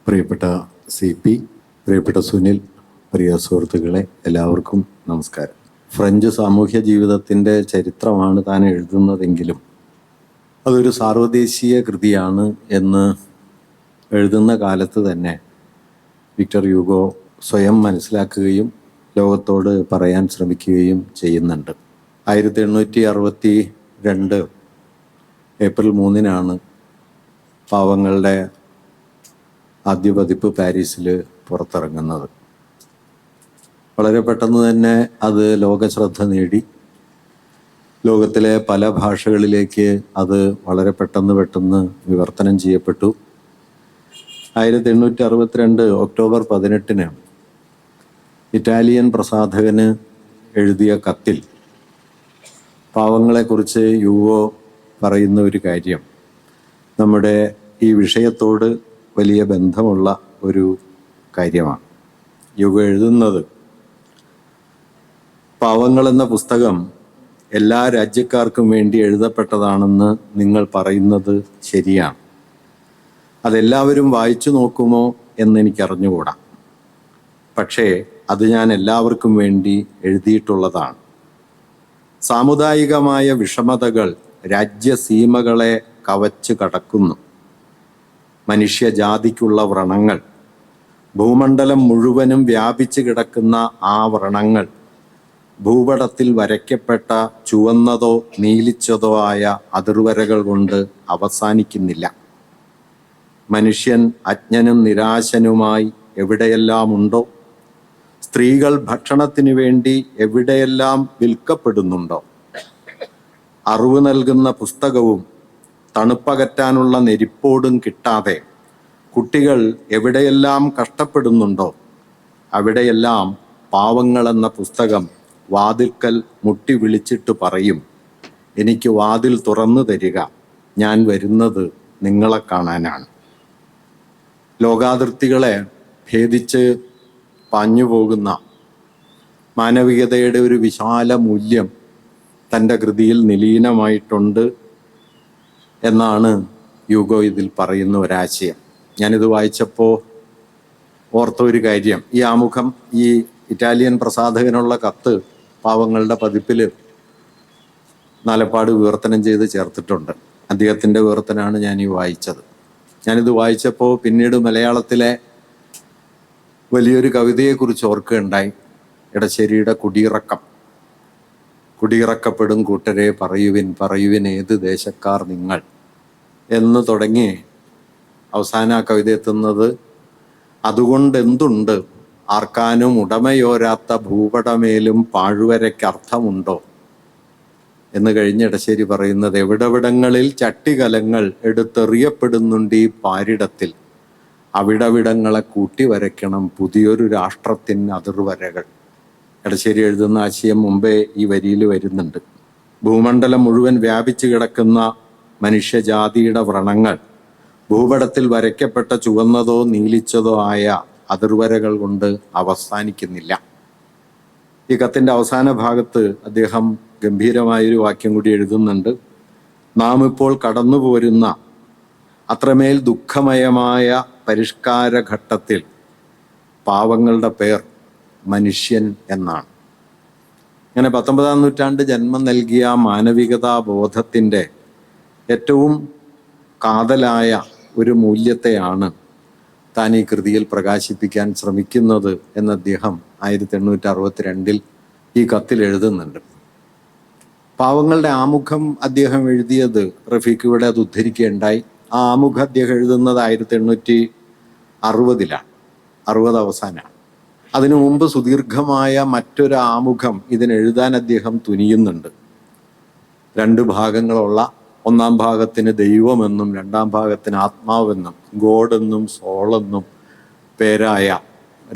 പ്രിയപ്പെട്ട CP, പ്രിയപ്പെട്ട സുനിൽ, പ്രിയ സുഹൃത്തുക്കളെ, എല്ലാവർക്കും നമസ്കാരം. ഫ്രഞ്ച് സാമൂഹ്യ ജീവിതത്തിൻ്റെ ചരിത്രമാണ് താൻ എഴുതുന്നതെങ്കിലും അതൊരു സാർവദേശീയ കൃതിയാണ് എന്ന് എഴുതുന്ന കാലത്ത് തന്നെ വിക്ടർ ഹ്യൂഗോ സ്വയം മനസ്സിലാക്കുകയും ലോകത്തോട് പറയാൻ ശ്രമിക്കുകയും ചെയ്യുന്നുണ്ട്. 1862 ഏപ്രിൽ 3 പാവങ്ങളുടെ ആദ്യ പതിപ്പ് പാരീസിൽ പുറത്തിറങ്ങുന്നത്. വളരെ പെട്ടെന്ന് തന്നെ അത് ലോക ശ്രദ്ധ നേടി. ലോകത്തിലെ പല ഭാഷകളിലേക്ക് അത് വളരെ പെട്ടെന്ന് വിവർത്തനം ചെയ്യപ്പെട്ടു. 1862 ഒക്ടോബർ 18 ഇറ്റാലിയൻ പ്രസാധകന് എഴുതിയ കത്തിൽ പാവങ്ങളെക്കുറിച്ച് ഹ്യൂഗോ പറയുന്ന ഒരു കാര്യം നമ്മുടെ ഈ വിഷയത്തോട് വലിയ ബന്ധമുള്ള ഒരു കാര്യമാണ്. ഹ്യൂഗോ എഴുതുന്നത്, പാവങ്ങൾ എന്ന പുസ്തകം എല്ലാ രാജ്യക്കാർക്കും വേണ്ടി എഴുതപ്പെട്ടതാണെന്ന് നിങ്ങൾ പറയുന്നത് ശരിയാണ്. അതെല്ലാവരും വായിച്ചു നോക്കുമോ എന്നെനിക്കറിഞ്ഞുകൂടാ. പക്ഷേ അത് ഞാൻ എല്ലാവർക്കും വേണ്ടി എഴുതിയിട്ടുള്ളതാണ്. സാമുദായികമായ വിഷമതകൾ രാജ്യസീമകളെ കവച്ചു കടക്കുന്നു. മനുഷ്യജാതിക്കുള്ള വ്രണങ്ങൾ, ഭൂമണ്ഡലം മുഴുവനും വ്യാപിച്ചു കിടക്കുന്ന ആ വ്രണങ്ങൾ ഭൂപടത്തിൽ വരയ്ക്കപ്പെട്ട ചുവന്നതോ നീലിച്ചതോ ആയ അതിർവരകൾ കൊണ്ട് അവസാനിക്കുന്നില്ല. മനുഷ്യൻ അജ്ഞനും നിരാശനുമായി എവിടെയെല്ലാം ഉണ്ടോ, സ്ത്രീകൾ ഭക്ഷണത്തിനു വേണ്ടി എവിടെയെല്ലാം വിൽക്കപ്പെടുന്നുണ്ടോ, അറിവ് നൽകുന്ന പുസ്തകവും തണുപ്പകറ്റാനുള്ള നെരിപ്പോടും കിട്ടാതെ കുട്ടികൾ എവിടെയെല്ലാം കഷ്ടപ്പെടുന്നുണ്ടോ, അവിടെയെല്ലാം പാവങ്ങളെന്ന പുസ്തകം വാതിൽക്കൽ മുട്ടി വിളിച്ചിട്ട് പറയും, എനിക്ക് വാതിൽ തുറന്നു തരിക, ഞാൻ വരുന്നത് നിങ്ങളെ കാണാനാണ്. ലോകാതിർത്തികളെ ഭേദിച്ച് പാഞ്ഞുപോകുന്ന മാനവികതയുടെ ഒരു വിശാല മൂല്യം തൻ്റെ കൃതിയിൽ നിലീനമായിട്ടുണ്ട് എന്നാണ് ഹ്യൂഗോ ഇതിൽ പറയുന്ന ഒരാശയം. ഞാനിത് വായിച്ചപ്പോൾ ഓർത്ത ഒരു കാര്യം, ഈ ആമുഖം ഈ ഇറ്റാലിയൻ പ്രസാധകനുള്ള കത്ത് പാവങ്ങളുടെ പതിപ്പിൽ നാലപ്പാട് വിവർത്തനം ചെയ്ത് ചേർത്തിട്ടുണ്ട്. അദ്ദേഹത്തിൻ്റെ വിവർത്തനമാണ് ഞാൻ ഈ വായിച്ചത്. ഞാനിത് വായിച്ചപ്പോൾ പിന്നീട് മലയാളത്തിലെ വലിയൊരു കവിതയെക്കുറിച്ച് ഓർക്കുകയുണ്ടായി. എടശ്ശേരിയുടെ കുടിയിറക്കപ്പെടും കൂട്ടരെ പറയുവിൻ ഏത് ദേശക്കാർ നിങ്ങൾ എന്ന് തുടങ്ങി അവസാന കവിത എത്തുന്നത്, അതുകൊണ്ടെന്തുണ്ട് ആർക്കാനും ഉടമയോരാത്ത ഭൂപടമേലും പാഴ്വരയ്ക്കർത്ഥമുണ്ടോ എന്ന് കഴിഞ്ഞ് എടശ്ശേരി പറയുന്നത്, എവിടവിടങ്ങളിൽ ചട്ടികലങ്ങൾ എടുത്തെറിയപ്പെടുന്നുണ്ട് ഈ പാരിടത്തിൽ, അവിടവിടങ്ങളെ കൂട്ടി വരയ്ക്കണം പുതിയൊരു രാഷ്ട്രത്തിന് അതിർവരകൾ. എടശ്ശേരി എഴുതുന്ന ആശയം മുമ്പേ ഈ വരിയിൽ വരുന്നുണ്ട്. ഭൂമണ്ഡലം മുഴുവൻ വ്യാപിച്ചു കിടക്കുന്ന മനുഷ്യജാതിയുടെ വ്രണങ്ങൾ ഭൂപടത്തിൽ വരയ്ക്കപ്പെട്ട ചുവന്നതോ നീലിച്ചതോ ആയ അതിർവരകൾ കൊണ്ട് അവസാനിക്കുന്നില്ല. ഈ കത്തിൻ്റെ അവസാന ഭാഗത്ത് അദ്ദേഹം ഗംഭീരമായൊരു വാക്യം കൂടി എഴുതുന്നുണ്ട്. നാം ഇപ്പോൾ കടന്നു പോരുന്ന അത്രമേൽ ദുഃഖമയമായ പരിഷ്കാര ഘട്ടത്തിൽ പാവങ്ങളുടെ പേർ മനുഷ്യൻ എന്നാണ്. അങ്ങനെ 19-ാം നൂറ്റാണ്ട് ജന്മം നൽകിയ മാനവികതാ ബോധത്തിൻ്റെ ഏറ്റവും കാതലായ ഒരു മൂല്യത്തെയാണ് താൻ ഈ കൃതിയിൽ പ്രകാശിപ്പിക്കാൻ ശ്രമിക്കുന്നത് എന്ന് അദ്ദേഹം 1862 ഈ കത്തിൽ എഴുതുന്നുണ്ട്. പാവങ്ങളുടെ ആമുഖം അദ്ദേഹം എഴുതിയത് റഫീഖ് ഇവിടെ അത് ഉദ്ധരിക്കുകയുണ്ടായി. ആ ആമുഖം അദ്ദേഹം എഴുതുന്നത് 1860 അവസാനമാണ്. അതിനു മുമ്പ് സുദീർഘമായ മറ്റൊരു ആമുഖം ഇതിനെഴുതാൻ അദ്ദേഹം തുനിയുന്നുണ്ട്. 2 ഭാഗങ്ങളുള്ള, ഒന്നാം ഭാഗത്തിന് ദൈവമെന്നും രണ്ടാം ഭാഗത്തിന് ആത്മാവെന്നും ഗോഡെന്നും സോളെന്നും പേരായ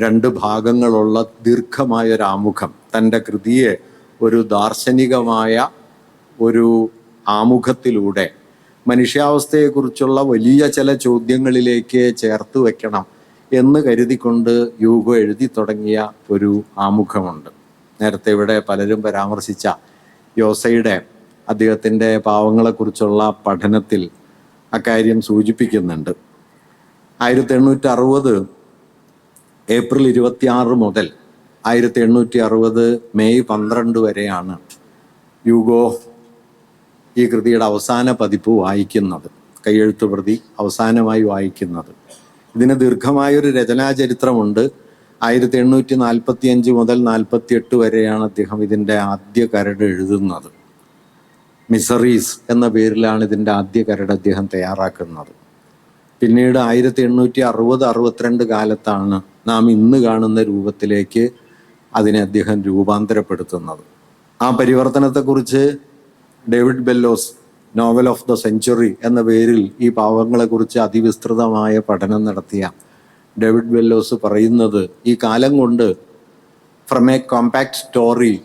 2 ഭാഗങ്ങളുള്ള ദീർഘമായൊരു ആമുഖം തൻ്റെ കൃതിയെ ഒരു ദാർശനികമായ ഒരു ആമുഖത്തിലൂടെ മനുഷ്യാവസ്ഥയെക്കുറിച്ചുള്ള വലിയ ചില ചോദ്യങ്ങളിലേക്ക് ചേർത്ത് വെക്കണം എന്ന് കരുതിക്കൊണ്ട് ഹ്യൂഗോ എഴുതി തുടങ്ങിയ ഒരു ആമുഖമുണ്ട്. നേരത്തെ ഇവിടെ പലരും പരാമർശിച്ച യോസയുടെ അദ്ദേഹത്തിൻ്റെ പാവങ്ങളെക്കുറിച്ചുള്ള പഠനത്തിൽ അക്കാര്യം സൂചിപ്പിക്കുന്നുണ്ട്. 1860 ഏപ്രിൽ 26 മുതൽ 1860 മെയ് 12 വരെയാണ് യൂഗോ ഈ കൃതിയുടെ അവസാന പതിപ്പ് വായിക്കുന്നത്, കയ്യെഴുത്ത് പ്രതി അവസാനമായി വായിക്കുന്നത്. ഇതിന് ദീർഘമായൊരു രചനാചരിത്രമുണ്ട്. 1845 മുതൽ 48 വരെയാണ് അദ്ദേഹം ഇതിൻ്റെ ആദ്യ കരട് എഴുതുന്നത്. മിസറീസ് എന്ന പേരിലാണ് ഇതിൻ്റെ ആദ്യ കരട് അദ്ദേഹം തയ്യാറാക്കുന്നത്. പിന്നീട് 1860-62 കാലത്താണ് നാം ഇന്ന് കാണുന്ന രൂപത്തിലേക്ക് അതിനെ അദ്ദേഹം രൂപാന്തരപ്പെടുത്തുന്നത്. ആ പരിവർത്തനത്തെക്കുറിച്ച് David Bellos novel of the century എന്ന പേരിൽ ഈ പാവങ്ങളെക്കുറിച്ച് അതിവിസ്തൃതമായ പഠനം നടത്തിയ ഡേവിഡ് ബെല്ലോസ് പറയുന്നത്, ഈ കാലം കൊണ്ട് from a compact story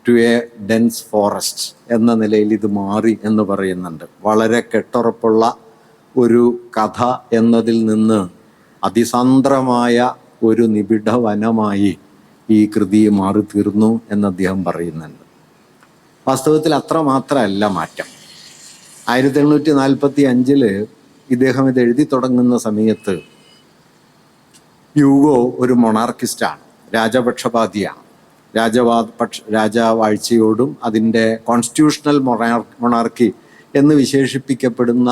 to a dense forest എന്ന നിലയിൽ ഇത് മാറി എന്ന് പറയുന്നുണ്ട്. വളരെ കെട്ടുറപ്പുള്ള ഒരു കഥ എന്നതിൽ നിന്ന് അതിസാന്ദ്രമായ ഒരു നിബിഡ വനമായി ഈ കൃതി മാറി തീർന്നു എന്ന് അദ്ദേഹം പറയുന്നുണ്ട്. വാസ്തവത്തിൽ അത്ര മാത്രമല്ല മാറ്റം. 1845 ഇദ്ദേഹം ഇത് എഴുതി തുടങ്ങുന്ന സമയത്ത് യൂഗോ ഒരു മൊണാർക്കിസ്റ്റാണ്, രാജപക്ഷപാതിയാണ്. രാജവാഴ്ചയോടും അതിൻ്റെ കോൺസ്റ്റിറ്റ്യൂഷണൽ മൊണാർക്കി എന്ന് വിശേഷിപ്പിക്കപ്പെടുന്ന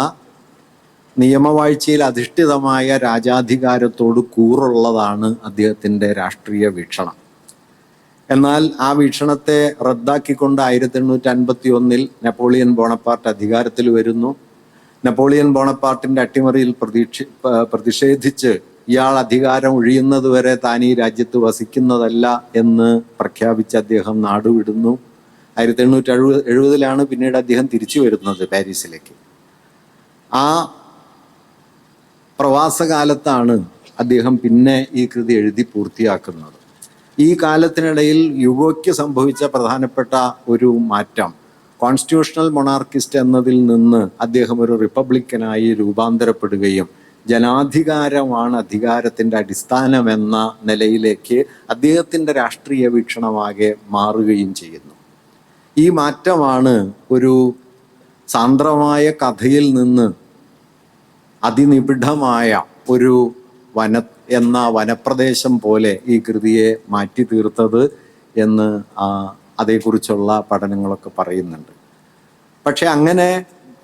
നിയമവാഴ്ചയിൽ അധിഷ്ഠിതമായ രാജാധികാരത്തോട് കൂറുള്ളതാണ് അദ്ദേഹത്തിൻ്റെ രാഷ്ട്രീയ വീക്ഷണം. എന്നാൽ ആ വീക്ഷണത്തെ റദ്ദാക്കിക്കൊണ്ട് 1851 നെപ്പോളിയൻ ബോണപ്പാർട്ട് അധികാരത്തിൽ വരുന്നു. നെപ്പോളിയൻ ബോണപ്പാർട്ടിൻ്റെ അട്ടിമറിയിൽ പ്രതിഷേധിച്ച് ഇയാൾ അധികാരം ഒഴിയുന്നതുവരെ താൻ ഈ രാജ്യത്ത് വസിക്കുന്നതല്ല എന്ന് പ്രഖ്യാപിച്ച് അദ്ദേഹം നാടുവിടുന്നു. 1870 പിന്നീട് അദ്ദേഹം തിരിച്ചു വരുന്നത് പാരീസിലേക്ക്. ആ പ്രവാസകാലത്താണ് അദ്ദേഹം പിന്നെ ഈ കൃതി എഴുതി പൂർത്തിയാക്കുന്നത്. ഈ കാലത്തിനിടയിൽ യൂഗോയ്ക്ക് സംഭവിച്ച പ്രധാനപ്പെട്ട ഒരു മാറ്റം, കോൺസ്റ്റിറ്റ്യൂഷണൽ മൊണാർക്കിസ്റ്റ് എന്നതിൽ നിന്ന് അദ്ദേഹം ഒരു റിപ്പബ്ലിക്കനായി രൂപാന്തരപ്പെടുകയും ജനാധികാരമാണ് അധികാരത്തിൻ്റെ അടിസ്ഥാനമെന്ന നിലയിലേക്ക് അദ്ദേഹത്തിൻ്റെ രാഷ്ട്രീയ വീക്ഷണമാകെ മാറുകയും ചെയ്യുന്നു. ഈ മാറ്റമാണ് ഒരു സാന്ദ്രമായ കഥയിൽ നിന്ന് അതിനിബിഡമായ ഒരു വനപ്രദേശം പോലെ ഈ കൃതിയെ മാറ്റി തീർത്തത് എന്ന് അതേക്കുറിച്ചുള്ള പഠനങ്ങളൊക്കെ പറയുന്നുണ്ട്. പക്ഷെ അങ്ങനെ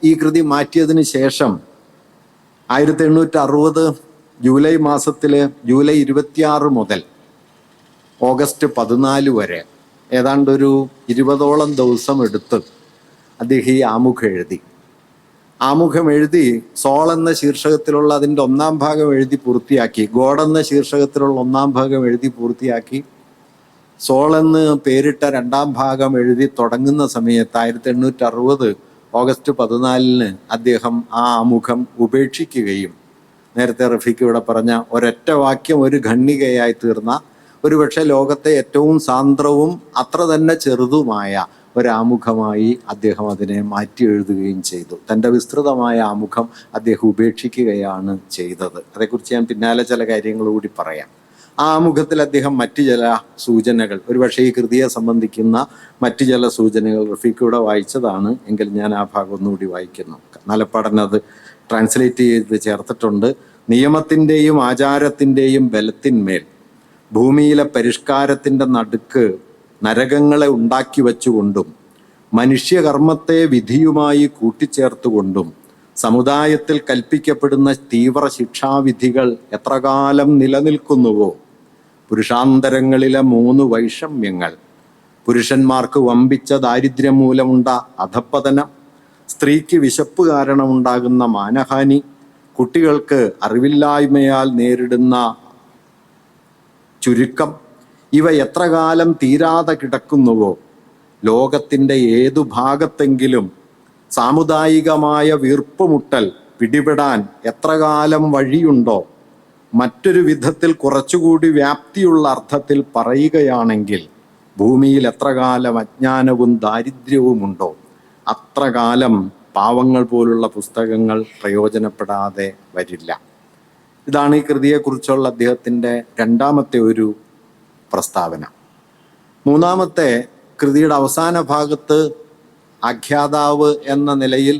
ഈ കൃതി മാറ്റിയതിന് ശേഷം 1860 ജൂലൈ മാസത്തില് ജൂലൈ 26 മുതൽ ഓഗസ്റ്റ് 14 വരെ ഏതാണ്ടൊരു 20ഓളം ദിവസം എടുത്ത് അദ്ദേഹം ഈ ആമുഖം എഴുതി സോൾ എന്ന ശീർഷകത്തിലുള്ള അതിൻ്റെ 1-ാം ഭാഗം എഴുതി പൂർത്തിയാക്കി. ഗോഡ് എന്ന ശീർഷകത്തിലുള്ള 1-ാം ഭാഗം എഴുതി പൂർത്തിയാക്കി. സോൾ എന്ന് പേരിട്ട 2-ാം ഭാഗം എഴുതി തുടങ്ങുന്ന സമയത്ത് 1860 ഓഗസ്റ്റ് 14 അദ്ദേഹം ആ ആമുഖം ഉപേക്ഷിക്കുകയും നേരത്തെ റഫീഖ് ഇവിടെ പറഞ്ഞ ഒരൊറ്റ വാക്യം ഒരു ഖണ്ഡികയായി തീർന്ന, ഒരുപക്ഷെ ലോകത്തെ ഏറ്റവും സാന്ദ്രവും അത്ര തന്നെ ചെറുതുമായ ഒരാമുഖമായി അദ്ദേഹം അതിനെ മാറ്റി എഴുതുകയും ചെയ്തു. തൻ്റെ വിസ്തൃതമായ ആമുഖം അദ്ദേഹം ഉപേക്ഷിക്കുകയാണ് ചെയ്തത്. അതേക്കുറിച്ച് ഞാൻ പിന്നാലെ ചില കാര്യങ്ങൾ കൂടി പറയാം. ആ ആമുഖത്തിൽ അദ്ദേഹം മറ്റു ചില സൂചനകൾ, ഒരുപക്ഷെ ഈ കൃതിയെ സംബന്ധിക്കുന്ന മറ്റു ചില സൂചനകൾ റഫീഖൂടെ വായിച്ചതാണ് എങ്കിൽ ഞാൻ ആ ഭാഗം ഒന്നുകൂടി വായിക്കുന്നു. നാലപ്പാടൻ അത് ട്രാൻസ്ലേറ്റ് ചെയ്ത് ചേർത്തിട്ടുണ്ട്. നിയമത്തിൻ്റെയും ആചാരത്തിൻ്റെയും ബലത്തിന്മേൽ ഭൂമിയിലെ പരിഷ്കാരത്തിൻ്റെ നടുക്ക് നരകങ്ങളെ ഉണ്ടാക്കി വച്ചുകൊണ്ടും മനുഷ്യകർമ്മത്തെ വിധിയുമായി കൂട്ടിച്ചേർത്തുകൊണ്ടും സമുദായത്തിൽ കൽപ്പിക്കപ്പെടുന്ന തീവ്ര ശിക്ഷാവിധികൾ എത്രകാലം നിലനിൽക്കുന്നുവോ, പുരുഷാന്തരങ്ങളിലെ 3 വൈഷമ്യങ്ങൾ, പുരുഷന്മാർക്ക് വമ്പിച്ച ദാരിദ്ര്യം മൂലമുണ്ട അധപ്പതനം, സ്ത്രീക്ക് വിശപ്പ് കാരണമുണ്ടാകുന്ന മാനഹാനി, കുട്ടികൾക്ക് അറിവില്ലായ്മയാൽ നേരിടുന്ന ചുരുക്കം, ഇവ എത്ര കാലം തീരാതെ കിടക്കുന്നുവോ, ലോകത്തിൻ്റെ ഏതു ഭാഗത്തെങ്കിലും സാമുദായികമായ വീർപ്പുമുട്ടൽ പിടിപെടാൻ എത്ര കാലം വഴിയുണ്ടോ, മറ്റൊരു വിധത്തിൽ കുറച്ചുകൂടി വ്യാപ്തിയുള്ള അർത്ഥത്തിൽ പറയുകയാണെങ്കിൽ ഭൂമിയിൽ എത്ര കാലം അജ്ഞാനവും ദാരിദ്ര്യവുമുണ്ടോ അത്ര കാലം പാവങ്ങൾ പോലുള്ള പുസ്തകങ്ങൾ പ്രയോജനപ്പെടാതെ വരില്ല. ഇതാണ് ഈ കൃതിയെക്കുറിച്ചുള്ള അദ്ദേഹത്തിൻ്റെ 2ാമത്തെ ഒരു പ്രസ്താവന. 3ാമത്തെ കൃതിയുടെ അവസാന ഭാഗത്ത് ആഖ്യാതാവ് എന്ന നിലയിൽ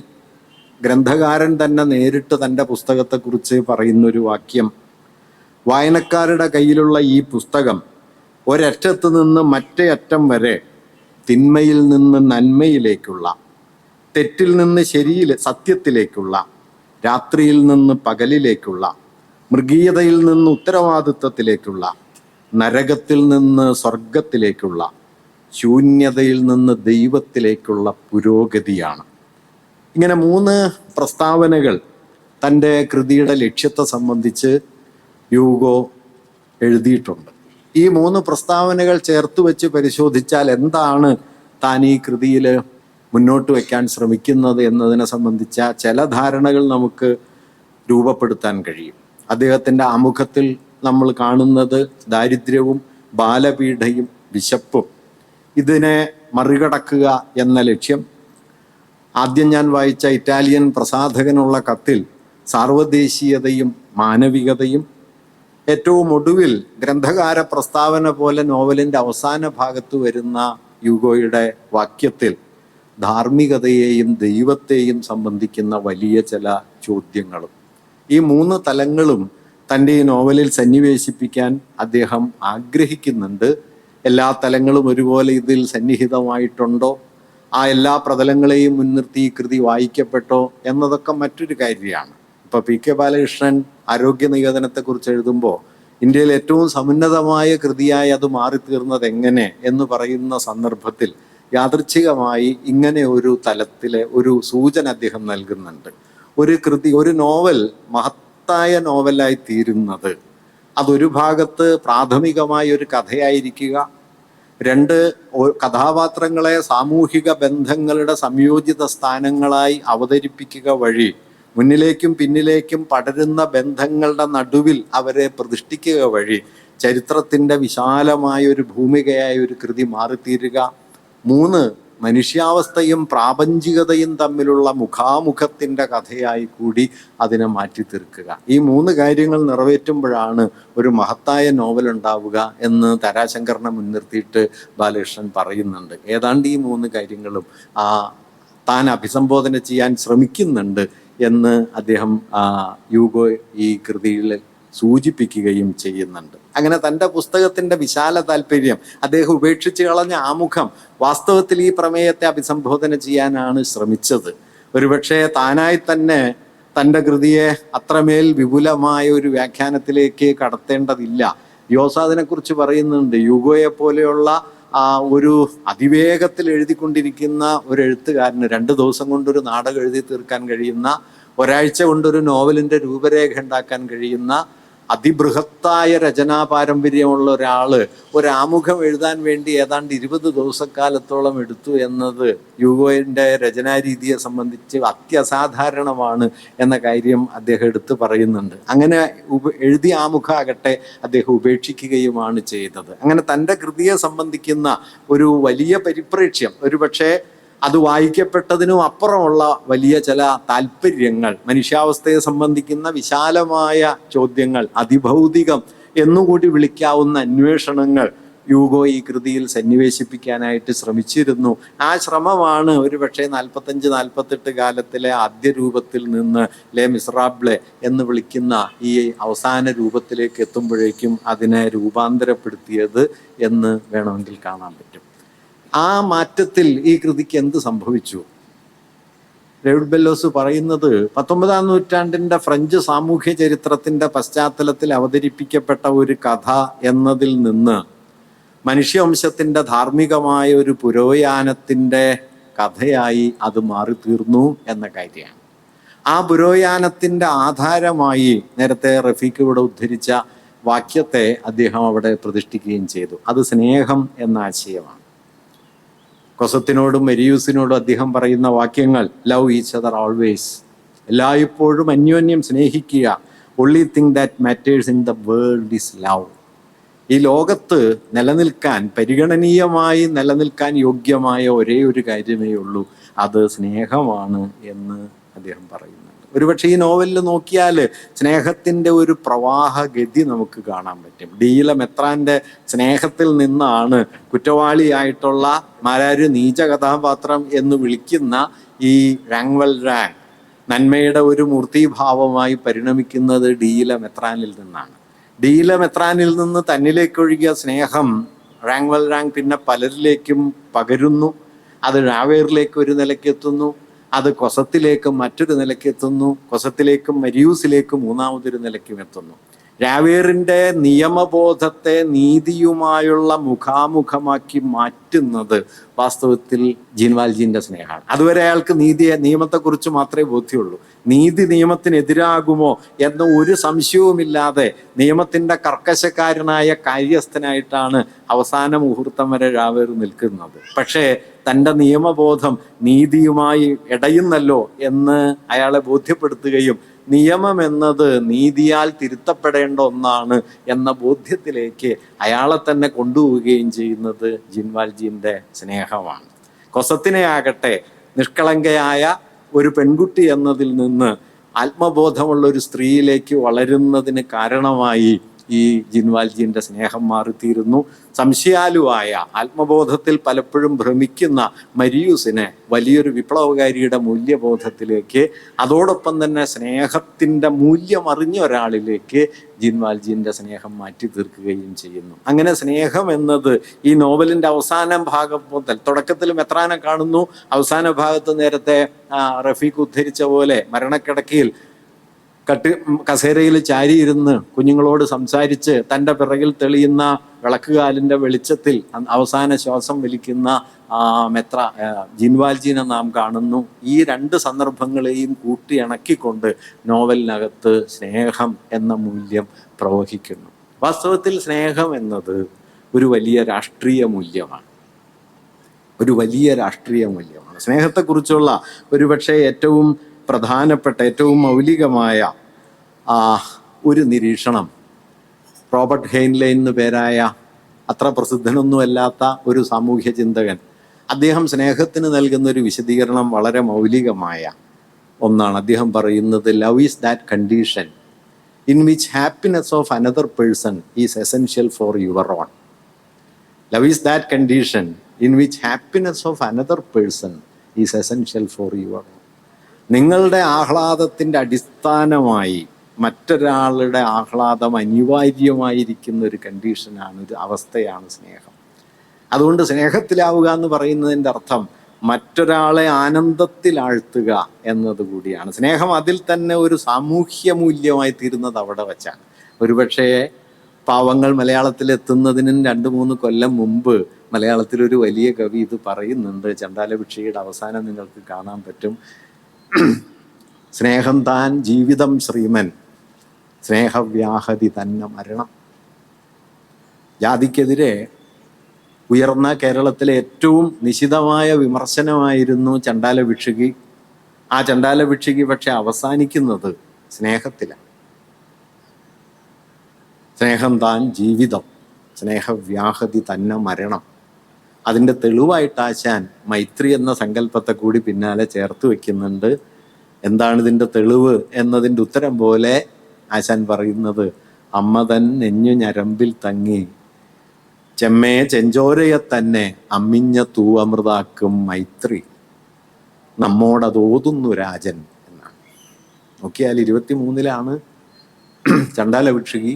ഗ്രന്ഥകാരൻ തന്നെ നേരിട്ട് തൻ്റെ പുസ്തകത്തെക്കുറിച്ച് പറയുന്നൊരു വാക്യം, വായനക്കാരുടെ കയ്യിലുള്ള ഈ പുസ്തകം ഒരറ്റത്ത് നിന്ന് മറ്റേ അറ്റം വരെ തിന്മയിൽ നിന്ന് നന്മയിലേക്കുള്ള, തെറ്റിൽ നിന്ന് സത്യത്തിലേക്കുള്ള, രാത്രിയിൽ നിന്ന് പകലിലേക്കുള്ള, മൃഗീയതയിൽ നിന്ന് ഉത്തരവാദിത്വത്തിലേക്കുള്ള, നരകത്തിൽ നിന്ന് സ്വർഗത്തിലേക്കുള്ള, ശൂന്യതയിൽ നിന്ന് ദൈവത്തിലേക്കുള്ള പുരോഗതിയാണ്. ഇങ്ങനെ 3 പ്രസ്താവനകൾ തൻ്റെ കൃതിയുടെ ലക്ഷ്യത്തെ സംബന്ധിച്ച് യൂഗോ എഴുതിയിട്ടുണ്ട്. ഈ 3 പ്രസ്താവനകൾ ചേർത്ത് വെച്ച് പരിശോധിച്ചാൽ എന്താണ് താൻ ഈ കൃതിയിൽ മുന്നോട്ട് വയ്ക്കാൻ ശ്രമിക്കുന്നത് എന്നതിനെ സംബന്ധിച്ച ചില ധാരണകൾ നമുക്ക് രൂപപ്പെടുത്താൻ കഴിയും. അദ്ദേഹത്തിൻ്റെ ആമുഖത്തിൽ നമ്മൾ കാണുന്നത് ദാരിദ്ര്യവും ബാലപീഡയും വിശപ്പും, ഇതിനെ മറികടക്കുക എന്ന ലക്ഷ്യം. ആദ്യം ഞാൻ വായിച്ച ഇറ്റാലിയൻ പ്രസാധകനുള്ള കത്തിൽ സാർവദേശീയതയും മാനവികതയും, ഏറ്റവും ഒടുവിൽ ഗ്രന്ഥകാര പ്രസ്താവന പോലെ നോവലിൻ്റെ അവസാന ഭാഗത്ത് വരുന്ന യൂഗോയുടെ വാക്യത്തിൽ ധാർമ്മികതയെയും ദൈവത്തെയും സംബന്ധിക്കുന്ന വലിയ ചില ചോദ്യങ്ങളും. ഈ 3 തലങ്ങളും തൻ്റെ ഈ നോവലിൽ സന്നിവേശിപ്പിക്കാൻ അദ്ദേഹം ആഗ്രഹിക്കുന്നുണ്ട്. എല്ലാ തലങ്ങളും ഒരുപോലെ ഇതിൽ സന്നിഹിതമായിട്ടുണ്ടോ, ആ എല്ലാ പ്രതലങ്ങളെയും മുൻനിർത്തി ഈ കൃതി വായിക്കപ്പെട്ടോ എന്നതൊക്കെ മറ്റൊരു കാര്യമാണ്. ഇപ്പൊ പി.കെ. ബാലകൃഷ്ണൻ ആരോഗ്യ നികേതനത്തെക്കുറിച്ച് എഴുതുമ്പോൾ ഇന്ത്യയിൽ ഏറ്റവും സമുന്നതമായ കൃതിയായി അത് മാറിത്തീർന്നത് എങ്ങനെ എന്ന് പറയുന്ന സന്ദർഭത്തിൽ യാദൃച്ഛികമായി ഇങ്ങനെ ഒരു തലത്തിലെ ഒരു സൂചന അദ്ദേഹം നൽകുന്നുണ്ട്. ഒരു കൃതി, ഒരു നോവൽ മഹത്തായ നോവലായി തീരുന്നത് അതൊരു ഭാഗത്ത് പ്രാഥമികമായ ഒരു കഥയായിരിക്കുക, 2 കഥാപാത്രങ്ങളെ സാമൂഹിക ബന്ധങ്ങളുടെ സംയോജിത സ്ഥാനങ്ങളായി അവതരിപ്പിക്കുക വഴി മുന്നിലേക്കും പിന്നിലേക്കും പടരുന്ന ബന്ധങ്ങളുടെ നടുവിൽ അവരെ പ്രതിഷ്ഠിക്കുക വഴി ചരിത്രത്തിൻ്റെ വിശാലമായ ഒരു ഭൂമികയായ ഒരു കൃതി മാറിത്തീരുക. 3 മനുഷ്യാവസ്ഥയും പ്രാപഞ്ചികതയും തമ്മിലുള്ള മുഖാമുഖത്തിൻ്റെ കഥയായി കൂടി അതിനെ മാറ്റി തീർക്കുക. ഈ 3 കാര്യങ്ങൾ നിറവേറ്റുമ്പോഴാണ് ഒരു മഹത്തായ നോവൽ ഉണ്ടാവുക എന്ന് താരാശങ്കറിനെ മുൻനിർത്തിയിട്ട് ബാലകൃഷ്ണൻ പറയുന്നുണ്ട്. ഏതാണ്ട് ഈ 3 കാര്യങ്ങളും താൻ അഭിസംബോധന ചെയ്യാൻ ശ്രമിക്കുന്നുണ്ട് എന്ന് അദ്ദേഹം യൂഗോ ഈ കൃതിയിൽ സൂചിപ്പിക്കുകയും ചെയ്യുന്നുണ്ട്. അങ്ങനെ തൻ്റെ പുസ്തകത്തിൻ്റെ വിശാല താല്പര്യം, അദ്ദേഹം ഉപേക്ഷിച്ച് കളഞ്ഞ ആമുഖം വാസ്തവത്തിൽ ഈ പ്രമേയത്തെ അഭിസംബോധന ചെയ്യാനാണ് ശ്രമിച്ചത്. ഒരുപക്ഷെ താനായി തന്നെ തൻ്റെ കൃതിയെ അത്രമേൽ വിപുലമായ ഒരു വ്യാഖ്യാനത്തിലേക്ക് കടത്തേണ്ടതില്ല. യോസ അതിനെക്കുറിച്ച് പറയുന്നുണ്ട്. യൂഗോയെ പോലെയുള്ള ഒരു അതിവേഗത്തിൽ എഴുതിക്കൊണ്ടിരിക്കുന്ന ഒരു എഴുത്തുകാരന് 2 ദിവസം കൊണ്ടൊരു നാടകം എഴുതി തീർക്കാൻ കഴിയുന്ന, ഒരാഴ്ച കൊണ്ടൊരു നോവലിൻ്റെ രൂപരേഖ ഉണ്ടാക്കാൻ കഴിയുന്ന അതിബൃഹത്തായ രചനാ പാരമ്പര്യമുള്ള ഒരാള് ഒരാമുഖം എഴുതാൻ വേണ്ടി ഏതാണ്ട് 20 ദിവസക്കാലത്തോളം എടുത്തു എന്നത് യൂഗോയുടെ രചനാരീതിയെ സംബന്ധിച്ച് അത്യസാധാരണമാണ് എന്ന കാര്യം അദ്ദേഹം എടുത്തു പറയുന്നുണ്ട്. അങ്ങനെ എഴുതിയ ആമുഖമാകട്ടെ അദ്ദേഹം ഉപേക്ഷിക്കുകയുമാണ് ചെയ്തത്. അങ്ങനെ തൻ്റെ കൃതിയെ സംബന്ധിക്കുന്ന ഒരു വലിയ പരിപ്രേക്ഷ്യം, ഒരുപക്ഷെ അത് വായിക്കപ്പെട്ടതിനും അപ്പുറമുള്ള വലിയ ചില താല്പര്യങ്ങൾ, മനുഷ്യാവസ്ഥയെ സംബന്ധിക്കുന്ന വിശാലമായ ചോദ്യങ്ങൾ, അതിഭൗതികം എന്നുകൂടി വിളിക്കാവുന്ന അന്വേഷണങ്ങൾ യൂഗോ ഈ കൃതിയിൽ സന്നിവേശിപ്പിക്കാനായിട്ട് ശ്രമിച്ചിരുന്നു. ആ ശ്രമമാണ് ഒരുപക്ഷെ 45-48 കാലത്തിലെ ആദ്യ രൂപത്തിൽ നിന്ന് ലെ മിസറാബ്ലെ എന്ന് വിളിക്കുന്ന ഈ അവസാന രൂപത്തിലേക്ക് എത്തുമ്പോഴേക്കും അതിനെ രൂപാന്തരപ്പെടുത്തിയത് എന്ന് വേണമെങ്കിൽ കാണാൻ പറ്റും. ആ മാറ്റത്തിൽ ഈ കൃതിക്ക് എന്ത് സംഭവിച്ചു? ഡേവിഡ് ബെല്ലോസ് പറയുന്നത് 19-ാം നൂറ്റാണ്ടിൻ്റെ ഫ്രഞ്ച് സാമൂഹ്യ ചരിത്രത്തിൻ്റെ പശ്ചാത്തലത്തിൽ അവതരിപ്പിക്കപ്പെട്ട ഒരു കഥ എന്നതിൽ നിന്ന് മനുഷ്യവംശത്തിൻ്റെ ധാർമ്മികമായ ഒരു പുരോയാനത്തിൻ്റെ കഥയായി അത് മാറിത്തീർന്നു എന്ന കാര്യമാണ്. ആ പുരോയാനത്തിൻ്റെ ആധാരമായി നേരത്തെ റഫീഖ് ഇവിടെ ഉദ്ധരിച്ച വാക്യത്തെ അദ്ദേഹം അവിടെ പ്രതിഷ്ഠിക്കുകയും ചെയ്തു. അത് സ്നേഹം എന്ന ആശയമാണ്. കൊസത്തിനോടും മെരിയൂസിനോടും അദ്ദേഹം പറയുന്ന വാക്യങ്ങൾ, ലവ് ഈച്ച് അതർ ഓൾവേസ്, എല്ലായ്പ്പോഴും അന്യോന്യം സ്നേഹിക്കുക, only thing that matters in the world is love. ഈ ലോകത്ത് നിലനിൽക്കാൻ, പരിഗണനീയമായി നിലനിൽക്കാൻ യോഗ്യമായ ഒരേ ഒരു കാര്യമേ ഉള്ളൂ, അത് സ്നേഹമാണ് എന്ന് അദ്ദേഹം പറയുന്നുണ്ട്. ഒരുപക്ഷെ ഈ നോവലിൽ നോക്കിയാൽ സ്നേഹത്തിൻ്റെ ഒരു പ്രവാഹഗതി നമുക്ക് കാണാൻ പറ്റും. ഡീല മെത്രാൻ്റെ സ്നേഹത്തിൽ നിന്നാണ് കുറ്റവാളിയായിട്ടുള്ള മാരാര് നീച കഥാപാത്രം എന്ന് വിളിക്കുന്ന ഈ റാങ്വൽ റാങ് നന്മയുടെ ഒരു മൂർത്തീഭാവമായി പരിണമിക്കുന്നത് ഡിയില മെത്രാനിൽ നിന്നാണ്. ഡിയില മെത്രാനിൽ നിന്ന് തന്നിലേക്കൊഴുകിയ സ്നേഹം റാങ്വൽ റാങ് പിന്നെ പലരിലേക്കും പകരുന്നു. അത് ഴാവേറിലേക്ക് ഒരു നിലയ്ക്കെത്തുന്നു, അത് കൊസത്തിലേക്ക് മറ്റൊരു നിലയ്ക്കെത്തുന്നു, കൊസത്തിലേക്കും മരിയൂസിലേക്കും മൂന്നാമതൊരു നിലയ്ക്കും എത്തുന്നു. രാവേറിൻ്റെ നിയമബോധത്തെ നീതിയുമായുള്ള മുഖാമുഖമാക്കി മാറ്റുന്നത് വാസ്തവത്തിൽ ജീൻവാൽജീൻ്റെ സ്നേഹമാണ്. അതുവരെ അയാൾക്ക് നിയമത്തെക്കുറിച്ച് മാത്രമേ ബോധ്യമുള്ളൂ. നീതി നിയമത്തിനെതിരാകുമോ എന്ന ഒരു സംശയവുമില്ലാതെ നിയമത്തിൻ്റെ കർക്കശക്കാരനായ കാര്യസ്ഥനായിട്ടാണ് അവസാന മുഹൂർത്തം വരെ രാവേർ നിൽക്കുന്നത്. പക്ഷേ തൻ്റെ നിയമബോധം നീതിയുമായി ഇടയുന്നല്ലോ എന്ന് അയാളെ ബോധ്യപ്പെടുത്തുകയും നിയമം എന്നത് നീതിയാൽ തിരുത്തപ്പെടേണ്ട ഒന്നാണ് എന്ന ബോധ്യത്തിലേക്ക് അയാളെ തന്നെ കൊണ്ടുപോവുകയും ചെയ്യുന്നത് ജീൻവാൽജീൻ്റെ സ്നേഹമാണ്. കൊസത്തിനെ ആകട്ടെ നിഷ്കളങ്കയായ ഒരു പെൺകുട്ടി എന്നതിൽ നിന്ന് ആത്മബോധമുള്ള ഒരു സ്ത്രീയിലേക്ക് വളരുന്നതിന് കാരണമായി ഈ ജീൻവാൽജീൻ്റെ സ്നേഹം മാറിത്തീരുന്നു. സംശയാലുവായ ആത്മബോധത്തിൽ പലപ്പോഴും ഭ്രമിക്കുന്ന മരിയൂസിനെ വലിയൊരു വിപ്ലവകാരിയുടെ മൂല്യബോധത്തിലേക്ക്, അതോടൊപ്പം തന്നെ സ്നേഹത്തിൻ്റെ മൂല്യം അറിഞ്ഞ ഒരാളിലേക്ക് ജീൻവാൽജീൻ്റെ സ്നേഹം മാറ്റി തീർക്കുകയും ചെയ്യുന്നു. അങ്ങനെ സ്നേഹം എന്നത് ഈ നോവലിൻ്റെ അവസാന ഭാഗം മുതൽ, തുടക്കത്തിൽ മെത്രാനെ കാണുന്നു, അവസാന ഭാഗത്ത് നേരത്തെ റഫീഖ് ഉദ്ധരിച്ച പോലെ മരണക്കിടക്കയിൽ കസേരയിൽ ചാരിയിരുന്ന് കുഞ്ഞുങ്ങളോട് സംസാരിച്ച് തൻ്റെ പിറകിൽ വിളക്കുകാലിൻ്റെ വെളിച്ചത്തിൽ അവസാന ശ്വാസം വലിക്കുന്ന ജീൻവാൽജീനെ നാം കാണുന്നു. ഈ രണ്ട് സന്ദർഭങ്ങളെയും കൂട്ടിയിണക്കിക്കൊണ്ട് നോവലിനകത്ത് സ്നേഹം എന്ന മൂല്യം പ്രവഹിക്കുന്നു. വാസ്തവത്തിൽ സ്നേഹം എന്നത് ഒരു വലിയ രാഷ്ട്രീയ മൂല്യമാണ്. സ്നേഹത്തെക്കുറിച്ചുള്ള ഒരുപക്ഷെ ഏറ്റവും പ്രധാനപ്പെട്ട, ഏറ്റവും മൗലികമായ ഒരു നിരീക്ഷണം റോബർട്ട് ഹെയ്ൻലൈൻ എന്നു പേരായ അത്ര പ്രസിദ്ധനൊന്നുമല്ലാത്ത ഒരു സാമൂഹ്യ ചിന്തകൻ, അദ്ദേഹം സ്നേഹത്തിന് നൽകുന്ന ഒരു വിശദീകരണം വളരെ മൗലികമായ ഒന്നാണ്. അദ്ദേഹം പറയുന്നത്, love is that condition in which happiness of another person is essential for your own. Love is that condition in which happiness of another person is essential for your own. നിങ്ങളുടെ ആഹ്ലാദത്തിൻ്റെ അടിസ്ഥാനമായി മറ്റൊരാളുടെ ആഹ്ലാദം അനിവാര്യമായിരിക്കുന്ന ഒരു കണ്ടീഷനാണ്, ഒരു അവസ്ഥയാണ് സ്നേഹം. അതുകൊണ്ട് സ്നേഹത്തിലാവുക എന്ന് പറയുന്നതിൻ്റെ അർത്ഥം മറ്റൊരാളെ ആനന്ദത്തിലാഴ്ത്തുക എന്നതുകൂടിയാണ്. സ്നേഹം അതിൽ തന്നെ ഒരു സാമൂഹ്യ മൂല്യമായി തീരുന്നത് അവിടെ വച്ചാണ്. ഒരുപക്ഷേ പാവങ്ങൾ മലയാളത്തിലെത്തുന്നതിന് 2-3 കൊല്ലം മുമ്പ് മലയാളത്തിലൊരു വലിയ കവി ഇത് പറയുന്നുണ്ട്. ചണ്ടാലഭിക്ഷയുടെ അവസാനം നിങ്ങൾക്ക് കാണാൻ പറ്റും, സ്നേഹം താൻ ജീവിതം ശ്രീമൻ, സ്നേഹവ്യാഹതി തന്നെ മരണം. ജാതിക്കെതിരെ ഉയർന്ന കേരളത്തിലെ ഏറ്റവും നിശിതമായ വിമർശനമായിരുന്നു ചണ്ടാലഭിക്ഷുകി. ആ ചണ്ടാലഭിക്ഷുകി പക്ഷെ അവസാനിക്കുന്നത് സ്നേഹത്തിലാണ്. സ്നേഹം താൻ ജീവിതം, സ്നേഹവ്യാഹതി തന്നെ മരണം. അതിൻ്റെ തെളിവായിട്ട് ആശാൻ മൈത്രി എന്ന സങ്കല്പത്തെ കൂടി പിന്നാലെ ചേർത്ത് വെക്കുന്നുണ്ട്. എന്താണ് ഇതിൻ്റെ തെളിവ് എന്നതിൻ്റെ ഉത്തരം പോലെ ആശാൻ പറയുന്നത്, അമ്മ തൻ നെഞ്ഞു ഞരമ്പിൽ തങ്ങി ചെമ്മേ ചെഞ്ചോരയെ തന്നെ അമ്മിഞ്ഞ തൂവമൃതാക്കും മൈത്രി, നമ്മോടതോതുന്നു രാജൻ എന്നാണ്. നോക്കിയാൽ 23-ലാണ് ചണ്ടാലഭിക്ഷുകി,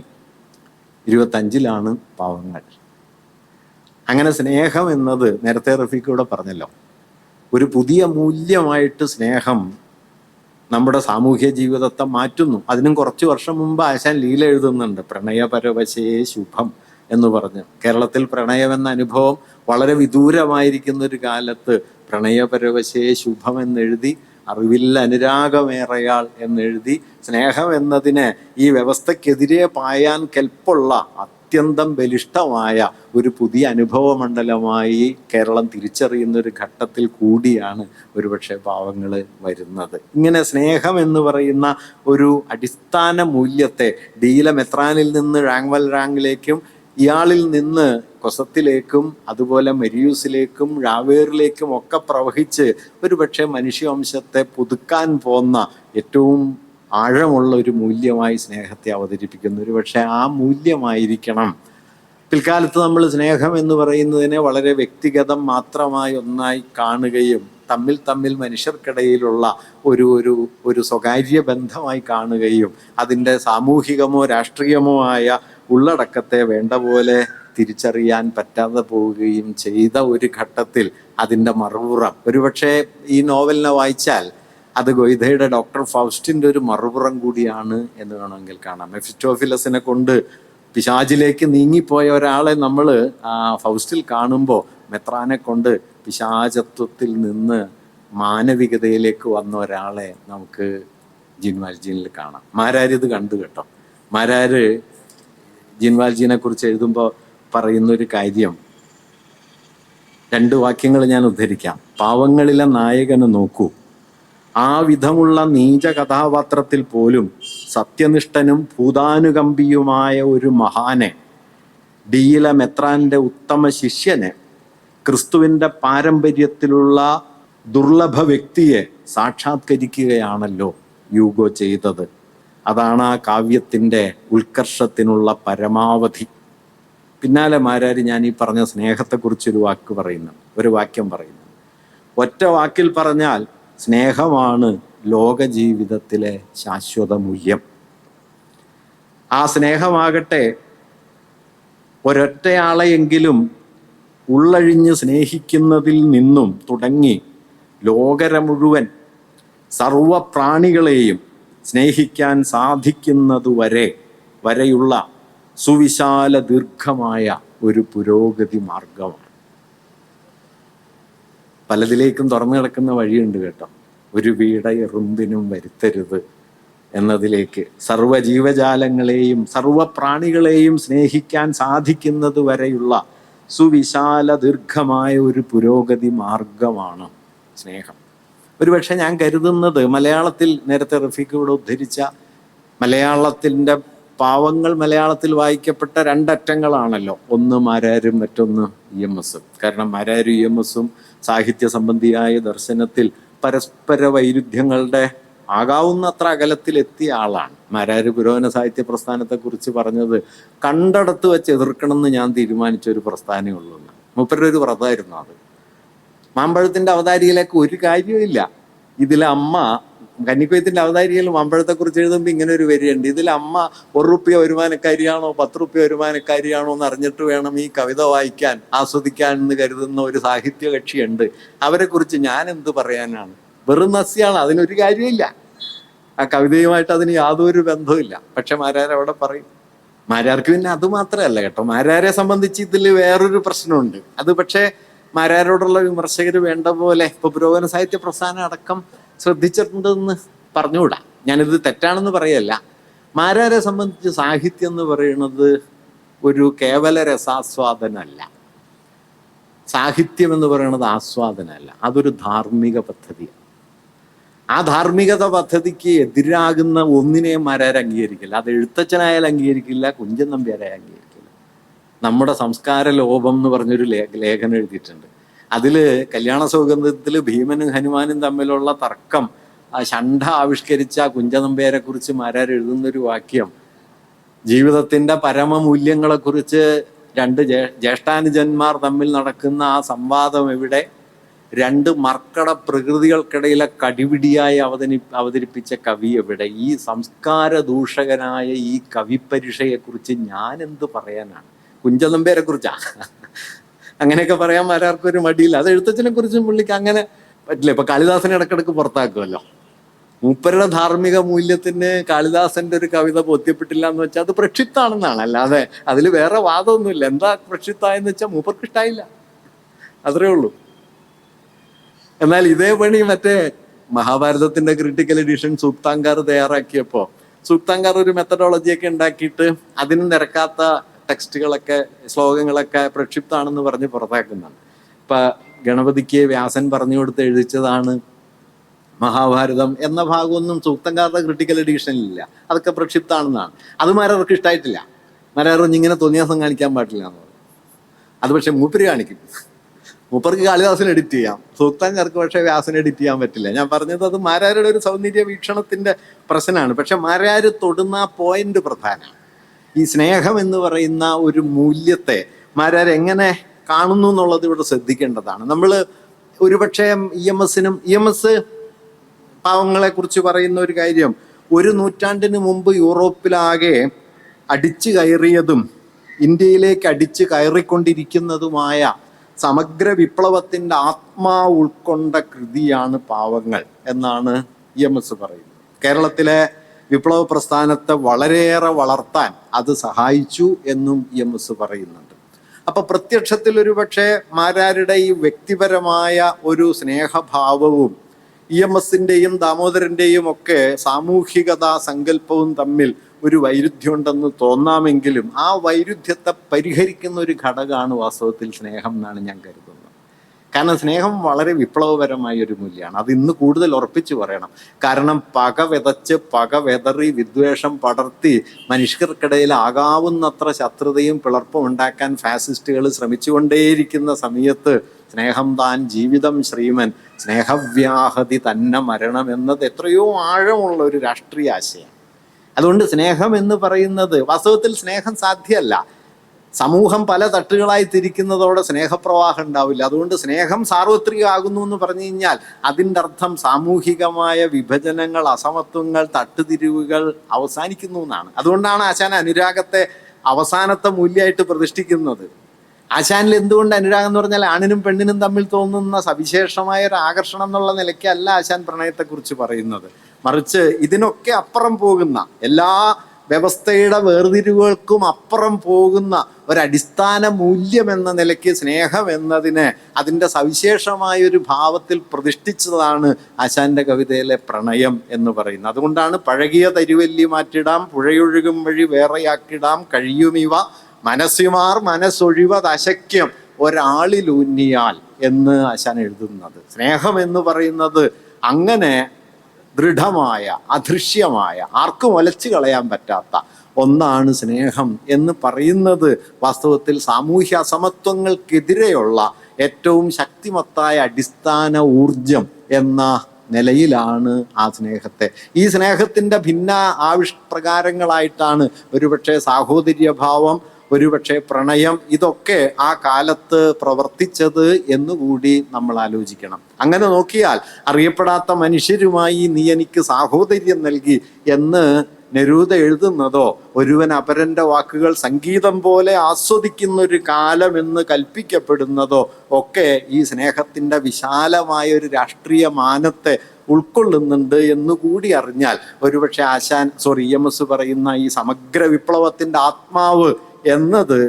25-ലാണ് പാവങ്ങൾ. അങ്ങനെ സ്നേഹം എന്നത് നേരത്തെ റഫീഖൂടെ പറഞ്ഞല്ലോ, ഒരു പുതിയ മൂല്യമായിട്ട് സ്നേഹം നമ്മുടെ സാമൂഹ്യ ജീവിതത്തെ മാറ്റുന്നു. അതിനും കുറച്ച് വർഷം മുമ്പ് ആശാൻ ലീല എഴുതുന്നുണ്ട്, പ്രണയപരവശേ ശുഭം എന്ന് പറഞ്ഞ്. കേരളത്തിൽ പ്രണയം എന്ന അനുഭവം വളരെ വിദൂരമായിരിക്കുന്ന ഒരു കാലത്ത് പ്രണയപരവശേ ശുഭം എന്നെഴുതി, അറിവിൽ അനുരാഗമേറയാൾ എന്നെഴുതി, സ്നേഹം എന്നതിന് ഈ വ്യവസ്ഥക്കെതിരെ പായാൻ കെൽപ്പുള്ള അത്യന്തം ബലിഷ്ഠമായ ഒരു പുതിയ അനുഭവ മണ്ഡലമായി കേരളം തിരിച്ചറിയുന്ന ഒരു ഘട്ടത്തിൽ കൂടിയാണ് ഒരുപക്ഷെ പാവങ്ങൾ വരുന്നത്. ഇങ്ങനെ സ്നേഹം എന്ന് പറയുന്ന ഒരു അടിസ്ഥാന മൂല്യത്തെ ഡിയില മെത്രാനിൽ നിന്ന് റാങ്വൽ റാങ്ങിലേക്കും ഇയാളിൽ നിന്ന് കൊസത്തിലേക്കും അതുപോലെ മെരിയൂസിലേക്കും ഴാവേറിലേക്കും ഒക്കെ പ്രവഹിച്ച് ഒരുപക്ഷെ മനുഷ്യവംശത്തെ പുതുക്കാൻ പോന്ന ഏറ്റവും ആഴമുള്ള ഒരു മൂല്യമായി സ്നേഹത്തെ അവതരിപ്പിക്കുന്നു. ഒരുപക്ഷെ ആ മൂല്യമായിരിക്കണം പിൽക്കാലത്ത് നമ്മൾ സ്നേഹം എന്ന് പറയുന്നതിനെ വളരെ വ്യക്തിഗതം മാത്രമായി ഒന്നായി കാണുകയും തമ്മിൽ തമ്മിൽ മനുഷ്യർക്കിടയിലുള്ള ഒരു ഒരു ഒരു സ്വകാര്യ ബന്ധമായി കാണുകയും അതിൻ്റെ സാമൂഹികമോ രാഷ്ട്രീയമോ ആയ ഉള്ളടക്കത്തെ വേണ്ട പോലെ തിരിച്ചറിയാൻ പറ്റാതെ പോവുകയും ചെയ്ത ഒരു ഘട്ടത്തിൽ അതിൻ്റെ മറുപുറം ഒരുപക്ഷെ ഈ നോവലിനെ വായിച്ചാൽ അത് ഗൊയ്ഥയുടെ ഡോക്ടർ ഫൗസ്റ്റിൻ്റെ ഒരു മറുപുറം കൂടിയാണ് എന്ന് വേണമെങ്കിൽ കാണാം. മെഫിസ്റ്റോഫിലസിനെ കൊണ്ട് പിശാചിലേക്ക് നീങ്ങിപ്പോയ ഒരാളെ നമ്മൾ ഫൗസ്റ്റിൽ കാണുമ്പോൾ മെത്രാനെ കൊണ്ട് പിശാചത്വത്തിൽ നിന്ന് മാനവികതയിലേക്ക് വന്ന ഒരാളെ നമുക്ക് ജീൻ വാൽജീനിൽ കാണാം. മാരാർ ഇത് കണ്ടു കേട്ടോ. മാരാർ ജീൻ വാൽജീനെ കുറിച്ച് എഴുതുമ്പോൾ പറയുന്നൊരു കാര്യം, 2 വാക്യങ്ങൾ ഞാൻ ഉദ്ധരിക്കാം. പാവങ്ങളിലെ നായകന് നോക്കൂ, ആ വിധമുള്ള നീച കഥാപാത്രത്തിൽ പോലും സത്യനിഷ്ഠനും ഭൂതാനുകമ്പിയുമായ ഒരു മഹാനെ, ഡിയിലെ മെത്രാന്റെ ഉത്തമ ശിഷ്യനെ, ക്രിസ്തുവിൻ്റെ പാരമ്പര്യത്തിലുള്ള ദുർലഭ വ്യക്തിയെ സാക്ഷാത്കരിക്കുകയാണല്ലോ യൂഗോ ചെയ്തത്. അതാണ് ആ കാവ്യത്തിൻ്റെ ഉത്കർഷത്തിനുള്ള പരമാവധി. പിന്നാലെ മാരാർ ഞാൻ ഈ പറഞ്ഞ സ്നേഹത്തെക്കുറിച്ചൊരു വാക്യം പറയുന്നു. ഒറ്റ വാക്കിൽ പറഞ്ഞാൽ സ്നേഹമാണ് ലോക ജീവിതത്തിലെ ശാശ്വത മൂല്യം. ആ സ്നേഹമാകട്ടെ ഒരൊറ്റയാളെയെങ്കിലും ഉള്ളഴിഞ്ഞ് സ്നേഹിക്കുന്നതിൽ നിന്നും തുടങ്ങി ലോകര മുഴുവൻ സർവപ്രാണികളെയും സ്നേഹിക്കാൻ വരെയുള്ള സുവിശാല ദീർഘമായ ഒരു പുരോഗതി മാർഗമാണ്. പലതിലേക്കും തുറന്നു കിടക്കുന്ന വഴിയുണ്ട് കേട്ടോ. ഒരു വീട എറുമ്പിനും വരുത്തരുത് എന്നതിലേക്ക് സർവ്വജീവജാലങ്ങളെയും സർവപ്രാണികളെയും സ്നേഹിക്കാൻ സാധിക്കുന്നത് വരെയുള്ള സുവിശാല ദീർഘമായ ഒരു പുരോഗതി മാർഗമാണ് സ്നേഹം. ഒരുപക്ഷെ ഞാൻ കരുതുന്നത് മലയാളത്തിൽ നേരത്തെ റഫീഖ് ഇവിടെ ഉദ്ധരിച്ച മലയാളത്തിൻ്റെ പാവങ്ങൾ മലയാളത്തിൽ വായിക്കപ്പെട്ട 2 അറ്റങ്ങളാണല്ലോ. ഒന്ന് മാരാരും മറ്റൊന്ന് EMS. കാരണം മാരാരും EMS സാഹിത്യ സംബന്ധിയായ ദർശനത്തിൽ പരസ്പര വൈരുദ്ധ്യങ്ങളുടെ ആകാവുന്നത്ര അകലത്തിലെത്തിയ ആളാണ്. മാരാര് പുരോഗമന സാഹിത്യ പ്രസ്ഥാനത്തെക്കുറിച്ച് പറഞ്ഞത് കണ്ടടത്ത് വെച്ച് എതിർക്കണമെന്ന് ഞാൻ തീരുമാനിച്ചൊരു പ്രസ്ഥാനമേ ഉള്ളൂ. മൂപ്പരുടെ ഒരു വ്രതമായിരുന്നു അത്. മാമ്പഴത്തിൻ്റെ അവതാരിയിലേക്ക് ഒരു കാര്യമില്ല. ഇതിലെ അമ്മ കന്നിക്കൊയ്ത്തിൻ്റെ അവതാരിയിൽ മാമ്പഴത്തെക്കുറിച്ച് എഴുതുമ്പോൾ ഇങ്ങനെ ഒരു വരിയുണ്ട്. ഇതിൽ അമ്മ 1 റുപ്യ വരുമാനക്കാരിയാണോ 10 റുപ്യ വരുമാനക്കാരിയാണോ എന്ന് അറിഞ്ഞിട്ട് വേണം ഈ കവിത വായിക്കാൻ ആസ്വദിക്കാൻ എന്ന് കരുതുന്ന ഒരു സാഹിത്യ കക്ഷിയുണ്ട്. അവരെക്കുറിച്ച് ഞാൻ എന്ത് പറയാനാണ്? വെറും നസ്യാണ്, അതിനൊരു കാര്യമില്ല. ആ കവിതയുമായിട്ട് അതിന് യാതൊരു ബന്ധവുമില്ല. പക്ഷെ മാരാർ അവിടെ പറയും. മാരാർക്ക് പിന്നെ അത് മാത്രമല്ല കേട്ടോ, മാരാരെ സംബന്ധിച്ച് ഇതിൽ വേറൊരു പ്രശ്നമുണ്ട്. അത് പക്ഷേ മാരാരോടുള്ള വിമർശകർ വേണ്ട പോലെ ഇപ്പൊ പുരോഗമന സാഹിത്യ പ്രസ്ഥാനം അടക്കം ശ്രദ്ധിച്ചിട്ടുണ്ടെന്ന് പറഞ്ഞുകൂടാ. ഞാനിത് തെറ്റാണെന്ന് പറയല്ല. മാരാരെ സംബന്ധിച്ച് സാഹിത്യം എന്ന് പറയുന്നത് ഒരു കേവല രസാസ്വാദനമല്ല. സാഹിത്യം എന്ന് പറയുന്നത് ആസ്വാദനമല്ല, അതൊരു ധാർമ്മിക പദ്ധതിയാണ്. ആ ധാർമ്മികത പദ്ധതിക്ക് എതിരാകുന്ന ഒന്നിനെയും മാരാർ അംഗീകരിക്കില്ല. അത് എഴുത്തച്ഛനായാലും അംഗീകരിക്കില്ല, കുഞ്ചൻ നമ്പ്യാരായ അംഗീകരിക്കില്ല. നമ്മുടെ സംസ്കാര ലോപം എന്ന് പറഞ്ഞൊരു ലേഖനം എഴുതിയിട്ടുണ്ട്. അതിൽ കല്യാണ സൗഗന്ധത്തിൽ ഭീമനും ഹനുമാനും തമ്മിലുള്ള തർക്കം ഷണ്ഡ ആവിഷ്കരിച്ച കുഞ്ചനമ്പ്യാരെ കുറിച്ച് മാരാർ എഴുതുന്നൊരു വാക്യം, ജീവിതത്തിൻ്റെ പരമമൂല്യങ്ങളെക്കുറിച്ച് 2 ജ്യേഷ്ഠാനുജന്മാർ തമ്മിൽ നടക്കുന്ന ആ സംവാദം എവിടെ, 2 മർക്കട പ്രകൃതികൾക്കിടയിലെ കടിപിടിയായി അവതരിപ്പിച്ച കവി എവിടെ? ഈ സംസ്കാര ദൂഷകനായ ഈ കവിപരീക്ഷയെക്കുറിച്ച് ഞാൻ എന്ത് പറയാനാണ്? കുഞ്ചൻ നമ്പ്യാരെ കുറിച്ചാ അങ്ങനെയൊക്കെ പറയാൻ മാരാർക്കൊരു മടിയില്ല. അത് എഴുത്തച്ഛനെ കുറിച്ചും പുള്ളിക്ക് അങ്ങനെ പറ്റില്ല. ഇപ്പൊ കാളിദാസനെ ഇടക്കിടക്ക് പുറത്താക്കുമല്ലോ. മൂപ്പരുടെ ധാർമ്മിക മൂല്യത്തിന് കാളിദാസന്റെ ഒരു കവിത ബോധ്യപ്പെട്ടില്ല എന്ന് വെച്ചാൽ അത് പ്രക്ഷിപ്താണെന്നാണ്, അല്ലാതെ അതിൽ വേറെ വാദമൊന്നുമില്ല. എന്താ പ്രക്ഷിപ്തായെന്ന് വെച്ചാൽ മൂപ്പർക്ക് ഇഷ്ടായില്ല, അത്രേ ഉള്ളൂ. എന്നാൽ ഇതേ പണി മറ്റേ മഹാഭാരതത്തിന്റെ ക്രിട്ടിക്കൽ എഡിഷൻ സൂക്താങ്കാർ തയ്യാറാക്കിയപ്പോൾ സൂക്താങ്കാർ ഒരു മെത്തഡോളജിയൊക്കെ ഉണ്ടാക്കിയിട്ട് അതിന് നിരക്കാത്ത ടെക്സ്റ്റുകളൊക്കെ ശ്ലോകങ്ങളൊക്കെ പ്രക്ഷിപ്താണെന്ന് പറഞ്ഞ് പുറത്താക്കുന്നതാണ്. ഇപ്പൊ ഗണപതിക്ക് വ്യാസൻ പറഞ്ഞു കൊടുത്ത് എഴുതിച്ചതാണ് മഹാഭാരതം എന്ന ഭാഗമൊന്നും സൂക്തങ്കാരുടെ ക്രിട്ടിക്കൽ എഡീഷനിലില്ല, അതൊക്കെ പ്രക്ഷിപ്താണെന്നാണ്. അത് മാരാർക്ക് ഇഷ്ടമായിട്ടില്ല. മാരാർ ഇങ്ങനെ തോന്നിയാസം കാണിക്കാൻ പാടില്ല എന്ന് പറഞ്ഞു. അത് പക്ഷെ മൂപ്പര് കാണിക്കും. മൂപ്പർക്ക് കാളിദാസന് എഡിറ്റ് ചെയ്യാം, സൂക്താങ്കാർക്ക് പക്ഷേ വ്യാസന് എഡിറ്റ് ചെയ്യാൻ പറ്റില്ല. ഞാൻ പറഞ്ഞത് അത് മാരാരുടെ ഒരു സൗന്ദര്യ വീക്ഷണത്തിന്റെ പ്രശ്നമാണ്. പക്ഷെ മാരാര് തൊടുന്ന പോയിന്റ് പ്രധാനമാണ്. ഈ സ്നേഹം എന്ന് പറയുന്ന ഒരു മൂല്യത്തെ മാരാർ എങ്ങനെ കാണുന്നു എന്നുള്ളത് ഇവിടെ ശ്രദ്ധിക്കേണ്ടതാണ്. നമ്മൾ ഒരുപക്ഷെ EMS പാവങ്ങളെ കുറിച്ച് പറയുന്ന ഒരു കാര്യം, ഒരു നൂറ്റാണ്ടിന് മുമ്പ് യൂറോപ്പിലാകെ അടിച്ചു കയറിയതും ഇന്ത്യയിലേക്ക് അടിച്ചു കയറിക്കൊണ്ടിരിക്കുന്നതുമായ സമഗ്ര വിപ്ലവത്തിൻ്റെ ആത്മാവ് ഉൾക്കൊണ്ട കൃതിയാണ് പാവങ്ങൾ എന്നാണ് EMS പറയുന്നത്. കേരളത്തിലെ വിപ്ലവ പ്രസ്ഥാനത്തെ വളരെയേറെ വളർത്താൻ അത് സഹായിച്ചു എന്നും EMS പറയുന്നുണ്ട്. അപ്പൊ പ്രത്യക്ഷത്തിൽ ഒരുപക്ഷെ മാരാരുടെ ഈ വ്യക്തിപരമായ ഒരു സ്നേഹഭാവവും EMSൻ്റെയും ദാമോദരൻ്റെയും ഒക്കെ സാമൂഹികതാ സങ്കല്പവും തമ്മിൽ ഒരു വൈരുദ്ധ്യമുണ്ടെന്ന് തോന്നാമെങ്കിലും ആ വൈരുദ്ധ്യത്തെ പരിഹരിക്കുന്ന ഒരു ഘടകമാണ് വാസ്തവത്തിൽ സ്നേഹം എന്നാണ് ഞാൻ കരുതുന്നത്. കാരണം സ്നേഹം വളരെ വിപ്ലവപരമായ ഒരു മൂല്യമാണ്. അത് ഇന്ന് കൂടുതൽ ഉറപ്പിച്ചു പറയണം. കാരണം പക വിതച്ച് പക വെതറി വിദ്വേഷം പടർത്തി മനുഷ്യർക്കിടയിൽ ആകാവുന്നത്ര ശത്രുതയും പിളർപ്പും ഉണ്ടാക്കാൻ ഫാസിസ്റ്റുകൾ ശ്രമിച്ചുകൊണ്ടേയിരിക്കുന്ന സമയത്ത് സ്നേഹം താൻ ജീവിതം ശ്രീമൻ, സ്നേഹവ്യാഹതി തന്നെ മരണം എന്നത് എത്രയോ ആഴമുള്ള ഒരു രാഷ്ട്രീയ ആശയം. അതുകൊണ്ട് സ്നേഹം എന്ന് പറയുന്നത് വാസ്തവത്തിൽ സ്നേഹം സാധ്യമല്ല. സമൂഹം പല തട്ടുകളായി തിരിക്കുന്നതോടെ സ്നേഹപ്രവാഹം ഉണ്ടാവില്ല. അതുകൊണ്ട് സ്നേഹം സാർവത്രികമാകുന്നു എന്ന് പറഞ്ഞു കഴിഞ്ഞാൽ അതിൻ്റെ അർത്ഥം സാമൂഹികമായ വിഭജനങ്ങൾ, അസമത്വങ്ങൾ, തട്ടുതിരിവുകൾ അവസാനിക്കുന്നു എന്നാണ്. അതുകൊണ്ടാണ് ആശാൻ അനുരാഗത്തെ അവസാനത്തെ മൂല്യമായിട്ട് പ്രതിഷ്ഠിക്കുന്നത്. ആശാനിൽ എന്തുകൊണ്ട് അനുരാഗം എന്ന് പറഞ്ഞാൽ ആണിനും പെണ്ണിനും തമ്മിൽ തോന്നുന്ന സവിശേഷമായ ഒരു ആകർഷണം എന്നുള്ള നിലയ്ക്കല്ല ആശാൻ പ്രണയത്തെക്കുറിച്ച് പറയുന്നത്. മറിച്ച് ഇതിനൊക്കെ അപ്പുറം പോകുന്ന, എല്ലാ വ്യവസ്ഥയുടെ വേർതിരിവുകൾക്കും അപ്പുറം പോകുന്ന ഒരടിസ്ഥാന മൂല്യം എന്ന നിലയ്ക്ക് സ്നേഹം എന്നതിനെ അതിൻ്റെ സവിശേഷമായൊരു ഭാവത്തിൽ പ്രതിഷ്ഠിച്ചതാണ് ആശാന്റെ കവിതയിലെ പ്രണയം എന്ന് പറയുന്നത്. അതുകൊണ്ടാണ് പഴകിയ തരുവല്ലി മാറ്റിടാം, പുഴയൊഴുകും വഴി വേറെയാക്കിടാം, കഴിയുമിവ മനസ്സുമാർ മനസ്സൊഴിവതശക്യം ഒരാളിലൂന്നിയാൽ എന്ന് ആശാൻ എഴുതുന്നത്. സ്നേഹം എന്ന് പറയുന്നത് അങ്ങനെ ദൃഢമായ, അദൃശ്യമായ, ആർക്കും ഒലച്ചു കളയാൻ പറ്റാത്ത ഒന്നാണ് സ്നേഹം എന്ന് പറയുന്നത്. വാസ്തവത്തിൽ സാമൂഹ്യ അസമത്വങ്ങൾക്കെതിരെയുള്ള ഏറ്റവും ശക്തിമത്തായ അടിസ്ഥാന ഊർജം എന്ന നിലയിലാണ് ആ സ്നേഹത്തെ. ഈ സ്നേഹത്തിൻ്റെ ഭിന്ന ആവിഷ്പ്രകാരങ്ങളായിട്ടാണ് ഒരുപക്ഷെ സാഹോദര്യഭാവം, ഒരുപക്ഷെ പ്രണയം, ഇതൊക്കെ ആ കാലത്ത് പ്രവർത്തിച്ചത് എന്നുകൂടി നമ്മൾ ആലോചിക്കണം. അങ്ങനെ നോക്കിയാൽ അറിയപ്പെടാത്ത മനുഷ്യരുമായി നീ എനിക്ക് സാഹോദര്യം നൽകി എന്ന് നെരൂദ എഴുതുന്നതോ, ഒരുവൻ അപരന്റെ വാക്കുകൾ സംഗീതം പോലെ ആസ്വദിക്കുന്ന ഒരു കാലം എന്ന് കൽപ്പിക്കപ്പെടുന്നതോ ഒക്കെ ഈ സ്നേഹത്തിൻ്റെ വിശാലമായ ഒരു രാഷ്ട്രീയ മാനത്തെ ഉൾക്കൊള്ളുന്നുണ്ട് എന്നുകൂടി അറിഞ്ഞാൽ ഒരുപക്ഷെ EMS പറയുന്ന ഈ സമഗ്ര വിപ്ലവത്തിൻ്റെ ആത്മാവ് എന്നത്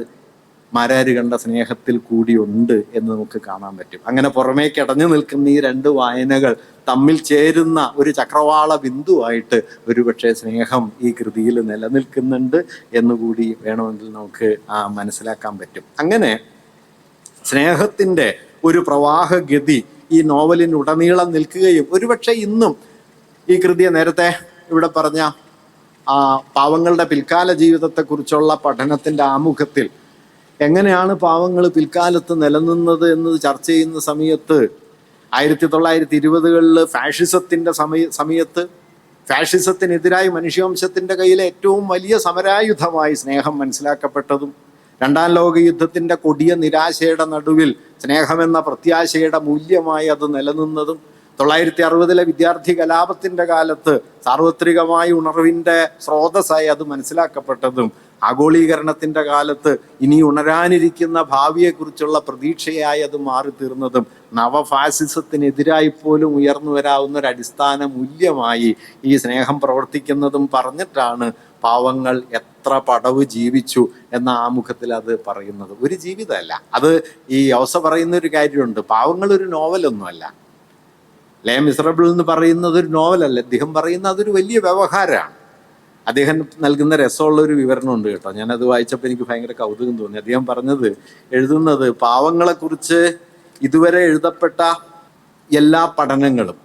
മാരാര് കണ്ട സ്നേഹത്തിൽ കൂടിയുണ്ട് എന്ന് നമുക്ക് കാണാൻ പറ്റും. അങ്ങനെ പുറമേക്ക് അടഞ്ഞു നിൽക്കുന്ന ഈ രണ്ട് വായനകൾ തമ്മിൽ ചേരുന്ന ഒരു ചക്രവാള ബിന്ദുവായിട്ട് ഒരുപക്ഷെ സ്നേഹം ഈ കൃതിയിൽ നിലനിൽക്കുന്നുണ്ട് എന്നുകൂടി വേണമെങ്കിൽ നമുക്ക് മനസ്സിലാക്കാൻ പറ്റും. അങ്ങനെ സ്നേഹത്തിൻ്റെ ഒരു പ്രവാഹഗതി ഈ നോവലിനുടനീളം നിൽക്കുകയും ഒരുപക്ഷെ ഇന്നും ഈ കൃതിയെ നേരത്തെ ഇവിടെ പറഞ്ഞ പാവങ്ങളുടെ പിൽക്കാല ജീവിതത്തെക്കുറിച്ചുള്ള പഠനത്തിൻ്റെ ആമുഖത്തിൽ എങ്ങനെയാണ് പാവങ്ങൾ പിൽക്കാലത്ത് നിലനിന്നത് എന്ന് ചർച്ച ചെയ്യുന്ന സമയത്ത് 1920കളിൽ ഫാഷിസത്തിൻ്റെ സമയത്ത് ഫാഷിസത്തിനെതിരായി മനുഷ്യവംശത്തിൻ്റെ കയ്യിലെ ഏറ്റവും വലിയ സമരായുധമായി സ്നേഹം മനസ്സിലാക്കപ്പെട്ടതും, രണ്ടാം ലോക യുദ്ധത്തിൻ്റെ കൊടിയ നിരാശയുടെ നടുവിൽ സ്നേഹമെന്ന പ്രത്യാശയുടെ മൂല്യമായി അത് നിലനിന്നതും, 1960 വിദ്യാർത്ഥി കലാപത്തിൻ്റെ കാലത്ത് സാർവത്രികമായ ഉണർവിൻ്റെ സ്രോതസ്സായി അത് മനസ്സിലാക്കപ്പെട്ടതും, ആഗോളീകരണത്തിൻ്റെ കാലത്ത് ഇനി ഉണരാനിരിക്കുന്ന ഭാവിയെക്കുറിച്ചുള്ള പ്രതീക്ഷയായി അത് മാറിത്തീർന്നതും, നവഫാസിസത്തിനെതിരായി പോലും ഉയർന്നു വരാവുന്ന ഒരു അടിസ്ഥാന മൂല്യമായി ഈ സ്നേഹം പ്രവർത്തിക്കുന്നതും പറഞ്ഞിട്ടാണ് പാവങ്ങൾ എത്ര പടവ് ജീവിച്ചു എന്ന ആമുഖത്തിൽ അത് പറയുന്നത്. ഒരു ജീവിതമല്ല അത്. ഈ ഔസ പറയുന്ന ഒരു കാര്യമുണ്ട്, പാവങ്ങൾ ഒരു നോവലൊന്നുമല്ല. ലേ മിസറബിൾ എന്ന് പറയുന്നത് ഒരു നോവലല്ല. അദ്ദേഹം പറയുന്ന അതൊരു വലിയ വ്യവഹാരമാണ്. അദ്ദേഹം നൽകുന്ന രസമുള്ള ഒരു വിവരണമുണ്ട് കേട്ടോ. ഞാനത് വായിച്ചപ്പോൾ എനിക്ക് ഭയങ്കര കൗതുകം തോന്നി. അദ്ദേഹം എഴുതുന്നത് പാവങ്ങളെക്കുറിച്ച് ഇതുവരെ എഴുതപ്പെട്ട എല്ലാ പഠനങ്ങളും,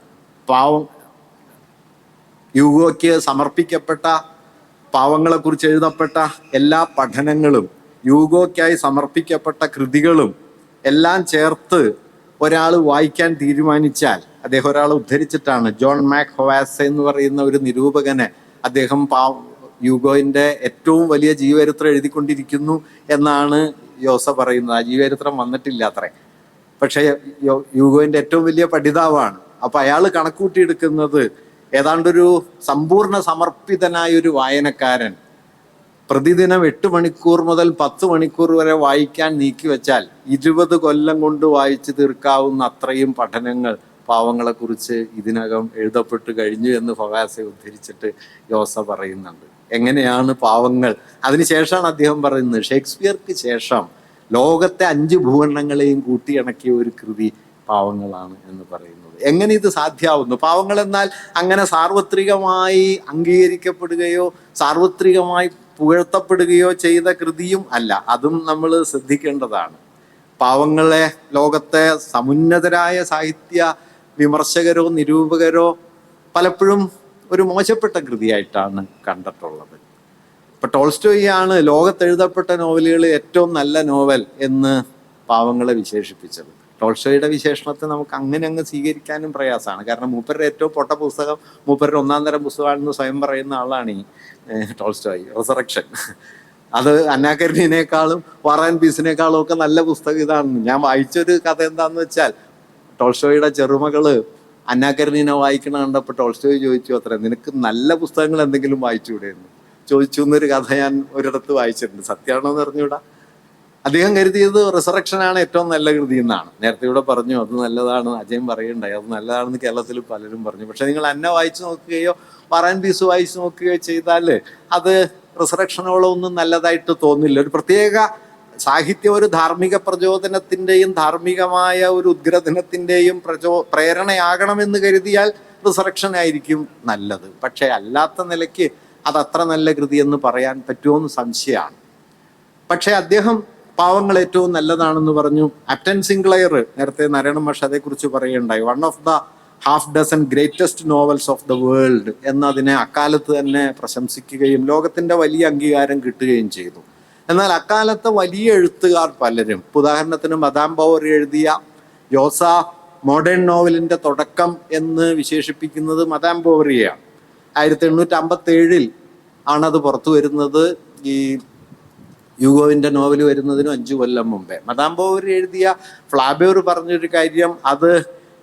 യൂഗോയ്ക്ക് സമർപ്പിക്കപ്പെട്ട പാവങ്ങളെക്കുറിച്ച് എഴുതപ്പെട്ട എല്ലാ പഠനങ്ങളും, യൂഗോയ്ക്കായി സമർപ്പിക്കപ്പെട്ട കൃതികളും എല്ലാം ചേർത്ത് ഒരാൾ വായിക്കാൻ തീരുമാനിച്ചാൽ, അദ്ദേഹം ഒരാളെ ഉദ്ധരിച്ചിട്ടാണ്, ജോൺ മാക് ഹൊവാസ എന്ന് പറയുന്ന ഒരു നിരൂപകനെ, അദ്ദേഹം യൂഗോയിൻ്റെ ഏറ്റവും വലിയ ജീവചരിത്രം എഴുതിക്കൊണ്ടിരിക്കുന്നു എന്നാണ് യോസ പറയുന്നത്. ആ ജീവചരിത്രം വന്നിട്ടില്ല അത്രേ. പക്ഷെ യൂഗോന്റെ ഏറ്റവും വലിയ പഠിതാവാണ്. അപ്പൊ അയാൾ കണക്കൂട്ടിയെടുക്കുന്നത് ഏതാണ്ടൊരു സമ്പൂർണ്ണ സമർപ്പിതനായ ഒരു വായനക്കാരൻ പ്രതിദിനം 8 മണിക്കൂർ മുതൽ 10 മണിക്കൂർ വരെ വായിക്കാൻ നീക്കിവെച്ചാൽ 20 കൊല്ലം കൊണ്ട് വായിച്ചു തീർക്കാവുന്ന അത്രയും പഠനങ്ങൾ പാവങ്ങളെ കുറിച്ച് ഇതിനകം എഴുതപ്പെട്ട് കഴിഞ്ഞു എന്ന് ഫൊഗാസെ ഉദ്ധരിച്ചിട്ട് യോസ പറയുന്നുണ്ട്. എങ്ങനെയാണ് പാവങ്ങൾ, അതിനുശേഷമാണ് അദ്ദേഹം പറയുന്നത് ഷേക്സ്പിയർക്ക് ശേഷം ലോകത്തെ 5 ഭൂഖണ്ഡങ്ങളെയും കൂട്ടിയിണക്കിയ ഒരു കൃതി പാവങ്ങളാണ് എന്ന് പറയുന്നത്. എങ്ങനെ ഇത് സാധ്യമാവുന്നു? പാവങ്ങൾ എന്നാൽ അങ്ങനെ സാർവത്രികമായി അംഗീകരിക്കപ്പെടുകയോ സാർവത്രികമായി പുകഴ്ത്തപ്പെടുകയോ ചെയ്ത കൃതിയും അല്ല. അതും നമ്മൾ ശ്രദ്ധിക്കേണ്ടതാണ്. പാവങ്ങളെ ലോകത്തെ സമുന്നതരായ സാഹിത്യ വിമർശകരോ നിരൂപകരോ പലപ്പോഴും ഒരു മോശപ്പെട്ട കൃതിയായിട്ടാണ് കണ്ടിട്ടുള്ളത്. ഇപ്പൊ ടോൾസ്റ്റോയിയാണ് ലോകത്തെഴുതപ്പെട്ട നോവലുകളിൽ ഏറ്റവും നല്ല നോവൽ എന്ന് പാവങ്ങളെ വിശേഷിപ്പിച്ചത്. ടോൾസ്റ്റോയുടെ വിശേഷണത്തെ നമുക്ക് അങ്ങനെ അങ്ങ് സ്വീകരിക്കാനും പ്രയാസമാണ്. കാരണം മൂപ്പരുടെ ഏറ്റവും പൊട്ട പുസ്തകം മൂപ്പരുടെ 1-ാം തരം പുസ്തകമാണെന്ന് സ്വയം പറയുന്ന ആളാണ് ഈ ടോൾസ്റ്റോയ്. റിസറക്ഷൻ അത് അന്നാ കരീനേക്കാളും വാർ ആൻഡ് പീസിനേക്കാളും ഒക്കെ നല്ല പുസ്തകം ഇതാണെന്ന്. ഞാൻ വായിച്ചൊരു കഥ എന്താന്ന് വെച്ചാൽ, ടോൾസ്റ്റോയുടെ ചെറുമകള് അന്നാ കരീനെ വായിക്കണ കണ്ടപ്പോൾ ടോൾസ്റ്റോയ് ചോദിച്ചു അത്ര, നിനക്ക് നല്ല പുസ്തകങ്ങൾ എന്തെങ്കിലും വായിച്ചുകൂടെ എന്ന് ചോദിച്ചു എന്നൊരു കഥ ഞാൻ ഒരിടത്ത് വായിച്ചിട്ടുണ്ട്. സത്യമാണോ എന്ന് അറിഞ്ഞൂടാ. അദ്ദേഹം കരുതിയത് റിസറക്ഷനാണ് ഏറ്റവും നല്ല കൃതി എന്നാണ്. നേരത്തെ ഇവിടെ പറഞ്ഞു അത് നല്ലതാണ്, അജയൻ പറയുണ്ടായി അത് നല്ലതാണെന്ന് കേരളത്തിൽ പലരും പറഞ്ഞു. പക്ഷെ നിങ്ങൾ അന്ന വായിച്ചു നോക്കുകയോ വാർ ആൻഡ് പീസ് വായിച്ചു നോക്കുകയോ ചെയ്താൽ അത് റിസറക്ഷനോളം ഒന്നും നല്ലതായിട്ട് തോന്നില്ല. ഒരു പ്രത്യേക സാഹിത്യം ഒരു ധാർമ്മിക പ്രചോദനത്തിൻ്റെയും ധാർമ്മികമായ ഒരു ഉദ്ഗ്രഥനത്തിൻ്റെയും പ്രേരണയാകണമെന്ന് കരുതിയാൽ റിസറക്ഷൻ ആയിരിക്കും നല്ലത്. പക്ഷെ അല്ലാത്ത നിലയ്ക്ക് അത് അത്ര നല്ല കൃതി എന്ന് പറയാൻ പറ്റുമോയെന്ന് സംശയമാണ്. പക്ഷെ അദ്ദേഹം പാവങ്ങൾ ഏറ്റവും നല്ലതാണെന്ന് പറഞ്ഞു. അപ്റ്റൻ സിംഗ്ലയർ നേരത്തെ നാരായണ മാഷ് അതേക്കുറിച്ച് പറയുകയുണ്ടായി. 1 of the half dozen greatest novels of the world എന്നതിനെ അക്കാലത്ത് തന്നെ പ്രശംസിക്കുകയും ലോകത്തിന്റെ വലിയ അംഗീകാരം കിട്ടുകയും ചെയ്തു. എന്നാൽ അക്കാലത്തെ വലിയ എഴുത്തുകാർ പലരും, ഉദാഹരണത്തിന് മദാം ബോവറി എഴുതിയ യോസ മോഡേൺ നോവലിന്റെ തുടക്കം എന്ന് വിശേഷിപ്പിക്കുന്നത് മദാം ബോവറിയാണ്. 1857 ആണത് പുറത്തു വരുന്നത്. ഈ യൂഗോവിന്റെ നോവൽ വരുന്നതിന് 5 കൊല്ലം മുമ്പേ. മദാം ബോവറി എഴുതിയ ഫ്ലാബേർ പറഞ്ഞൊരു കാര്യം, അത്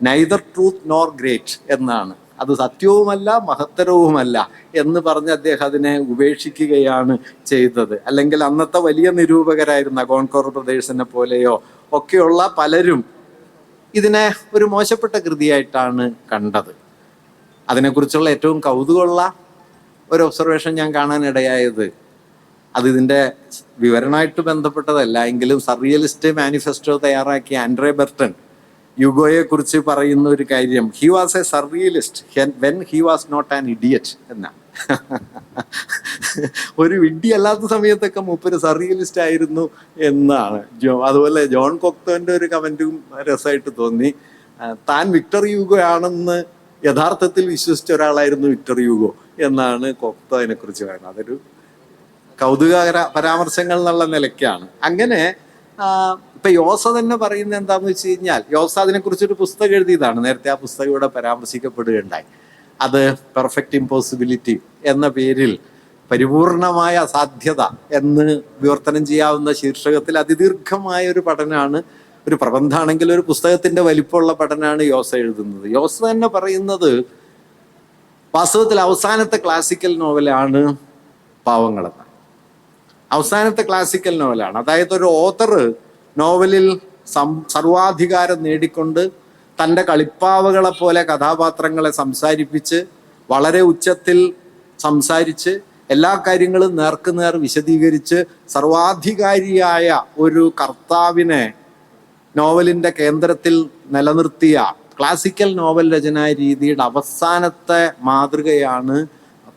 നൈദർ ട്രൂത്ത് നോർ ഗ്രേറ്റ് എന്നാണ്. അത് സത്യവുമല്ല മഹത്തരവുമല്ല എന്ന് പറഞ്ഞ് അദ്ദേഹം അതിനെ ഉപേക്ഷിക്കുകയാണ് ചെയ്തത്. അല്ലെങ്കിൽ അന്നത്തെ വലിയ നിരൂപകരായിരുന്ന ഗോൺകോർ ബ്രദേഴ്സിനെ പോലെയോ ഒക്കെയുള്ള പലരും ഇതിനെ ഒരു മോശപ്പെട്ട കൃതിയായിട്ടാണ് കണ്ടത്. അതിനെക്കുറിച്ചുള്ള ഏറ്റവും കൗതുകമുള്ള ഒരു ഒബ്സർവേഷൻ ഞാൻ കാണാനിടയായത്, അത് ഇതിൻ്റെ വിവരണമായിട്ട് ബന്ധപ്പെട്ടതല്ല എങ്കിലും സർറിയലിസ്റ്റ് മാനിഫെസ്റ്റോ തയ്യാറാക്കിയ ആൻഡ്രേ ബെർട്ടൺ യുഗോയെ കുറിച്ച് പറയുന്ന ഒരു കാര്യം, he was a surrealist when he was not an idiot എന്നാണ്. ഒരു വിഡ്ഢി അല്ലാത്ത സമയത്തൊക്കെ മൂപ്പര് സർറിയലിസ്റ്റ് ആയിരുന്നു എന്നാണ്. അതുപോലെ ജോൺ കൊക്തോന്റെ ഒരു കമന്റും രസമായിട്ട് തോന്നി. താൻ വിക്ടർ യൂഗോ ആണെന്ന് യഥാർത്ഥത്തിൽ വിശ്വസിച്ച ഒരാളായിരുന്നു വിക്ടർ യൂഗോ എന്നാണ് കൊക്തോ അതിനെ കുറിച്ച് പറയുന്നത്. അതൊരു കൗതുകകര പരാമർശങ്ങൾ എന്നുള്ള നിലയ്ക്കാണ്. അങ്ങനെ ഇപ്പൊ യോസ തന്നെ പറയുന്നത് എന്താന്ന് വെച്ച് കഴിഞ്ഞാൽ, യോസ അതിനെക്കുറിച്ചൊരു പുസ്തകം എഴുതിയതാണ്. നേരത്തെ ആ പുസ്തകം ഇവിടെ പരാമർശിക്കപ്പെടുകയുണ്ടായി. അത് പെർഫെക്റ്റ് ഇമ്പോസിബിലിറ്റി എന്ന പേരിൽ പരിപൂർണമായ അസാധ്യത എന്ന് വിവർത്തനം ചെയ്യാവുന്ന ശീർഷകത്തിൽ അതിദീർഘമായ ഒരു പഠനമാണ്. ഒരു പ്രബന്ധമാണെങ്കിൽ ഒരു പുസ്തകത്തിന്റെ വലിപ്പമുള്ള പഠനമാണ് യോസ എഴുതുന്നത്. യോസ തന്നെ പറയുന്നത് വാസ്തവത്തിൽ അവസാനത്തെ ക്ലാസിക്കൽ നോവലാണ് പാവങ്ങളെന്ന്. അവസാനത്തെ ക്ലാസിക്കൽ നോവലാണ്. അതായത് ഒരു ഓതർ നോവലിൽ സർവാധികാരം നേടിക്കൊണ്ട് തൻ്റെ കളിപ്പാവകളെ പോലെ കഥാപാത്രങ്ങളെ സംസാരിപ്പിച്ച് വളരെ ഉച്ചത്തിൽ സംസാരിച്ച് എല്ലാ കാര്യങ്ങളും നേർക്കുനേർ വിശദീകരിച്ച് സർവാധികാരിയായ ഒരു കർത്താവിനെ നോവലിൻ്റെ കേന്ദ്രത്തിൽ നിലനിർത്തിയ ക്ലാസിക്കൽ നോവൽ രചനാ രീതിയുടെ അവസാനത്തെ മാതൃകയാണ്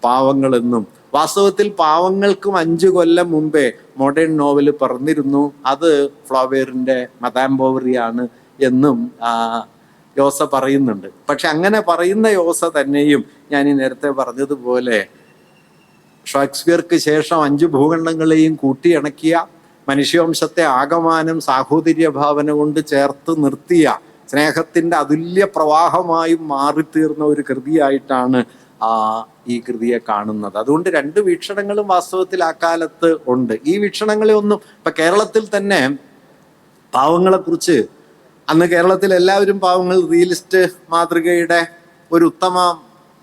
പാവങ്ങളെന്നും, വാസ്തവത്തിൽ പാവങ്ങൾക്കും 5 കൊല്ലം മുമ്പേ മോഡേൺ നോവൽ പറഞ്ഞിരുന്നു, അത് ഫ്ലോബേറിന്റെ മദാം ബോവറിയാണ് എന്നും യോസ പറയുന്നുണ്ട്. പക്ഷെ അങ്ങനെ പറയുന്ന യോസ തന്നെയും ഞാൻ ഈ നേരത്തെ പറഞ്ഞതുപോലെ ഷേക്സ്പിയർക്ക് ശേഷം 5 ഭൂഖണ്ഡങ്ങളെയും കൂട്ടിയിണക്കിയ, മനുഷ്യവംശത്തെ ആകമാനം സാഹോദര്യ ഭാവന കൊണ്ട് ചേർത്ത് നിർത്തിയ, സ്നേഹത്തിന്റെ അതുല്യ പ്രവാഹമായും മാറിത്തീർന്ന ഒരു കൃതിയായിട്ടാണ് ഈ കൃതിയെ കാണുന്നത്. അതുകൊണ്ട് 2 വീക്ഷണങ്ങളും വാസ്തവത്തിൽ ആ കാലത്ത് ഉണ്ട്. ഈ വീക്ഷണങ്ങളെ ഒന്നും ഇപ്പൊ കേരളത്തിൽ തന്നെ പാവങ്ങളെ കുറിച്ച് അന്ന് കേരളത്തിൽ എല്ലാവരും പാവങ്ങൾ റിയലിസ്റ്റ് മാതൃകയുടെ ഒരു ഉത്തമ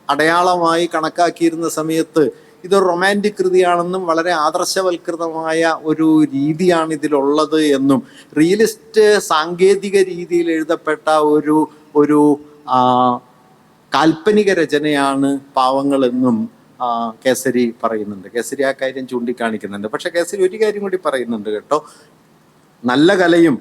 അടയാളമായി കണക്കാക്കിയിരുന്ന സമയത്ത് ഇതൊരു റൊമാൻറ്റിക് കൃതിയാണെന്നും വളരെ ആദർശവൽകൃതമായ ഒരു രീതിയാണ് ഇതിലുള്ളത് എന്നും റിയലിസ്റ്റ് സാങ്കേതിക രീതിയിൽ എഴുതപ്പെട്ട ഒരു ഒരു കാൽപ്പനിക രചനയാണ് പാവങ്ങളെന്നും കേസരി പറയുന്നുണ്ട്. കേസരി ആ കാര്യം ചൂണ്ടിക്കാണിക്കുന്നുണ്ട്. പക്ഷെ കേസരി ഒരു കാര്യം കൂടി പറയുന്നുണ്ട് കേട്ടോ, നല്ല കലയും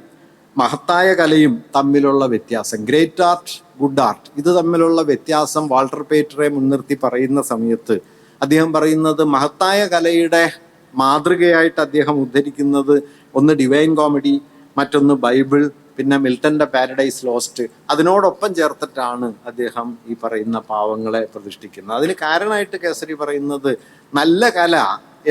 മഹത്തായ കലയും തമ്മിലുള്ള വ്യത്യാസം, ഗ്രേറ്റ് ആർട്ട് ഗുഡ് ആർട്ട്, ഇത് തമ്മിലുള്ള വ്യത്യാസം വാൾട്ടർ പേറ്ററെ മുൻനിർത്തി പറയുന്ന സമയത്ത് അദ്ദേഹം പറയുന്നത് മഹത്തായ കലയുടെ മാതൃകയായിട്ട് അദ്ദേഹം ഉദ്ധരിക്കുന്നത് ഒന്ന് ഡിവൈൻ കോമഡി, മറ്റൊന്ന് ബൈബിൾ, പിന്നെ മിൽട്ടന്റെ പാരഡൈസ് ലോസ്റ്റ്. അതിനോടൊപ്പം ചേർത്തിട്ടാണ് അദ്ദേഹം ഈ പറയുന്ന പാവങ്ങളെ പ്രതിഷ്ഠിക്കുന്നത്. അതിന് കാരണമായിട്ട് കേസരി പറയുന്നത് നല്ല കല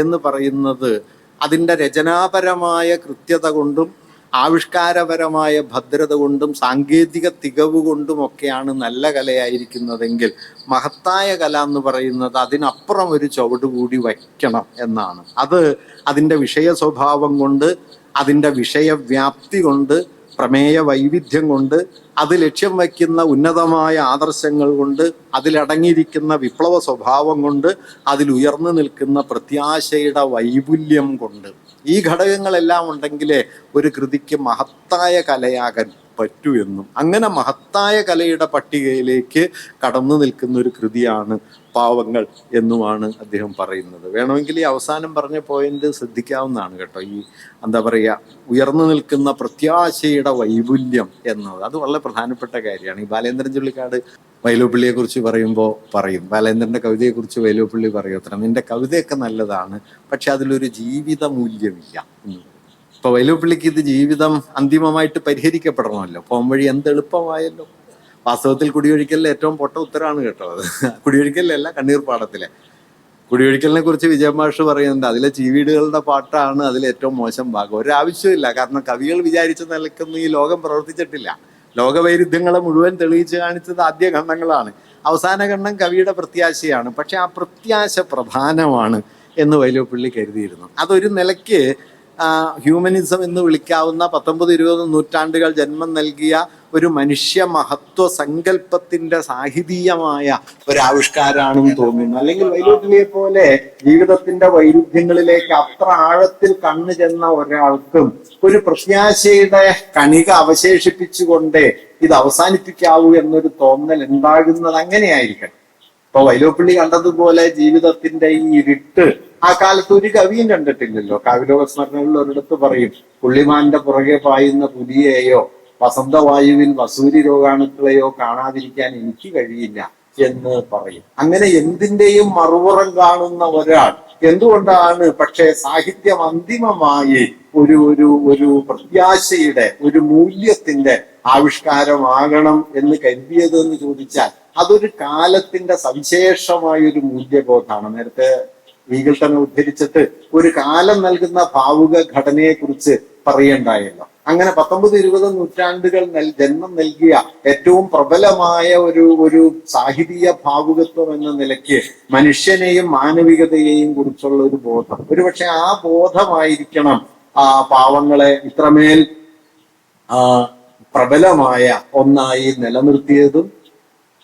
എന്ന് പറയുന്നത് അതിൻ്റെ രചനാപരമായ കൃത്യത കൊണ്ടും ആവിഷ്കാരപരമായ ഭദ്രത കൊണ്ടും സാങ്കേതിക തികവ് കൊണ്ടും ഒക്കെയാണ് നല്ല കലയായിരിക്കുന്നതെങ്കിൽ മഹത്തായ കല എന്ന് പറയുന്നത് അതിനപ്പുറം ഒരു ചുവട് കൂടി വയ്ക്കണം എന്നാണ്. അത് അതിൻ്റെ വിഷയ സ്വഭാവം കൊണ്ട്, അതിൻ്റെ വിഷയവ്യാപ്തി കൊണ്ട്, പ്രമേയ വൈവിധ്യം കൊണ്ട്, അത് ലക്ഷ്യം വയ്ക്കുന്ന ഉന്നതമായ ആദർശങ്ങൾ കൊണ്ട്, അതിലടങ്ങിയിരിക്കുന്ന വിപ്ലവ സ്വഭാവം കൊണ്ട്, അതിലുയർന്നു നിൽക്കുന്ന പ്രത്യാശയുടെ വൈപുല്യം കൊണ്ട്, ഈ ഘടകങ്ങളെല്ലാം ഉണ്ടെങ്കിലേ ഒരു കൃതിക്ക് മഹത്തായ കലയാകാൻ പറ്റൂ എന്നും അങ്ങനെ മഹത്തായ കലയുടെ പട്ടികയിലേക്ക് കടന്നു നിൽക്കുന്ന ഒരു കൃതിയാണ് പാവങ്ങൾ എന്നുമാണ് അദ്ദേഹം പറയുന്നത്. വേണമെങ്കിൽ ഈ അവസാനം പറഞ്ഞ പോയിന്റ് ശ്രദ്ധിക്കാവുന്നതാണ് കേട്ടോ. ഈ എന്താ പറയുക, ഉയർന്നു നിൽക്കുന്ന പ്രത്യാശയുടെ വൈപുല്യം എന്നത് അത് വളരെ പ്രധാനപ്പെട്ട കാര്യമാണ്. ഈ ബാലേന്ദ്രൻ ചുള്ളിക്കാട് വൈലോപ്പിള്ളിയെ കുറിച്ച് പറയുമ്പോൾ പറയും, ബാലേന്ദ്രന്റെ കവിതയെക്കുറിച്ച് വൈലോപ്പിള്ളി പറയും, അത്ര നിന്റെ കവിതയൊക്കെ നല്ലതാണ്, പക്ഷെ അതിലൊരു ജീവിത മൂല്യമില്ല എന്ന് പറയും. ഇപ്പൊ വൈലോപ്പിള്ളിക്ക് ഇത് ജീവിതം അന്തിമമായിട്ട് പരിഹരിക്കപ്പെടണമല്ലോ, പോം വഴി എന്ത് എളുപ്പമായല്ലോ. വാസ്തവത്തിൽ കുടിയൊഴിക്കലിലെ ഏറ്റവും പൊട്ട ഉത്തരമാണ് കേട്ടോ അത്. കുടിയൊഴിക്കലല്ല, കണ്ണീർ പാടത്തിലെ കുടിയൊഴിക്കലിനെ കുറിച്ച് വിജയമാഷ് പറയുന്നുണ്ട്, അതിലെ ചീവീടുകളുടെ പാട്ടാണ് അതിലെ ഏറ്റവും മോശം ഭാഗം. ഒരാവശ്യമില്ല, കാരണം കവികൾ വിചാരിച്ച നിലക്കൊന്നും ഈ ലോകം പ്രവർത്തിച്ചിട്ടില്ല. ലോകവൈരുദ്ധ്യങ്ങളെ മുഴുവൻ തെളിയിച്ച് കാണിച്ചത് ആദ്യ ഖണ്ഡങ്ങളാണ്. അവസാന ഖണ്ഡം കവിയുടെ പ്രത്യാശയാണ്. പക്ഷെ ആ പ്രത്യാശ പ്രധാനമാണ് എന്ന് വൈലോപ്പിള്ളി കരുതിയിരുന്നു. അതൊരു നിലയ്ക്ക് ഹ്യൂമനിസം എന്ന് വിളിക്കാവുന്ന 19-20 നൂറ്റാണ്ടുകൾ ജന്മം നൽകിയ ഒരു മനുഷ്യ മഹത്വ സങ്കല്പത്തിന്റെ സാഹിതീയമായ ഒരാവിഷ്കാരാണെന്ന് തോന്നുന്നു. അല്ലെങ്കിൽ വൈലോപ്പിള്ളിയെ പോലെ ജീവിതത്തിന്റെ വൈരുദ്ധ്യങ്ങളിലേക്ക് അത്ര ആഴത്തിൽ കണ്ണു ചെന്ന ഒരാൾക്കും ഒരു പ്രത്യാശയുടെ കണിക അവശേഷിപ്പിച്ചുകൊണ്ട് ഇത് അവസാനിപ്പിക്കാവൂ എന്നൊരു തോന്നൽ ഉണ്ടാകുന്നത് അങ്ങനെയായിരിക്കണം. ഇപ്പൊ വൈലോപ്പിള്ളി കണ്ടതുപോലെ ജീവിതത്തിന്റെ ഈ ഇരുട്ട് ആ കാലത്ത് ഒരു കവിയും കണ്ടിട്ടില്ലല്ലോ. കാവ്യലോക സ്മരണകളിൽ ഒരിടത്ത് പറയും, പുള്ളിമാന്റെ പുറകെ പായുന്ന പുലിയെയോ വസന്തവായുവിൽ വസൂരി രോഗാണുക്കളെയോ കാണാതിരിക്കാൻ എനിക്ക് കഴിയില്ല എന്ന് പറയും. അങ്ങനെ എന്തിന്റെയും മറുപുറം കാണുന്ന ഒരാൾ എന്തുകൊണ്ടാണ് പക്ഷേ സാഹിത്യം അന്തിമമായി ഒരു ഒരു ഒരു പ്രത്യാശയുടെ ഒരു മൂല്യത്തിന്റെ ആവിഷ്കാരമാകണം എന്ന് കരുതിയത് എന്ന് ചോദിച്ചാൽ അതൊരു കാലത്തിന്റെ സവിശേഷമായ ഒരു മൂല്യബോധമാണ്. നേരത്തെ ഈഗിൾട്ടനെ ഉദ്ധരിച്ചിട്ട് ഒരു കാലം നൽകുന്ന ഭാവുക ഘടനയെ കുറിച്ച് പറയണ്ടായല്ലോ. അങ്ങനെ 19-20 നൂറ്റാണ്ടുകൾ ജന്മം നൽകിയ ഏറ്റവും പ്രബലമായ ഒരു സാഹിതീയ ഭാവുകത്വം എന്ന നിലയ്ക്ക് മനുഷ്യനെയും മാനവികതയെയും കുറിച്ചുള്ള ഒരു ബോധം, ഒരുപക്ഷെ ആ ബോധമായിരിക്കണം പാവങ്ങളെ ഇത്രമേൽ പ്രബലമായ ഒന്നായി നിലനിർത്തിയതും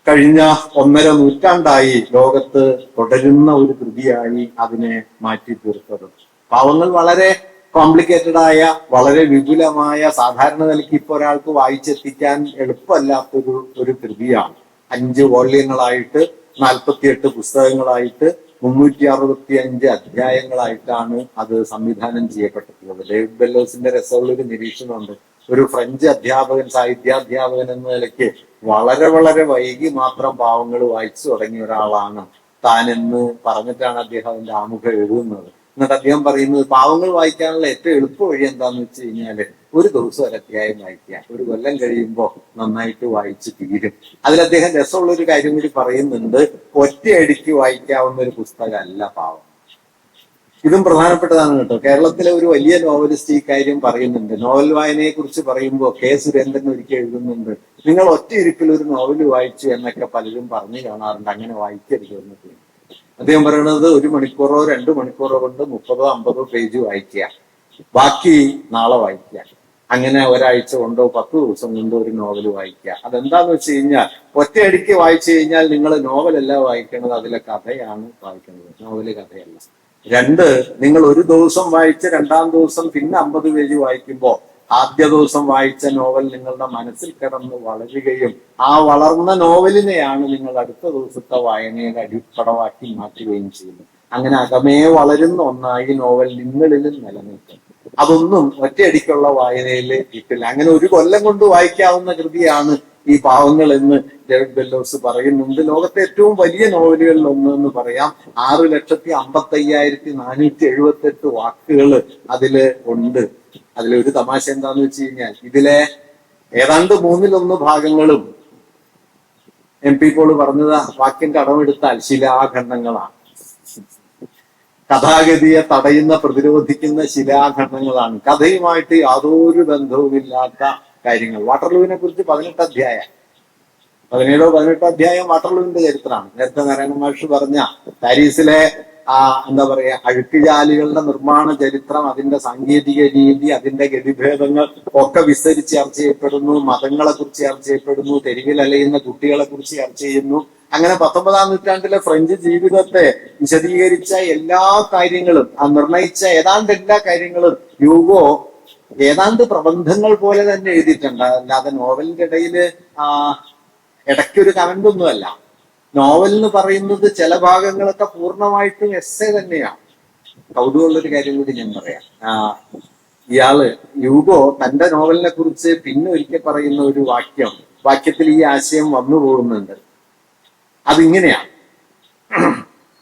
കഴിഞ്ഞ 1.5 നൂറ്റാണ്ടായി ലോകത്ത് തുടരുന്ന ഒരു കൃതിയായി അതിനെ മാറ്റി തീർത്തത്. പാവങ്ങൾ വളരെ കോംപ്ലിക്കേറ്റഡ് ആയ, വളരെ വിപുലമായ, സാധാരണ നിലയ്ക്ക് ഇപ്പൊ ഒരാൾക്ക് വായിച്ചെത്തിക്കാൻ എളുപ്പമല്ലാത്തൊരു കൃതിയാണ്. 5 വോള്യങ്ങളായിട്ട് 48 പുസ്തകങ്ങളായിട്ട് 365 അധ്യായങ്ങളായിട്ടാണ് അത് സംവിധാനം ചെയ്യപ്പെട്ടിട്ടുള്ളത്. ഡേവിഡ് ബെല്ലോസിന്റെ രസമുള്ളൊരു നിരീക്ഷണമുണ്ട്. ഒരു ഫ്രഞ്ച് അധ്യാപകൻ, സാഹിത്യാധ്യാപകൻ എന്ന നിലയ്ക്ക് വളരെ വളരെ വൈകി മാത്രം പാവങ്ങൾ വായിച്ചു തുടങ്ങിയ ഒരാളാണ് താൻ എന്ന് പറഞ്ഞിട്ടാണ് അദ്ദേഹം അതിന്റെ ആമുഖം എഴുതുന്നത്. എന്നിട്ട് അദ്ദേഹം പറയുന്നത് പാവങ്ങൾ വായിക്കാനുള്ള ഏറ്റവും എളുപ്പ വഴി എന്താന്ന് വെച്ച് കഴിഞ്ഞാല് ഒരു ദിവസം ഒരു അധ്യായം വായിക്കുക, ഒരു കൊല്ലം കഴിയുമ്പോൾ നന്നായിട്ട് വായിച്ച് തീരും. അതിൽ അദ്ദേഹം രസമുള്ള ഒരു കാര്യം കൂടി പറയുന്നുണ്ട്, ഒറ്റയടിക്ക് വായിക്കാവുന്ന ഒരു പുസ്തകമല്ല പാവം. ഇതും പ്രധാനപ്പെട്ടതാണ് കേട്ടോ. കേരളത്തിലെ ഒരു വലിയ നോവലിസ്റ്റ് ഈ കാര്യം പറയുന്നുണ്ട്. നോവൽ വായനയെ കുറിച്ച് പറയുമ്പോൾ കെ സുരേന്ദ്രൻ ഒരിക്കൽ എഴുതുന്നുണ്ട്, നിങ്ങൾ ഒറ്റ ഇരിപ്പിൽ ഒരു നോവൽ വായിച്ചു എന്നൊക്കെ പലരും പറഞ്ഞു കാണാറുണ്ട്. അങ്ങനെ വായിക്കരുത് എന്നിട്ട് അദ്ദേഹം പറയുന്നത് 1 മണിക്കൂറോ 2 മണിക്കൂറോ കൊണ്ട് 30-50 പേജ് വായിക്കുക, ബാക്കി നാളെ വായിക്കുക. അങ്ങനെ ഒരാഴ്ച കൊണ്ടോ 10 ദിവസം കൊണ്ടോ ഒരു നോവൽ വായിക്കുക. അതെന്താന്ന് വെച്ച് കഴിഞ്ഞാൽ ഒറ്റയടിക്ക് വായിച്ചു കഴിഞ്ഞാൽ നിങ്ങൾ നോവലല്ല വായിക്കുന്നത്, അതിലെ കഥയാണ് വായിക്കുന്നത്, നോവല് കഥയല്ല. 2, നിങ്ങൾ ഒരു ദിവസം വായിച്ച് 2-ാം ദിവസം പിന്നെ 50 പേജ് വായിക്കുമ്പോൾ ആദ്യ ദിവസം വായിച്ച നോവൽ നിങ്ങളുടെ മനസ്സിൽ കിടന്ന് വളരുകയും ആ വളർന്ന നോവലിനെയാണ് നിങ്ങൾ അടുത്ത ദിവസത്തെ വായനയുടെ അടിപ്പടമാക്കി മാറ്റുകയും ചെയ്യുന്നത്. അങ്ങനെ അകമേ വളരുന്ന ഒന്നായി നോവൽ നിങ്ങളിലും നിലനിൽക്കും. അതൊന്നും ഒറ്റയടിക്കുള്ള വായനയിൽ കിട്ടില്ല. അങ്ങനെ ഒരു കൊല്ലം കൊണ്ട് വായിക്കാവുന്ന കൃതിയാണ് ഈ പാവങ്ങൾ എന്ന് ഡേവിഡ് ബെല്ലോസ് പറയുന്നുണ്ട്. ലോകത്തെ ഏറ്റവും വലിയ നോവലുകളിൽ ഒന്ന് എന്ന് പറയാം. 6,55,478 വാക്കുകൾ അതില് ഉണ്ട്. അതിലൊരു തമാശ എന്താന്ന് വെച്ച് കഴിഞ്ഞാൽ ഇതിലെ ഏതാണ്ട് 1/3 ഭാഗങ്ങളും MP പോൾ പറഞ്ഞത് വാക്യം കടമെടുത്താൽ ശിലാഖണ്ഡങ്ങളാണ്. കഥാഗതിയെ തടയുന്ന പ്രതിരോധിക്കുന്ന ശിലാഖണ്ഡങ്ങളാണ്. കഥയുമായിട്ട് യാതൊരു ബന്ധവുമില്ലാത്ത കാര്യങ്ങൾ. വാട്ടർലൂവിനെ കുറിച്ച് 18 അധ്യായം 17-18 അധ്യായം വാട്ടർലൂവിന്റെ ചരിത്രമാണ്. നേരത്തെ നാരായണ മാഷ് പറഞ്ഞ പാരീസിലെ എന്താ പറയാ അഴുക്കുചാലുകളുടെ നിർമ്മാണ ചരിത്രം, അതിന്റെ സാങ്കേതിക രീതി, അതിന്റെ ഗതിഭേദങ്ങൾ ഒക്കെ വിസ്തരിച്ച് ചർച്ച ചെയ്യപ്പെടുന്നു. മതങ്ങളെ കുറിച്ച് ചർച്ച ചെയ്യപ്പെടുന്നു. തെരുവിൽ അലയുന്ന കുട്ടികളെ കുറിച്ച് ചർച്ച ചെയ്യുന്നു. അങ്ങനെ 19-ാം നൂറ്റാണ്ടിലെ ഫ്രഞ്ച് ജീവിതത്തെ വിശദീകരിച്ച എല്ലാ കാര്യങ്ങളും, നിർണയിച്ച ഏതാണ്ട് എല്ലാ കാര്യങ്ങളും യൂഗോ ഏതാണ്ട് പ്രബന്ധങ്ങൾ പോലെ തന്നെ എഴുതിയിട്ടുണ്ട്. അല്ലാതെ നോവലിന്റെ ഇടയില് ഇടയ്ക്കൊരു കമന്റ് ഒന്നുമല്ല. നോവൽ എന്ന് പറയുന്നത് ചില ഭാഗങ്ങളൊക്കെ പൂർണ്ണമായിട്ടും എസ്സേ തന്നെയാണ്. കൗതുകമുള്ളൊരു കാര്യം കൂടി ഞാൻ പറയാം. യൂഗോ തന്റെ നോവലിനെ കുറിച്ച് പിന്നെ ഒരിക്കൽ പറയുന്ന ഒരു വാക്യത്തിൽ ഈ ആശയം വന്നു പോകുന്നുണ്ട്. അതിങ്ങനെയാണ്: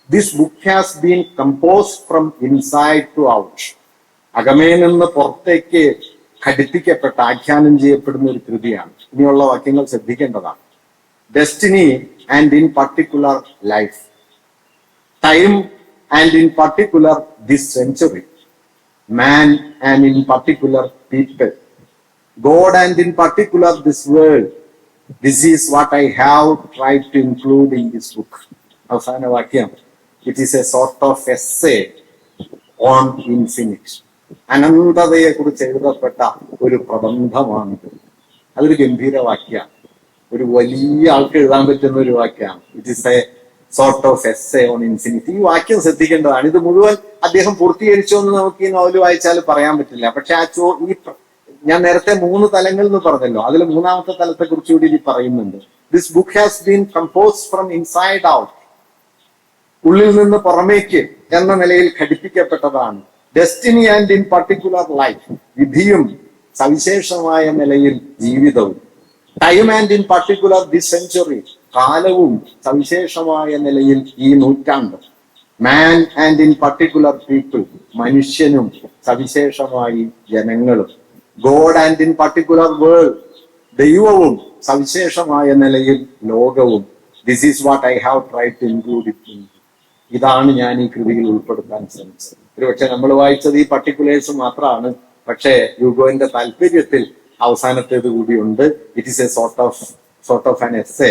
this book has been composed from inside to out. അകമേ നിന്ന് പുറത്തേക്ക് ഘടിപ്പിക്കപ്പെട്ട, ആഖ്യാനം ചെയ്യപ്പെടുന്ന ഒരു കൃതിയാണ്. ഇനിയുള്ള വാക്യങ്ങൾ ശ്രദ്ധിക്കേണ്ടതാണ്. Destiny and in particular life, time and in particular this century, man and in particular people, God and in particular this world. This is what I have tried to include in this book. അവസാന വാക്യം: it is a sort of essay on infinite. അനന്തതയെ കുറിച്ച് എഴുതപ്പെട്ട ഒരു പ്രബന്ധമാണ്. അതൊരു ഗംഭീര വാക്യമാണ്. ഒരു വലിയ ആൾക്ക് എഴുതാൻ പറ്റുന്ന ഒരു വാക്യമാണ്. It is A sort of essay on infinity. ഈ വാക്യം ശ്രദ്ധിക്കേണ്ടതാണ്. ഇത് മുഴുവൻ അദ്ദേഹം പൂർത്തീകരിച്ചോ എന്ന് നമുക്ക് ഈ നോവൽ വായിച്ചാൽ പറയാൻ പറ്റില്ല. പക്ഷെ ഞാൻ നേരത്തെ 3 തലങ്ങൾ എന്ന് പറഞ്ഞല്ലോ, അതിൽ 3-ാമത്തെ തലത്തെ കുറിച്ച് കൂടി ഇത് പറയുന്നുണ്ട്. This book has been composed from inside out. ഉള്ളിൽ നിന്ന് പുറമേക്ക് എന്ന നിലയിൽ ഘടിപ്പിക്കപ്പെട്ടതാണ്. Destiny and in particular life. വിധിയും സവിശേഷമായ നിലയിൽ ജീവിതവും. Time and in particular this century. കാലവും സവിശേഷമായ നിലയിൽ ഈ നൂറ്റാണ്ട്. Man and in particular people. മനുഷ്യനും സവിശേഷമായി ജനങ്ങളും. God and in particular world. ദൈവവും സവിശേഷമായ നിലയിൽ ലോകവും. This is what I have tried to include it in. ഇതാണ് ഞാൻ ഈ കൃതിയിൽ ഉൾപ്പെടുത്താൻ ശ്രമിച്ചത്. ഒരുപക്ഷെ നമ്മൾ വായിച്ചത് ഈ പർട്ടിക്കുലേഴ്സ് മാത്രമാണ്. പക്ഷേ യൂഗോന്റെ താല്പര്യത്തിൽ അവസാനത്തേത് കൂടിയുണ്ട്. It is a sort of an essay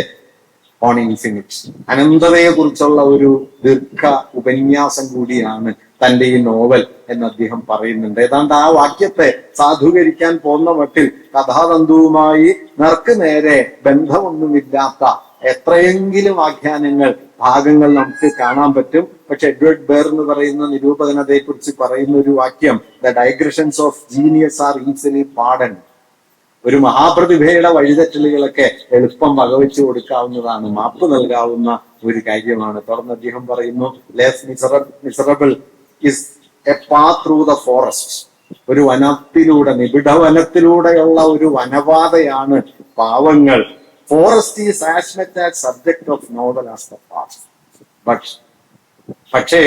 on infinite. അനന്തതയെ കുറിച്ചുള്ള ഒരു ദീർഘ ഉപന്യാസം കൂടിയാണ് തന്റെ ഈ നോവൽ എന്ന് അദ്ദേഹം പറയുന്നുണ്ട്. ഏതാണ്ട് ആ വാക്യത്തെ സാധൂകരിക്കാൻ പോകുന്ന മട്ടിൽ കഥാതന്തുവുമായി നേർക്ക് നേരെ ബന്ധമൊന്നുമില്ലാത്ത എത്രയെങ്കിലും ആഖ്യാനങ്ങൾ, ഭാഗങ്ങൾ നമുക്ക് കാണാൻ പറ്റും. പക്ഷെ എഡ്വേർഡ് ബെയർ എന്ന് പറയുന്ന നിരൂപകനതയെ കുറിച്ച് പറയുന്ന ഒരു വാക്യം: the digressions of genius are easily pardoned. ഒരു മഹാപ്രതിഭയുടെ വഴിതെറ്റലുകളൊക്കെ എളുപ്പം വകവെച്ചു കൊടുക്കാവുന്നതാണ്, മാപ്പ് നൽകാവുന്ന ഒരു കാര്യമാണ്. തുടർന്ന് അദ്ദേഹം പറയുന്നു: less miserable is A path through the forest. ഒരു വനത്തിലൂടെ, നിബിഡ വനത്തിലൂടെയുള്ള ഒരു വനപാതയാണ് പാവങ്ങൾ. Forest is as much as subject of novel as the past. പക്ഷേ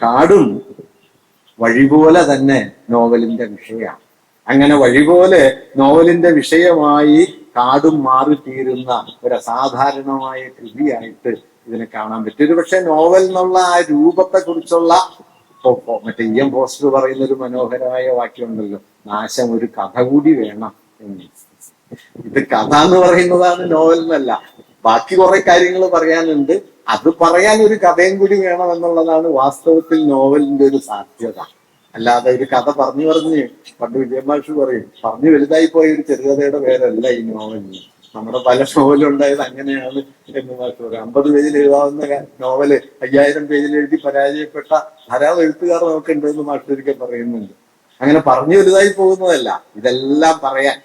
കാടും വഴിപോലെ തന്നെ നോവലിന്റെ വിഷയമാണ്. അങ്ങനെ വഴിപോലെ നോവലിന്റെ വിഷയമായി കാടും മാറിത്തീരുന്ന ഒരു അസാധാരണമായ കൃതിയായിട്ട് ഇതിനെ കാണാൻ പറ്റും. ഒരു പക്ഷെ നോവൽ എന്നുള്ള ആ രൂപത്തെ കുറിച്ചുള്ള മറ്റേ EM ഫോസ്റ്റർ പറയുന്ന ഒരു മനോഹരമായ വാക്യമുണ്ടല്ലോ: നാശം ഒരു കഥ കൂടി വേണം എന്ന്. ഇത് കഥ എന്ന് പറയുന്നതാണ്, നോവൽ എന്നല്ല. ബാക്കി കുറെ കാര്യങ്ങൾ പറയാനുണ്ട്. അത് പറയാൻ ഒരു കഥയും കൂടി വേണം എന്നുള്ളതാണ് വാസ്തവത്തിൽ നോവലിന്റെ ഒരു സാധ്യത. അല്ലാതെ ഒരു കഥ പറഞ്ഞു പറഞ്ഞ് പണ്ട് വിജയമാഷ് പറയും പറഞ്ഞു വലുതായി പോയ ഒരു ചെറുകഥയുടെ പേരല്ല ഈ നോവലിന്. നമ്മുടെ പല നോവലുണ്ടായത് അങ്ങനെയാണ് എന്ന് മാഷ് പറയും. 50 പേജിൽ എഴുതാവുന്ന നോവല് 5000 പേജിൽ എഴുതി പരാജയപ്പെട്ട ധാരാളം എഴുത്തുകാർ നമുക്കുണ്ട് എന്ന് മാഷ് ഒരിക്കൽ പറയുന്നുണ്ട്. അങ്ങനെ പറഞ്ഞു വലുതായി പോകുന്നതല്ല, ഇതെല്ലാം പറയാൻ,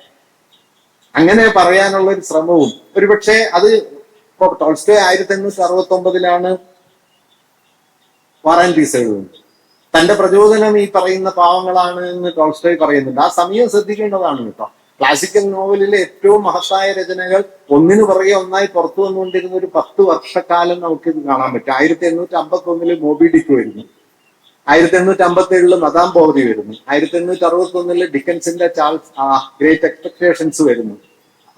അങ്ങനെ പറയാനുള്ള ഒരു ശ്രമവും ഒരുപക്ഷെ അത് ഇപ്പൊ ടോൾസ്റ്റോയ് 1869 വാർ ആൻഡ് പീസ് എഴുതുന്നത്. തന്റെ പ്രചോദനം ഈ പറയുന്ന പാവങ്ങളാണ് എന്ന് ടോൾസ്റ്റോയ് പറയുന്നുണ്ട്. ആ സമയം ശ്രദ്ധിക്കേണ്ടതാണ് കേട്ടോ. ക്ലാസിക്കൽ നോവലിലെ ഏറ്റവും മഹത്തായ രചനകൾ ഒന്നിനു പുറകെ ഒന്നായി പുറത്തു വന്നുകൊണ്ടിരുന്ന ഒരു 10 വർഷക്കാലം നമുക്ക് ഇത് കാണാൻ പറ്റും. 1851 മോബി ഡിക്ക് വരുന്നു, 1857 മദാം ബോവറി വരുന്നു, 1861 ഡിക്കൻസിന്റെ ചാൾസ് ഗ്രേറ്റ് എക്സ്പെക്ടേഷൻസ് വരുന്നു,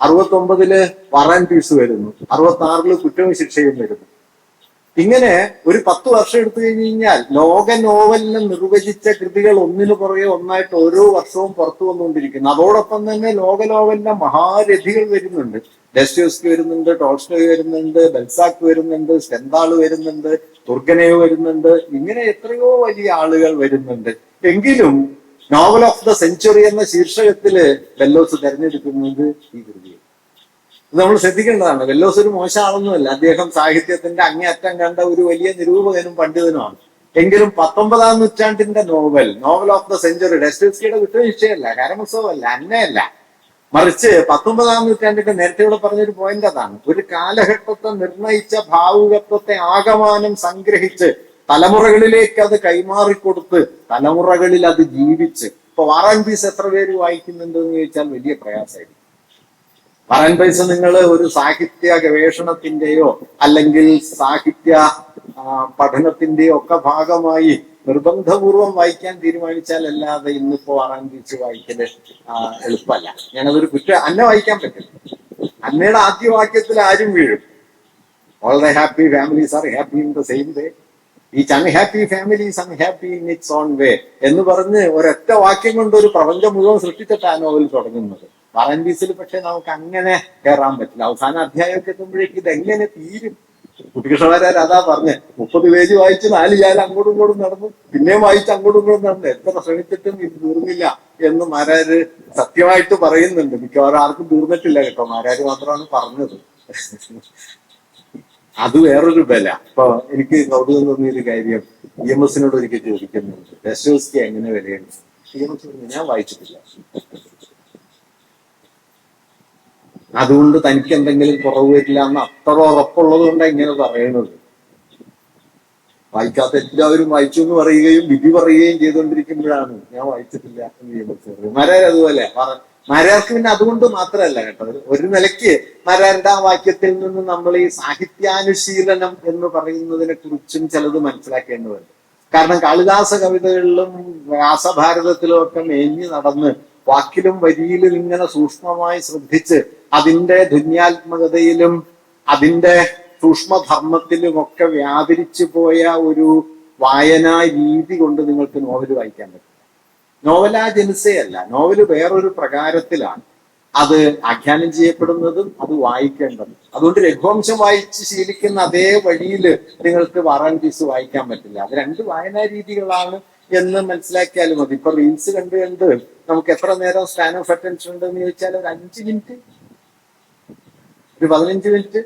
69 വാർ ആൻഡ് പീസ് വരുന്നു, 66 കുറ്റവും ശിക്ഷയും വരുന്നു. ഇങ്ങനെ ഒരു 10 വർഷം എടുത്തു കഴിഞ്ഞു കഴിഞ്ഞാൽ ലോക നോവലിനെ നിർവചിച്ച കൃതികൾ ഒന്നിനു പുറകെ ഒന്നായിട്ട് ഓരോ വർഷവും പുറത്തു വന്നുകൊണ്ടിരിക്കുന്നു. അതോടൊപ്പം തന്നെ ലോക നോവലിന്റെ മഹാരഥികൾ വരുന്നുണ്ട്. ഡെസ്റ്റോവ്സ്കി വരുന്നുണ്ട്, ടോൾസ്റ്റോയ് വരുന്നുണ്ട്, ബെൽസാക്ക് വരുന്നുണ്ട്, സ്റ്റെൻഡാൾ വരുന്നുണ്ട്, തുർഗനേവ് വരുന്നുണ്ട്. ഇങ്ങനെ എത്രയോ വലിയ ആളുകൾ വരുന്നുണ്ട്. എങ്കിലും നോവൽ ഓഫ് ദ സെഞ്ചുറി എന്ന ശീർഷകത്തില് ബെല്ലോസ് തെരഞ്ഞെടുക്കുന്നത് ഈ കൃതിയെ. ഇത് നമ്മൾ ശ്രദ്ധിക്കേണ്ടതാണ്. വെല്ലോസ് ഒരു മോശം ആളൊന്നുമല്ല. അദ്ദേഹം സാഹിത്യത്തിന്റെ അങ്ങേയറ്റം കണ്ട ഒരു വലിയ നിരൂപകനും പണ്ഡിതനുമാണ്. എങ്കിലും 19-ാം നൂറ്റാണ്ടിന്റെ നോവൽ ഓഫ് ദ സെഞ്ചുറി ഡെസ്റ്റോവ്സ്കിയുടെ വിട്ടുവീഴ്ചയല്ല, കാരമസോവല്ല, അന്നയല്ല, മറിച്ച് 19-ാം നൂറ്റാണ്ടിന്റെ നേരത്തെ ഇവിടെ പറഞ്ഞൊരു പോയിന്റ് അതാണ്. ഒരു കാലഘട്ടത്തെ നിർണയിച്ച ഭാവുകത്വത്തെ ആകമാനം സംഗ്രഹിച്ച് തലമുറകളിലേക്ക് അത് കൈമാറിക്കൊടുത്ത് തലമുറകളിൽ അത് ജീവിച്ച്. ഇപ്പൊ വാർ ആൻഡ് പീസ് എത്ര പേര് വായിക്കുന്നുണ്ട് എന്ന് ചോദിച്ചാൽ വലിയ പ്രയാസമായിരിക്കും. വാർ ആൻഡ് പീസ് നിങ്ങൾ ഒരു സാഹിത്യ ഗവേഷണത്തിന്റെയോ അല്ലെങ്കിൽ സാഹിത്യ പഠനത്തിന്റെയോ ഒക്കെ ഭാഗമായി നിർബന്ധപൂർവം വായിക്കാൻ തീരുമാനിച്ചാൽ അല്ലാതെ ഇന്നിപ്പോ വാർ ആൻഡ് പീസ് വായിക്കല് എളുപ്പമല്ല. ഞാനതൊരു അന്നെ വായിക്കാൻ പറ്റില്ല. അന്നയുടെ ആദ്യ വാക്യത്തിൽ ആരും വീഴും. All the happy families are happy in the same way, each unhappy families unhappy in its on വേ എന്ന് പറഞ്ഞ് ഒരൊറ്റ വാക്യം കൊണ്ട് ഒരു പ്രപഞ്ചം മുഴുവൻ സൃഷ്ടിച്ചിട്ട് ആ നോവൽ തുടങ്ങുന്നത്. വാർ ആൻഡ് പീസിൽ പക്ഷെ നമുക്ക് അങ്ങനെ കയറാൻ പറ്റില്ല. അവസാന അധ്യായമൊക്കെ എത്തുമ്പോഴേക്ക് ഇതെങ്ങനെ തീരും? കുട്ടികൃഷ്ണമാരാർ അതാ പറഞ്ഞ് 30 പേജ് വായിച്ച് 4 ചാല അങ്ങോട്ടും ഇങ്ങോട്ടും നടന്നു, പിന്നെയും വായിച്ച് അങ്ങോട്ടും ഇങ്ങോട്ടും നടന്നു, എത്ര ശ്രമിച്ചിട്ടും ഇത് തീർന്നില്ല എന്ന് മാരാര് സത്യമായിട്ട് പറയുന്നുണ്ട്. മിക്കവാറും ആർക്കും തീർന്നിട്ടില്ല കേട്ടോ, മാരാര് മാത്രമാണ് പറഞ്ഞത്. അത് വേറൊരു ബല. ഇപ്പൊ എനിക്ക് കൗതുകം തോന്നിയൊരു കാര്യം, EMS ഒരിക്കൽ ചോദിക്കുന്നുണ്ട്, ഡെസ്റ്റോവ്സ്കി എങ്ങനെ വിലയുണ്ട്? EMS ഞാൻ വായിച്ചിട്ടില്ല, അതുകൊണ്ട് തനിക്ക് എന്തെങ്കിലും കുറവ് വരില്ല എന്ന് അത്ര ഉറപ്പുള്ളത് കൊണ്ടാണ് ഇങ്ങനെ പറയുന്നത്. വായിക്കാത്ത എല്ലാവരും വായിച്ചു എന്ന് പറയുകയും വിധി പറയുകയും ചെയ്തുകൊണ്ടിരിക്കുമ്പോഴാണ് ഞാൻ വായിച്ചിട്ടില്ല എന്ന് ചെയ്യുന്നത്. മാരാർ അതുപോലെ മാരാർക്ക് പിന്നെ അതുകൊണ്ട് മാത്രമല്ല കേട്ടോ, ഒരു നിലയ്ക്ക് മാരാരുടെ ആ വാക്യത്തിൽ നിന്ന് നമ്മൾ ഈ സാഹിത്യാനുശീലനം എന്ന് പറയുന്നതിനെ കുറിച്ചും ചിലത് മനസ്സിലാക്കേണ്ടതുണ്ട്. കാരണം കാളിദാസ കവിതകളിലും വ്യാസഭാരതത്തിലും ഒക്കെ മേഞ്ഞു നടന്ന് വാക്കിലും വരിയിലും ഇങ്ങനെ സൂക്ഷ്മമായി ശ്രദ്ധിച്ച് അതിന്റെ ധന്യാത്മകതയിലും അതിന്റെ സൂക്ഷ്മധർമ്മത്തിലുമൊക്കെ വ്യാപരിച്ചു പോയ ഒരു വായനാ രീതി കൊണ്ട് നിങ്ങൾക്ക് നോവൽ വായിക്കാൻ പറ്റും. നോവലാ ജനുസയല്ല, നോവല് വേറൊരു പ്രകാരത്തിലാണ് അത് ആഖ്യാനം ചെയ്യപ്പെടുന്നതും അത് വായിക്കേണ്ടതും. അതുകൊണ്ട് രഘുവംശം വായിച്ച് ശീലിക്കുന്ന അതേ വഴിയിൽ നിങ്ങൾക്ക് വാർ ആൻഡ് പീസ് വായിക്കാൻ പറ്റില്ല. അത് 2 വായനാ രീതികളാണ് എന്ന് മനസ്സിലാക്കിയാലും മതി. ഇപ്പൊ റീൽസ് കണ്ട് നമുക്ക് എത്ര നേരം സ്പാൻ ഓഫ് അറ്റൻഷൻ ഉണ്ടെന്ന് ചോദിച്ചാൽ ഒരു 5 മിനിറ്റ്, ഒരു 15 മിനിറ്റ്,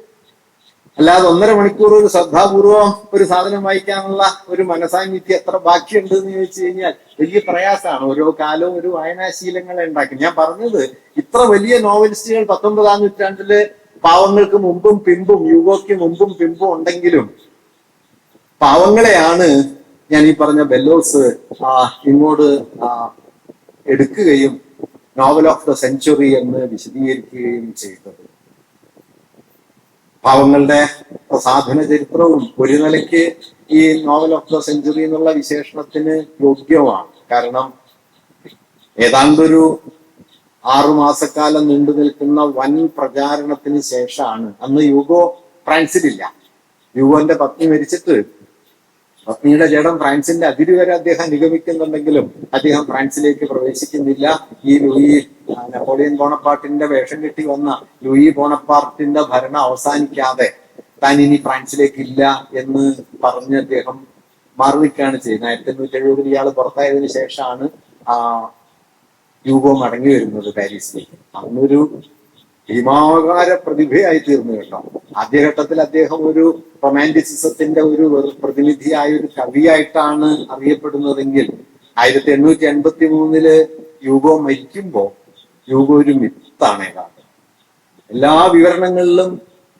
അല്ലാതെ 1.5 മണിക്കൂർ ഒരു ശ്രദ്ധാപൂർവം ഒരു സാധനം വായിക്കാനുള്ള ഒരു മനസാന്നിധ്യം എത്ര ബാക്കിയുണ്ട് എന്ന് ചോദിച്ചു കഴിഞ്ഞാൽ വലിയ പ്രയാസമാണ്. ഓരോ കാലവും ഒരു വായനാശീലങ്ങളെ ഉണ്ടാക്കി. ഞാൻ പറഞ്ഞത് ഇത്ര വലിയ നോവലിസ്റ്റുകൾ 19-ാം നൂറ്റാണ്ടില് പാവങ്ങൾക്ക് മുമ്പും പിമ്പും, യുഗോയ്ക്ക് മുമ്പും പിമ്പും ഉണ്ടെങ്കിലും പാവങ്ങളെയാണ് ഞാൻ ഈ പറഞ്ഞ ബെല്ലോസ് ഇങ്ങോട്ട് എടുക്കുകയും നോവൽ ഓഫ് ദ സെഞ്ചുറി എന്ന് വിശദീകരിക്കുകയും ചെയ്തത്. പാവങ്ങളുടെ സാധന ചരിത്രവും ഒരു നിലയ്ക്ക് ഈ നോവൽ ഓഫ് ദ സെഞ്ചുറി എന്നുള്ള വിശേഷണത്തിന് യോഗ്യമാണ്. കാരണം ഏതാണ്ടൊരു 6 മാസക്കാലം നീണ്ടു നിൽക്കുന്ന വൻ പ്രചാരണത്തിന് ശേഷമാണ്, അന്ന് യൂഗോ ഫ്രാൻസിലില്ല, യൂഗോന്റെ പത്നി മരിച്ചിട്ട് പത്നിയുടെ ജഡം ഫ്രാൻസിന്റെ അതിര് വരെ അദ്ദേഹം നിഗമിക്കുന്നുണ്ടെങ്കിലും അദ്ദേഹം ഫ്രാൻസിലേക്ക് പ്രവേശിക്കുന്നില്ല. ഈ ലൂയി നെപ്പോളിയൻ ബോണപ്പാർട്ടിന്റെ വേഷം കെട്ടി വന്ന ലൂയി ബോണപ്പാർട്ടിന്റെ ഭരണം അവസാനിക്കാതെ താൻ ഇനി ഫ്രാൻസിലേക്ക് ഇല്ല എന്ന് പറഞ്ഞ് അദ്ദേഹം മാറി നിൽക്കുകയാണ് ചെയ്യുന്നത്. 1870 ഇയാൾ പുറത്തായതിനു ശേഷമാണ് യൂഗോ മടങ്ങി വരുന്നത് പാരീസിലേക്ക്. അന്നൊരു ഭീമാകാര പ്രതിഭയായി തീർന്നു കേട്ടോ. ആദ്യഘട്ടത്തിൽ അദ്ദേഹം ഒരു റൊമാൻറ്റിസിസത്തിന്റെ ഒരു പ്രതിനിധിയായ ഒരു കവിയായിട്ടാണ് അറിയപ്പെടുന്നതെങ്കിൽ 1883 യൂഗോ മരിക്കുമ്പോ യൂഗോ ഒരു മിത്താണ് ഏതാണ്ട്. എല്ലാ വിവരണങ്ങളിലും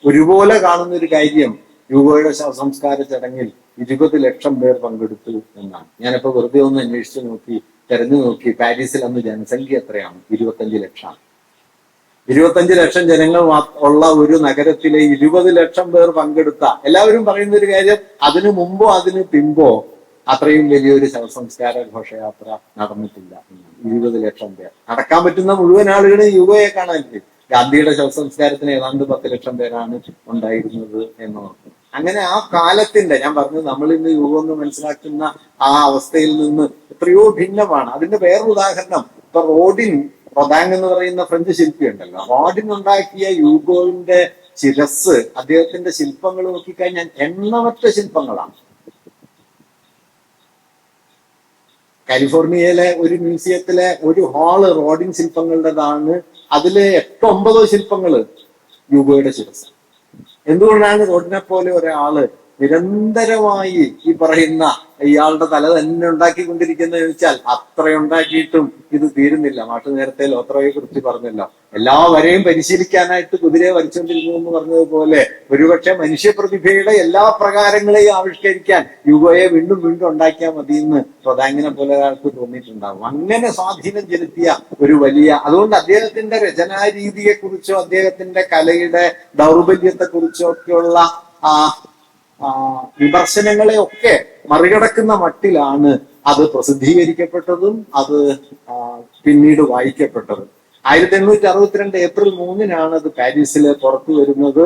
ഒരുപോലെ കാണുന്ന ഒരു കാര്യം യൂഗോയുടെ ശവസംസ്കാര ചടങ്ങിൽ 20 ലക്ഷം പേർ പങ്കെടുത്തു എന്നാണ്. ഞാനിപ്പോ വെറുതെ ഒന്ന് അന്വേഷിച്ച് നോക്കി, തെരഞ്ഞു നോക്കി. പാരീസിൽ അന്ന് ജനസംഖ്യ എത്രയാണ്? 25 ലക്ഷമാണ്. 25 ലക്ഷം ജനങ്ങൾ ഉള്ള ഒരു നഗരത്തിലെ 20 ലക്ഷം പേർ പങ്കെടുത്ത, എല്ലാവരും പറയുന്ന ഒരു കാര്യം, അതിനു മുമ്പോ അതിന് പിമ്പോ അത്രയും വലിയൊരു ശവസംസ്കാര ഘോഷയാത്ര നടന്നിട്ടില്ല. 20 ലക്ഷം പേർ നടക്കാൻ പറ്റുന്ന മുഴുവൻ ആളുകളെ യൂഗോയെ കാണാനില്ല. ഗാന്ധിയുടെ ശവസംസ്കാരത്തിന് ഏതാണ്ട് 10 ലക്ഷം പേരാണ് ഉണ്ടായിരുന്നത് എന്ന്. അങ്ങനെ ആ കാലത്തിന്റെ, ഞാൻ പറഞ്ഞത് നമ്മൾ ഇന്ന് യൂഗോ എന്ന് മനസ്സിലാക്കുന്ന ആ അവസ്ഥയിൽ നിന്ന് എത്രയോ ഭിന്നമാണ്. അതിന്റെ വേറൊരു ഉദാഹരണം, ഇപ്പൊ റൊദാങ് എന്ന് പറയുന്ന ഫ്രഞ്ച് ശില്പി ഉണ്ടല്ലോ, റോഡിൻ ഉണ്ടാക്കിയ യൂഗോവിന്റെ ശിരസ്, അദ്ദേഹത്തിന്റെ ശില്പങ്ങൾ നോക്കിക്കഴിഞ്ഞാൽ എണ്ണമറ്റ ശില്പങ്ങളാണ്. കാലിഫോർണിയയിലെ ഒരു മ്യൂസിയത്തിലെ ഒരു ഹാള് റോഡിൻ ശില്പങ്ങളുടേതാണ്. അതില് 8-9 ശില്പങ്ങള് യൂഗോയുടെ ശിരസ്. എന്തുകൊണ്ടാണ് റോഡിനെ പോലെ ഒരാള് നിരന്തരമായി ഈ പറയുന്ന ഇയാളുടെ തല തന്നെ ഉണ്ടാക്കിക്കൊണ്ടിരിക്കുന്നത് ചോദിച്ചാൽ, അത്ര ഉണ്ടാക്കിയിട്ടും ഇത് തീരുന്നില്ല. മാട്ടു നേരത്തെ ലോത്രയെ കുറിച്ച് പറഞ്ഞല്ലോ, എല്ലാവരെയും പരിശീലിക്കാനായിട്ട് കുതിരയെ വരച്ചുകൊണ്ടിരുന്നു എന്ന് പറഞ്ഞതുപോലെ ഒരുപക്ഷെ മനുഷ്യപ്രതിഭയുടെ എല്ലാ പ്രകാരങ്ങളെയും ആവിഷ്കരിക്കാൻ യൂഗോയെ വീണ്ടും വീണ്ടും ഉണ്ടാക്കിയാൽ മതി എന്ന് റൊദാങ്ങിനെ പോലെ ഒരാൾക്ക് തോന്നിയിട്ടുണ്ടാകും. അങ്ങനെ സ്വാധീനം ചെലുത്തിയ ഒരു വലിയ, അതുകൊണ്ട് അദ്ദേഹത്തിന്റെ രചനാരീതിയെ കുറിച്ചോ അദ്ദേഹത്തിന്റെ കലയുടെ ദൗർബല്യത്തെ കുറിച്ചോ ഒക്കെയുള്ള വിമർശനങ്ങളെ ഒക്കെ മറികടക്കുന്ന മട്ടിലാണ് അത് പ്രസിദ്ധീകരിക്കപ്പെട്ടതും അത് പിന്നീട് വായിക്കപ്പെട്ടതും. 1862 ഏപ്രിൽ 3 അത് പാരീസിൽ പുറത്തു വരുന്നത്.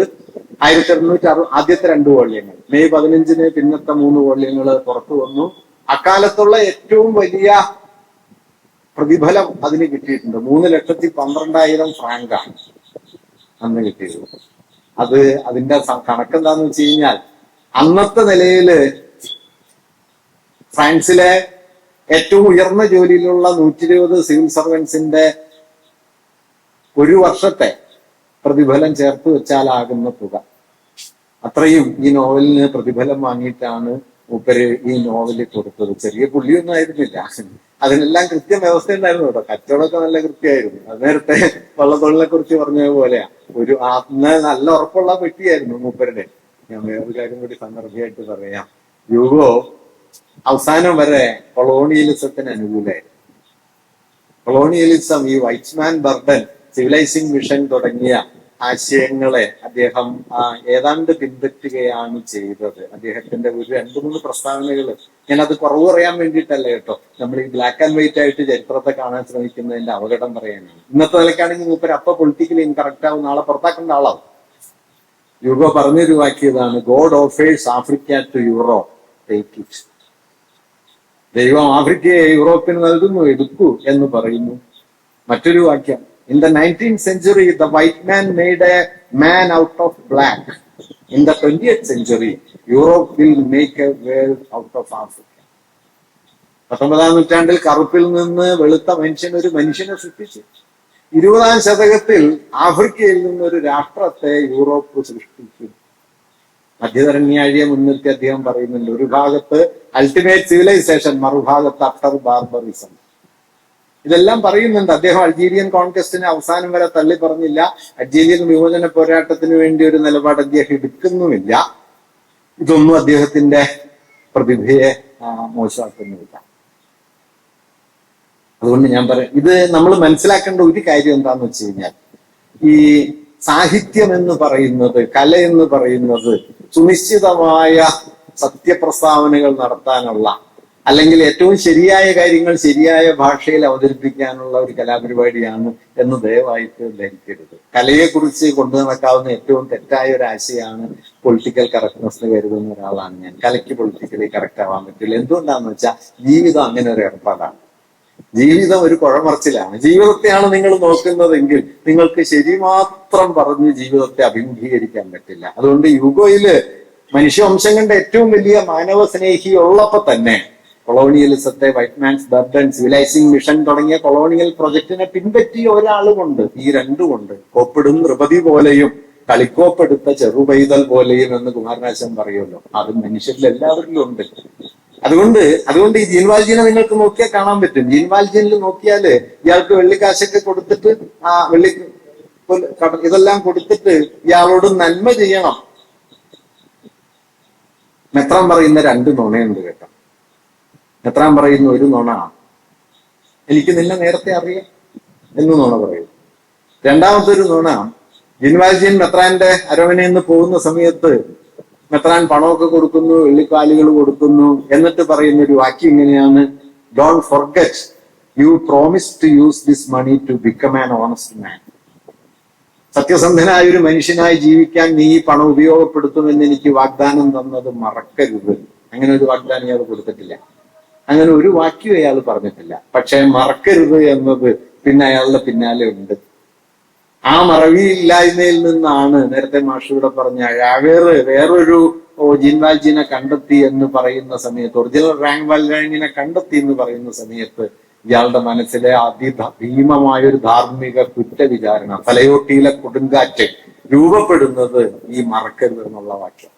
1860 ആദ്യത്തെ 2 വോള്യങ്ങൾ, മെയ് 15 പിന്നത്തെ 3 വോള്യങ്ങൾ പുറത്തു വന്നു. അക്കാലത്തുള്ള ഏറ്റവും വലിയ പ്രതിഫലം അതിന് കിട്ടിയിട്ടുണ്ട്. 3,12,000 ഫ്രാങ്കാണ് അന്ന് കിട്ടിയത്. അത് അതിന്റെ കണക്കെന്താന്ന് വെച്ച് കഴിഞ്ഞാൽ, അന്നത്തെ നിലയില് ഫ്രാൻസിലെ ഏറ്റവും ഉയർന്ന ജോലിയിലുള്ള 120 സിവിൽ സർവൻസിന്റെ ഒരു വർഷത്തെ പ്രതിഫലം ചേർത്ത് വെച്ചാലാകുന്ന തുക, അത്രയും ഈ നോവലിന് പ്രതിഫലം വാങ്ങിയിട്ടാണ് മൂപ്പര് ഈ നോവലിൽ കൊടുത്തത്. ചെറിയ പുള്ളിയൊന്നും ആയിരുന്നില്ല, അതിനെല്ലാം കൃത്യം വ്യവസ്ഥ ഉണ്ടായിരുന്നു കേട്ടോ. കച്ചവടമൊക്കെ നല്ല കൃത്യമായിരുന്നു. അത് നേരത്തെ വള്ളത്തോളിനെ കുറിച്ച് പറഞ്ഞ പോലെയാ. ഒരു അന്ന് നല്ല ഉറപ്പുള്ള പെട്ടിയായിരുന്നു മൂപ്പരുടെ. ഞാൻ വേറൊരു കാര്യം കൂടി സന്ദർഭമായിട്ട് പറയാം. യൂഗോ അവസാനം വരെ കൊളോണിയലിസത്തിന് അനുകൂലമായിരുന്നു. കൊളോണിയലിസം, ഈ വൈറ്റ്സ്മാൻ ബർഡൻ, സിവിലൈസിംഗ് മിഷൻ തുടങ്ങിയ ആശയങ്ങളെ അദ്ദേഹം ഏതാണ്ട് പിൻപറ്റുകയാണ് ചെയ്തത്. അദ്ദേഹത്തിന്റെ ഒരു 2-3 പ്രസ്താവനകൾ, ഞാനത് കുറവ് പറയാൻ വേണ്ടിയിട്ടല്ല കേട്ടോ, നമ്മൾ ഈ ബ്ലാക്ക് ആൻഡ് വൈറ്റ് ആയിട്ട് ചരിത്രത്തെ കാണാൻ ശ്രമിക്കുന്നതിന്റെ അപകടം പറയാനാണ്. ഇന്നത്തെ നിലയ്ക്കാണെങ്കിൽ മൂപ്പര് അപ്പൊ പൊളിറ്റിക്കലി ഇൻകറക്റ്റ് ആവും, നാളെ പുറത്താക്കേണ്ട ആളാവും. യൂഗോ പറഞ്ഞൊരു വാക്യതാണ്, God offers Africa to Europe, take it. ദൈവം ആഫ്രിക്കയെ യൂറോപ്പിന് നൽകുന്നു, എടുക്കൂ എന്ന് പറയുന്നു. മറ്റൊരു വാക്യം, in the 19th century the white man made a man out of black. In the 20th century Europe will make a world out of Africa. 19ാം നൂറ്റാണ്ടിൽ കറുപ്പിൽ നിന്ന് വെളുത്ത മനുഷ്യൻ ഒരു മനുഷ്യനെ സൃഷ്ടിച്ചു. 20ാം ശതകത്തിൽ ആഫ്രിക്കയിൽ നിന്നൊരു രാഷ്ട്രത്തെ യൂറോപ്പ് സൃഷ്ടിച്ചു. മധ്യധരണ്യാഴിയെ മുൻനിർത്തി അദ്ദേഹം പറയുന്നുണ്ട്, ഒരു ഭാഗത്ത് അൾട്ടിമേറ്റ് സിവിലൈസേഷൻ, മറുഭാഗത്ത് അട്ടർ ബാർബറിസം. ഇതെല്ലാം പറയുന്നുണ്ട്. അദ്ദേഹം അൾജീരിയൻ കോൺക്വസ്റ്റിനെ അവസാനം വരെ തള്ളി പറഞ്ഞില്ല. അൾജീരിയൻ വിമോചന പോരാട്ടത്തിന് വേണ്ടി ഒരു നിലപാട് അദ്ദേഹം എടുക്കുന്നുമില്ല. ഇതൊന്നും അദ്ദേഹത്തിന്റെ പ്രതിഭയെ മോശമാക്കുന്നുമില്ല. അതുകൊണ്ട് ഞാൻ പറയാം, ഇത് നമ്മൾ മനസ്സിലാക്കേണ്ട ഒരു കാര്യം എന്താന്ന് വെച്ച് കഴിഞ്ഞാൽ, ഈ സാഹിത്യം എന്ന് പറയുന്നത്, കല എന്ന് പറയുന്നത് സുനിശ്ചിതമായ സത്യപ്രസ്താവനകൾ നടത്താനുള്ള, അല്ലെങ്കിൽ ഏറ്റവും ശരിയായ കാര്യങ്ങൾ ശരിയായ ഭാഷയിൽ അവതരിപ്പിക്കാനുള്ള ഒരു കലാപരിപാടിയാണ് എന്ന് ദയവായിട്ട് ധരിക്കരുത്. കലയെക്കുറിച്ച് കൊണ്ടു നടക്കാവുന്ന ഏറ്റവും തെറ്റായ ഒരു ആശയമാണ് പൊളിറ്റിക്കൽ കറക്റ്റ്നെസ് എന്ന് കരുതുന്ന ഒരാളാണ് ഞാൻ. കലയ്ക്ക് പൊളിറ്റിക്കലി കറക്റ്റ് ആവാൻ പറ്റില്ല. എന്തുകൊണ്ടാന്ന് വെച്ചാൽ ജീവിതം അങ്ങനെ ഒരു ഏർപ്പാടാണ്. ജീവിതം ഒരു കുഴമറച്ചിലാണ്. ജീവിതത്തെയാണ് നിങ്ങൾ നോക്കുന്നതെങ്കിൽ നിങ്ങൾക്ക് ശരി മാത്രം പറഞ്ഞ് ജീവിതത്തെ അഭിമുഖീകരിക്കാൻ പറ്റില്ല. അതുകൊണ്ട് യൂഗോയില് മനുഷ്യവംശം കണ്ട ഏറ്റവും വലിയ മാനവ സ്നേഹി ഉള്ളപ്പോ തന്നെ കൊളോണിയലിസത്തെ, വൈറ്റ് മാൻസ് ബർഡൻ, സിവിലൈസിംഗ് മിഷൻ തുടങ്ങിയ കൊളോണിയൽ പ്രൊജക്ടിനെ പിൻപറ്റിയ ഒരാളുമുണ്ട്. ഈ രണ്ടുമുണ്ട്. കോപ്പിടും നൃപതി പോലെയും കളിക്കോപ്പെടുത്ത ചെറുപൈതൽ പോലെയും എന്ന് കുമാരനാശൻ പറയുമല്ലോ. അത് മനുഷ്യരിൽ എല്ലാവരിലും ഉണ്ട്. അതുകൊണ്ട് ഈ ജീൻവാൽജീനെ നിങ്ങൾക്ക് നോക്കിയാൽ കാണാൻ പറ്റും. ജീൻവാൽജീനിൽ നോക്കിയാല് ഇയാൾക്ക് വെള്ളിക്കാശൊക്കെ കൊടുത്തിട്ട് ഇതെല്ലാം കൊടുത്തിട്ട് ഇയാളോട് നന്മ ചെയ്യണം. മെത്രാൻ പറയുന്ന 2 നുണയുണ്ട് കേട്ടോ. മെത്രാൻ പറയുന്ന ഒരു നുണ, എനിക്ക് നിന്നെ നേരത്തെ അറിയാം എന്ന് നുണ പറയും. രണ്ടാമത്തെ ഒരു നുണ, ജിൻവാൽജീൻ മെത്രാന്റെ അരവണയിൽ നിന്ന് പോകുന്ന സമയത്ത് മെത്രാൻ പണമൊക്കെ കൊടുക്കുന്നു, വെള്ളിക്കാലുകൾ കൊടുക്കുന്നു. എന്നിട്ട് പറയുന്ന ഒരു വാക്യം ഇങ്ങനെയാണ്, don't forget you promise to use this money to become an honest man. സത്യസന്ധനായ ഒരു മനുഷ്യനായി ജീവിക്കാൻ നീ ഈ പണം ഉപയോഗപ്പെടുത്തുമെന്ന് എനിക്ക് വാഗ്ദാനം തന്നത് മറക്കരുത്. അങ്ങനെ ഒരു വാഗ്ദാനം ഇയാൾ കൊടുത്തിട്ടില്ല. അങ്ങനെ ഒരു വാക്യം അയാൾ പറഞ്ഞിട്ടില്ല. പക്ഷെ മറക്കരുത് എന്നത് പിന്നെ അയാളുടെ പിന്നാലെ ഉണ്ട്. ആ മറവിയില്ലായ്മയിൽ നിന്നാണ് നേരത്തെ മാഷിവിടെ പറഞ്ഞ വേറൊരു ജീൻവാൽജീനെ കണ്ടെത്തി എന്ന് പറയുന്ന സമയത്ത്, ഒറിജിനൽ റാങ്ക് വാൽജീനെ കണ്ടെത്തി എന്ന് പറയുന്ന സമയത്ത് ഇയാളുടെ മനസ്സിലെ ഭീമമായൊരു ധാർമ്മിക കുറ്റവിചാരണ, തലയോട്ടിയിലെ കൊടുങ്കാറ്റ് രൂപപ്പെടുന്നത് ഈ മറക്കരുത് എന്നുള്ള വാക്യം.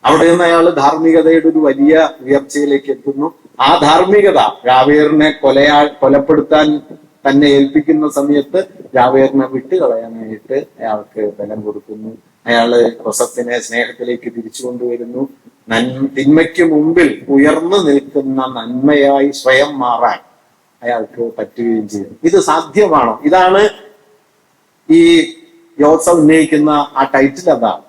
അവിടെ നിന്ന് അയാൾ ധാർമ്മികതയുടെ ഒരു വലിയ ഉയർച്ചയിലേക്ക് എത്തുന്നു. ആ ധാർമ്മികത രാവേറിനെ കൊലപ്പെടുത്താൻ തന്നെ ഏൽപ്പിക്കുന്ന സമയത്ത് രാവേറിനെ വിട്ടുകളയാനായിട്ട് അയാൾക്ക് ബലം കൊടുക്കുന്നു. അയാള് റൊസത്തിനെ സ്നേഹത്തിലേക്ക് തിരിച്ചു കൊണ്ടുവരുന്നു. തിന്മയ്ക്ക് മുമ്പിൽ ഉയർന്നു നിൽക്കുന്ന നന്മയായി സ്വയം മാറാൻ അയാൾക്ക് പറ്റുകയും ചെയ്യും. ഇത് സാധ്യമാണോ? ഇതാണ് ഈ യോസഫ് ഉന്നയിക്കുന്ന ആ ടൈറ്റിൽ. അതാണ്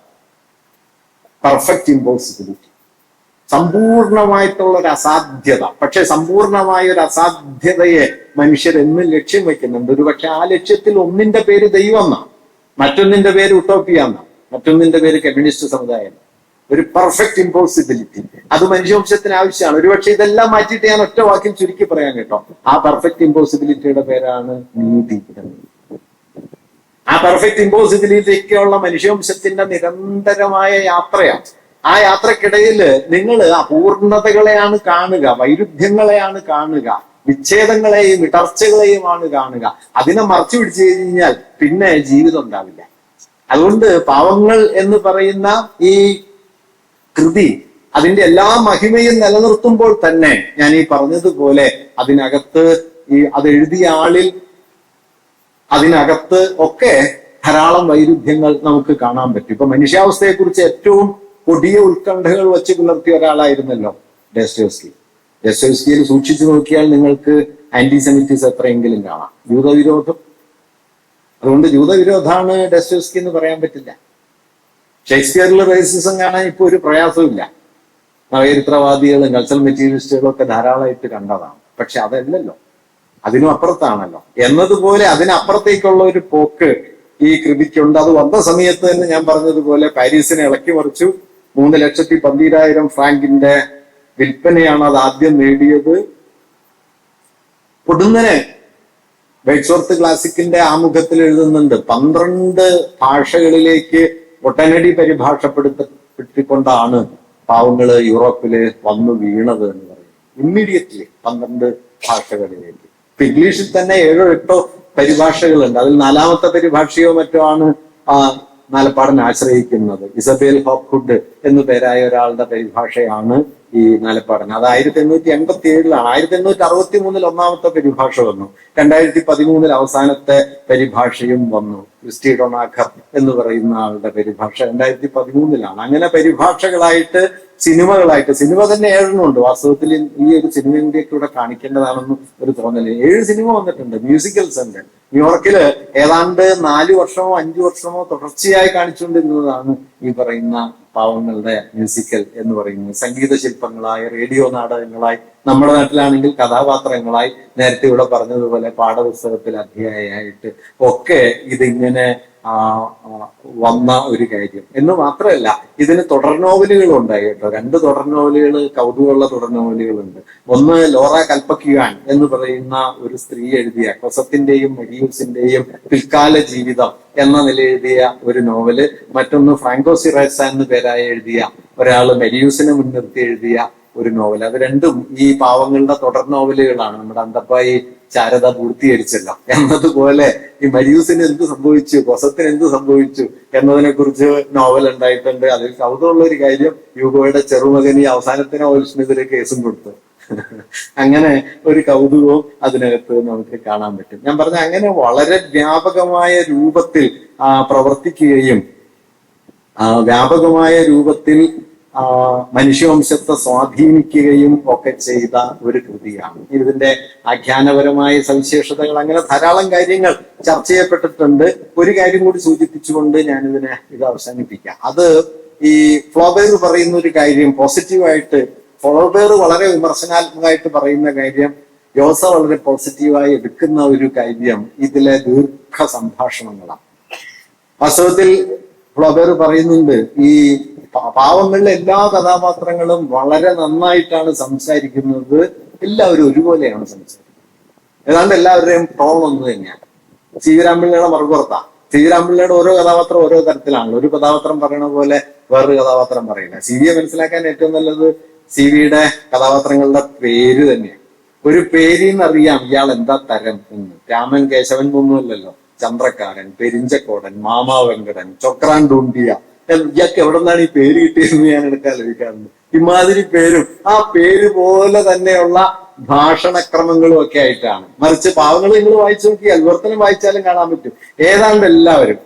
പെർഫെക്റ്റ് ഇമ്പോസിബിലിറ്റി, സമ്പൂർണമായിട്ടുള്ള ഒരു അസാധ്യത. പക്ഷെ സമ്പൂർണമായ ഒരു അസാധ്യതയെ മനുഷ്യരെന്ന് ലക്ഷ്യം വെക്കുന്നുണ്ട്. ഒരുപക്ഷെ ആ ലക്ഷ്യത്തിൽ ഒന്നിന്റെ പേര് ദൈവം എന്നാണ്, മറ്റൊന്നിന്റെ പേര് ഉട്ടോപ്പിയ എന്നാണ്, മറ്റൊന്നിന്റെ പേര് കമ്മ്യൂണിസ്റ്റ് സമുദായം. ഒരു പെർഫെക്റ്റ് ഇമ്പോസിബിലിറ്റി അത് മനുഷ്യവംശത്തിന് ആവശ്യമാണ്. ഒരുപക്ഷെ ഇതെല്ലാം മാറ്റിയിട്ട് ഞാൻ ഒറ്റ വാക്കിൽ ചുരുക്കി പറയാൻ കേട്ടോ. ആ പെർഫെക്റ്റ് ഇമ്പോസിബിലിറ്റിയുടെ പേരാണ് നീതി. ആ പെർഫെക്റ്റ് ഇമ്പോസിബിലിറ്റിക്കുള്ള മനുഷ്യവംശത്തിന്റെ നിരന്തരമായ യാത്രയാണ്. ആ യാത്രക്കിടയിൽ നിങ്ങൾ അപൂർണതകളെയാണ് കാണുക, വൈരുദ്ധ്യങ്ങളെയാണ് കാണുക, വിച്ഛേദങ്ങളെയും ഇടർച്ചകളെയുമാണ് കാണുക. അതിനെ മറച്ചു പിടിച്ചു കഴിഞ്ഞാൽ പിന്നെ ജീവിതം ഉണ്ടാവില്ല. അതുകൊണ്ട് പാവങ്ങൾ എന്ന് പറയുന്ന ഈ കൃതി അതിന്റെ എല്ലാ മഹിമയും നിലനിർത്തുമ്പോൾ തന്നെ ഞാൻ ഈ പറഞ്ഞതുപോലെ അതിനകത്ത് അത് എഴുതിയ ആളിൽ അതിനകത്ത് ഒക്കെ ധാരാളം വൈരുദ്ധ്യങ്ങൾ നമുക്ക് കാണാൻ പറ്റും. ഇപ്പൊ മനുഷ്യാവസ്ഥയെക്കുറിച്ച് ഏറ്റവും കൊടിയ ഉത്കണ്ഠകൾ വച്ച് പുലർത്തിയ ഒരാളായിരുന്നല്ലോ ഡോസ്റ്റോയവ്സ്കി. ഡോസ്റ്റോയവ്സ്കിയിൽ സൂക്ഷിച്ചു നോക്കിയാൽ നിങ്ങൾക്ക് ആന്റിസെമിറ്റിസം എത്രയെങ്കിലും കാണാം, ജൂതവിരോധം. അതുകൊണ്ട് ജൂതവിരോധാണ് ഡോസ്റ്റോയവ്സ്കി എന്ന് പറയാൻ പറ്റില്ല. ഷേക്സ്പിയറിൽ റേസിസം കാണാൻ ഇപ്പൊ ഒരു പ്രയാസമില്ല. നവചരിത്രവാദികളും കൾച്ചറൽ മെറ്റീരിയലിസ്റ്റുകളും ഒക്കെ ധാരാളമായിട്ട് കണ്ടതാണ്. പക്ഷെ അതല്ലല്ലോ, അതിനും അപ്പുറത്താണല്ലോ. എന്നതുപോലെ അതിനപ്പുറത്തേക്കുള്ള ഒരു പോക്ക് ഈ കൃതിക്കുണ്ട്. അത് വന്ന സമയത്ത് തന്നെ ഞാൻ പറഞ്ഞതുപോലെ പാരീസിനെ ഇളക്കി മറിച്ചു. 3,12,000 ഫ്രാങ്കിന്റെ വിൽപ്പനയാണ് അത് ആദ്യം നേടിയത്. പൊടുന്നനെ ബേറ്റ്സ്വർത്ത് ക്ലാസിക്കിന്റെ ആമുഖത്തിൽ എഴുതുന്നുണ്ട്, 12 ഭാഷകളിലേക്ക് ഒട്ടനടി പരിഭാഷപ്പെടുത്തിക്കൊണ്ടാണ് പാവങ്ങള് യൂറോപ്പില് വന്നു വീണത് എന്ന് പറയും. ഇമ്മീഡിയറ്റ്ലി 12 ഭാഷകളിലേക്ക്. ഇപ്പൊ ഇംഗ്ലീഷിൽ തന്നെ 7 or 8 പരിഭാഷകളുണ്ട്. അതിൽ 4ാമത്തെ പരിഭാഷയോ മറ്റോ ആണ് നാലപ്പാടൻ ആശ്രയിക്കുന്നത്. ഇസബേൽ ഹോപ്വുഡ് എന്നു പേരായ ഒരാളുടെ പരിഭാഷയാണ് ഈ നാലപ്പാടൻ. അത് 1887-ലാണ്. 1863 1ാമത്തെ പരിഭാഷ വന്നു. 2013 അവസാനത്തെ പരിഭാഷയും വന്നു. ക്രിസ്റ്റി ഡൊണാഖർ എന്ന് പറയുന്ന ആളുടെ പരിഭാഷ 2013-ലാണ്. അങ്ങനെ പരിഭാഷകളായിട്ട് സിനിമകളായിട്ട്, സിനിമ തന്നെ 7 ഉണ്ട്. വാസ്തവത്തിൽ ഈ ഒരു സിനിമയുടെ കൂടെ കാണിക്കേണ്ടതാണെന്ന് ഒരു തോന്നല്. 7 സിനിമ വന്നിട്ടുണ്ട്, മ്യൂസിക്കൽസ് ഉണ്ട്. ന്യൂയോർക്കില് ഏതാണ്ട് 4 വർഷമോ 5 വർഷമോ തുടർച്ചയായി കാണിച്ചുകൊണ്ടിരുന്നതാണ് ഈ പറയുന്ന പാവങ്ങളുടെ മ്യൂസിക്കൽ എന്ന് പറയുന്നത്. സംഗീത ശില്പങ്ങളായി, റേഡിയോ നാടകങ്ങളായി, നമ്മുടെ നാട്ടിലാണെങ്കിൽ കഥാപാത്രങ്ങളായി, നേരത്തെ ഇവിടെ പറഞ്ഞതുപോലെ പാഠപുസ്തകത്തിൽ അധ്യായമായിട്ട് ഒക്കെ ഇതിങ്ങനെ വന്ന ഒരു കാര്യം. എന്ന് മാത്രമല്ല ഇതിന് തുടർ നോവലുകൾ ഉണ്ടായി കേട്ടോ. 2 തുടർ നോവലുകൾ, കൗതുകമുള്ള തുടർ നോവലുകളുണ്ട്. ഒന്ന് ലോറ കൽപ്പക്യുവാൻ എന്ന് പറയുന്ന ഒരു സ്ത്രീ എഴുതിയ കൊസത്തിന്റെയും മരിയൂസിന്റെയും പിൽക്കാല ജീവിതം എന്ന നില എഴുതിയ ഒരു നോവല്. മറ്റൊന്ന് ഫ്രാങ്കോ സിറേസ എന്ന് പേരായി എഴുതിയ ഒരാള് മെരിയൂസിനെ മുൻനിർത്തി എഴുതിയ ഒരു നോവൽ. അത് രണ്ടും ഈ പാവങ്ങളുടെ തുടർ നോവലുകളാണ്. നമ്മുടെ അന്തപ്പായി ചാരത പൂർത്തീകരിച്ചല്ലോ എന്നതുപോലെ ഈ മരിയൂസിന് എന്ത് സംഭവിച്ചു, കൊസത്തിന് എന്ത് സംഭവിച്ചു എന്നതിനെ കുറിച്ച് നോവൽ ഉണ്ടായിട്ടുണ്ട്. അതിൽ കൗതുകമുള്ള ഒരു കാര്യം, യൂഗോയുടെ ചെറുമകൻ ഈ അവസാനത്തെ നോവലിനെതിരെ കേസും കൊടുത്തു. അങ്ങനെ ഒരു കൗതുകവും അതിനകത്ത് നമുക്ക് കാണാൻ പറ്റും. ഞാൻ പറഞ്ഞ അങ്ങനെ വളരെ വ്യാപകമായ രൂപത്തിൽ പ്രവർത്തിക്കുകയും വ്യാപകമായ രൂപത്തിൽ മനുഷ്യവംശത്തെ സ്വാധീനിക്കുകയും ഒക്കെ ചെയ്ത ഒരു കൃതിയാണ്. ഇതിന്റെ ആഖ്യാനപരമായ സവിശേഷതകൾ അങ്ങനെ ധാരാളം കാര്യങ്ങൾ ചർച്ച ചെയ്യപ്പെട്ടിട്ടുണ്ട്. ഒരു കാര്യം കൂടി സൂചിപ്പിച്ചുകൊണ്ട് ഇത് അവസാനിപ്പിക്കാം. അത് ഈ ഫ്ലോബേർ പറയുന്ന ഒരു കാര്യം പോസിറ്റീവായിട്ട്, ഫ്ലോബേർ വളരെ വിമർശനാത്മകമായിട്ട് പറയുന്ന കാര്യം, യോസ വളരെ പോസിറ്റീവായി എടുക്കുന്ന ഒരു കാര്യം ഇതിലെ ദീർഘ സംഭാഷണങ്ങളാണ്. വാസ്തവത്തിൽ ഫ്ലോബേർ പറയുന്നുണ്ട്, ഈ പാവങ്ങളിലെ എല്ലാ കഥാപാത്രങ്ങളും വളരെ നന്നായിട്ടാണ് സംസാരിക്കുന്നത്, എല്ലാവരും ഒരുപോലെയാണ് സംസാരിക്കുന്നത്. ഏതാണ്ട് എല്ലാവരുടെയും ടോൺ ഒന്ന് തന്നെയാണ്. സി വി രാമപിള്ളയുടെ മറുപുറത്താണ്. സി വി രാമപിള്ളയുടെ ഓരോ കഥാപാത്രം ഓരോ തരത്തിലാണല്ലോ. ഒരു കഥാപാത്രം പറയണ പോലെ വേറൊരു കഥാപാത്രം പറയില്ല. സി വിയെ മനസ്സിലാക്കാൻ ഏറ്റവും നല്ലത് സി വിയുടെ കഥാപാത്രങ്ങളുടെ പേര് തന്നെയാണ്. ഒരു പേരിന്നറിയാം ഇയാൾ എന്താ തരം എന്ന്. രാമൻ കേശവൻ ഒന്നുമല്ലല്ലോ. ചന്ദ്രക്കാരൻ, പെരിഞ്ചക്കോടൻ, മാമാ വെങ്കടൻ, ചൊക്രാൻ ഡൂണ്ടിയ, ഇയാൾക്ക് എവിടെ നിന്നാണ് ഈ പേര് കിട്ടിയതെന്ന് ഞാൻ എടുക്കാൻ ലഭിക്കാറുണ്ട്. ഇമാതിരി പേരും ആ പേര് പോലെ തന്നെയുള്ള ഭാഷണക്രമങ്ങളും ഒക്കെ ആയിട്ടാണ്. മറിച്ച് പാവങ്ങൾ നിങ്ങൾ വായിച്ചു നോക്കിയാൽ, വിവർത്തനം വായിച്ചാലും കാണാൻ പറ്റും, ഏതാണ്ട് എല്ലാവരും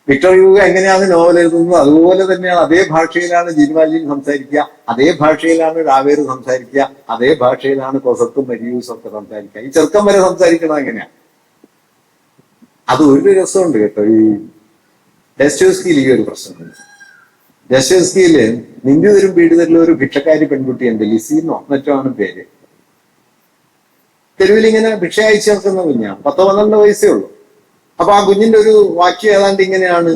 വിക്ടർ ഹ്യൂഗോ എങ്ങനെയാണ് നോവൽ എഴുതുന്നത് അതുപോലെ തന്നെയാണ്. അതേ ഭാഷയിലാണ് ജീൻവാൽജീൻ സംസാരിക്കുക, അതേ ഭാഷയിലാണ് രാവേർ സംസാരിക്കുക, അതേ ഭാഷയിലാണ് കൊസത്തും മരിയൂസും ഒക്കെ സംസാരിക്കുക. ഈ ചെറുക്കം വരെ സംസാരിക്കണം എങ്ങനെയാണ്. അത് ഒരു രസമുണ്ട് കേട്ടോ. ഈ ഡെസ്റ്റോസ്കിയിൽ ഈ ഒരു പ്രശ്നമുണ്ട്. ഡെസ്റ്റോസ്കിയില് നിന്ദി തരും പീഡി തരിലും ഒരു ഭിക്ഷക്കാരി പെൺകുട്ടിയുണ്ട്, ലിസിന്നോ മറ്റോ ആണ് പേര്. തെരുവിൽ ഇങ്ങനെ ഭിക്ഷ അയച്ചു നോക്കുന്ന കുഞ്ഞാണ്, 10-12 വയസ്സേ ഉള്ളൂ. അപ്പൊ ആ കുഞ്ഞിന്റെ ഒരു വാക്യം ഏതാണ്ട് ഇങ്ങനെയാണ്: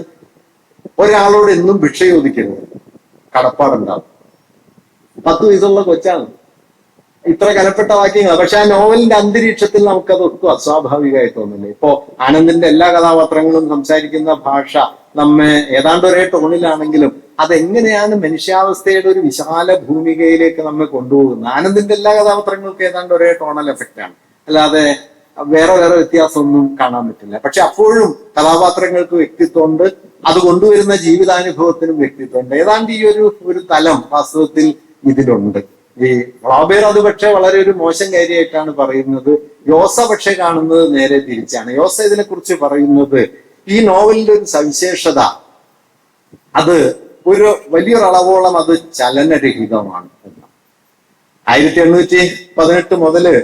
ഒരാളോട് എന്നും ഭിക്ഷ ചോദിക്കരുത്, കടപ്പാടുണ്ടാവും. 10 വയസ്സുള്ള കൊച്ചാണ്. ഇത്ര കനപ്പെട്ട വാക്യങ്ങൾ. പക്ഷെ ആ നോവലിന്റെ അന്തരീക്ഷത്തിൽ നമുക്കത് ഒട്ടും അസ്വാഭാവികമായി തോന്നില്ല. ഇപ്പോ ആനന്ദിന്റെ എല്ലാ കഥാപാത്രങ്ങളും സംസാരിക്കുന്ന ഭാഷ നമ്മെ ഏതാണ്ട് ഒരേ ടോണിലാണെങ്കിലും അതെങ്ങനെയാണ് മനുഷ്യാവസ്ഥയുടെ ഒരു വിശാല ഭൂമികയിലേക്ക് നമ്മെ കൊണ്ടുപോകുന്നത്. ആനന്ദിന്റെ എല്ലാ കഥാപാത്രങ്ങൾക്കും ഏതാണ്ട് ഒരേ ടോണൽ എഫക്റ്റാണ്, അല്ലാതെ വേറെ വ്യത്യാസമൊന്നും കാണാൻ പറ്റില്ല. പക്ഷെ അപ്പോഴും കഥാപാത്രങ്ങൾക്ക് വ്യക്തിത്വമുണ്ട്, അത് കൊണ്ടുവരുന്ന ജീവിതാനുഭവത്തിനും വ്യക്തിത്വമുണ്ട്. ഏതാണ്ട് ഈ ഒരു തലം വാസ്തവത്തിൽ ഇതിലുണ്ട്. ഈ ഫ്ലോബേർ അത് പക്ഷെ വളരെ ഒരു മോശം കാര്യമായിട്ടാണ് പറയുന്നത്. യോസ പക്ഷെ കാണുന്നത് നേരെ തിരിച്ചാണ്. യോസ ഇതിനെ കുറിച്ച് പറയുന്നത്, ഈ നോവലിന്റെ ഒരു സവിശേഷത അത് ഒരു വലിയൊരളവോളം അത് ചലനരഹിതമാണ്. 1818 മുതല്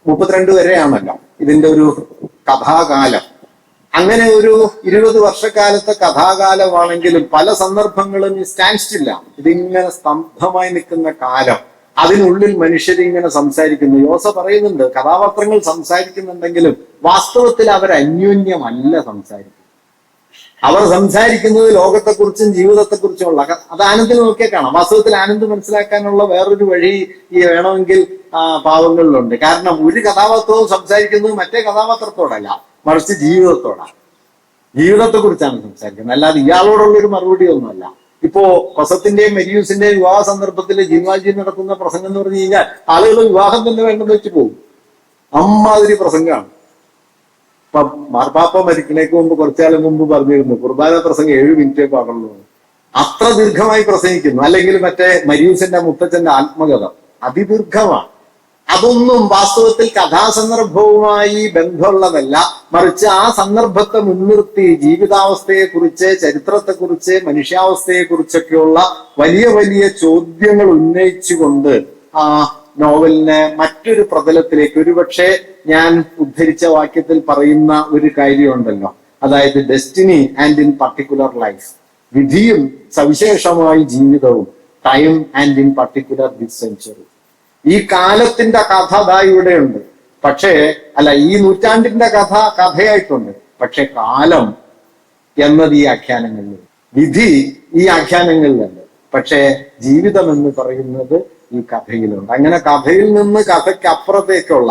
32 വരെയാണല്ലോ ഇതിന്റെ ഒരു കഥാകാലം. അങ്ങനെ ഒരു 20 വർഷക്കാലത്തെ കഥാകാലമാണെങ്കിലും പല സന്ദർഭങ്ങളും ഈ സ്റ്റാൻഡ് സ്റ്റില്ല, ഇതിങ്ങനെ സ്തംഭമായി നിൽക്കുന്ന കാലം. അതിനുള്ളിൽ മനുഷ്യരിങ്ങനെ സംസാരിക്കുന്നു. യോസ പറയുന്നുണ്ട്, കഥാപാത്രങ്ങൾ സംസാരിക്കുന്നുണ്ടെങ്കിലും വാസ്തവത്തിൽ അവർ അന്യോന്യമല്ല സംസാരിക്കുന്നത്. അവർ സംസാരിക്കുന്നത് ലോകത്തെക്കുറിച്ചും ജീവിതത്തെക്കുറിച്ചുമുള്ള, അത് ആനന്ദിൽ നോക്കിയാൽ കാണാം. വാസ്തവത്തിൽ ആനന്ദ് മനസ്സിലാക്കാനുള്ള വേറൊരു വഴി ഈ വേണമെങ്കിൽ പാവങ്ങളിലുണ്ട്. കാരണം ഒരു കഥാപാത്രവും സംസാരിക്കുന്നത് മറ്റേ കഥാപാത്രത്തോടല്ല, മറിച്ച് ജീവിതത്തോടാണ്. ജീവിതത്തെക്കുറിച്ചാണ് സംസാരിക്കുന്നത്, അല്ലാതെ ഇയാളോടുള്ളൊരു മറുപടി ഒന്നുമല്ല. ഇപ്പോ കൊസത്തിന്റെയും മെരിയൂസിന്റെയും വിവാഹ സന്ദർഭത്തിൽ ജീൻവാൽജീൻ നടത്തുന്ന പ്രസംഗം എന്ന് പറഞ്ഞു കഴിഞ്ഞാൽ ആളുകൾ വിവാഹം തന്നെ വേണ്ടെന്ന് വെച്ച് പോകും. അമ്മാതിരി പ്രസംഗമാണ്. ഇപ്പൊ മാർപ്പാപ്പ മരിക്കണേക്ക് മുമ്പ് കുറച്ചാളും മുമ്പ് പറഞ്ഞിരുന്നു, കുർബാന പ്രസംഗം 7 മിനിറ്റേ പാടുള്ളൂ. അത്ര ദീർഘമായി പ്രസംഗിക്കുന്നു. അല്ലെങ്കിൽ മറ്റേ മരിയൂസിന്റെ മുത്തച്ഛന്റെ ആത്മകഥ അതിദീർഘമാണ്. അതൊന്നും വാസ്തവത്തിൽ കഥാസന്ദർഭവുമായി ബന്ധമുള്ളതല്ല, മറിച്ച് ആ സന്ദർഭത്തെ മുൻനിർത്തി ജീവിതാവസ്ഥയെക്കുറിച്ച്, ചരിത്രത്തെക്കുറിച്ച്, മനുഷ്യാവസ്ഥയെക്കുറിച്ചൊക്കെയുള്ള വലിയ വലിയ ചോദ്യങ്ങൾ ഉന്നയിച്ചുകൊണ്ട് ആ നോവലിനെ മറ്റൊരു പ്രതലത്തിലേക്ക്, ഒരുപക്ഷെ ഞാൻ ഉദ്ധരിച്ച വാക്യത്തിൽ പറയുന്ന ഒരു കാര്യമുണ്ടല്ലോ, അതായത് destiny and in particular life, വിധിയും സവിശേഷമായി ജീവിതവും, time and in particular this century. ഈ കാലത്തിന്റെ കഥ ദാ ഇവിടെയുണ്ട്. പക്ഷേ ഈ നൂറ്റാണ്ടിന്റെ കഥയായിട്ടുണ്ട്. പക്ഷെ കാലം എന്നത് ഈ ആഖ്യാനങ്ങളിൽ, വിധി ഈ ആഖ്യാനങ്ങളിലുണ്ട്. പക്ഷേ ജീവിതം എന്ന് പറയുന്നത് ഈ കഥയിലുണ്ട്. അങ്ങനെ കഥയിൽ നിന്ന് കഥയ്ക്ക് അപ്പുറത്തേക്കുള്ള,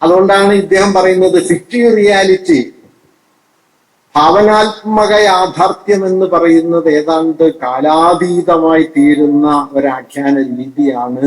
അതുകൊണ്ടാണ് ഇദ്ദേഹം പറയുന്നത് ഫിക്റ്റീവ് റിയാലിറ്റി ഭാവനാത്മക യാഥാർത്ഥ്യം എന്ന് പറയുന്നത് ഏതാണ്ട് കാലാതീതമായി തീരുന്ന ഒരാഖ്യാന രീതിയാണ്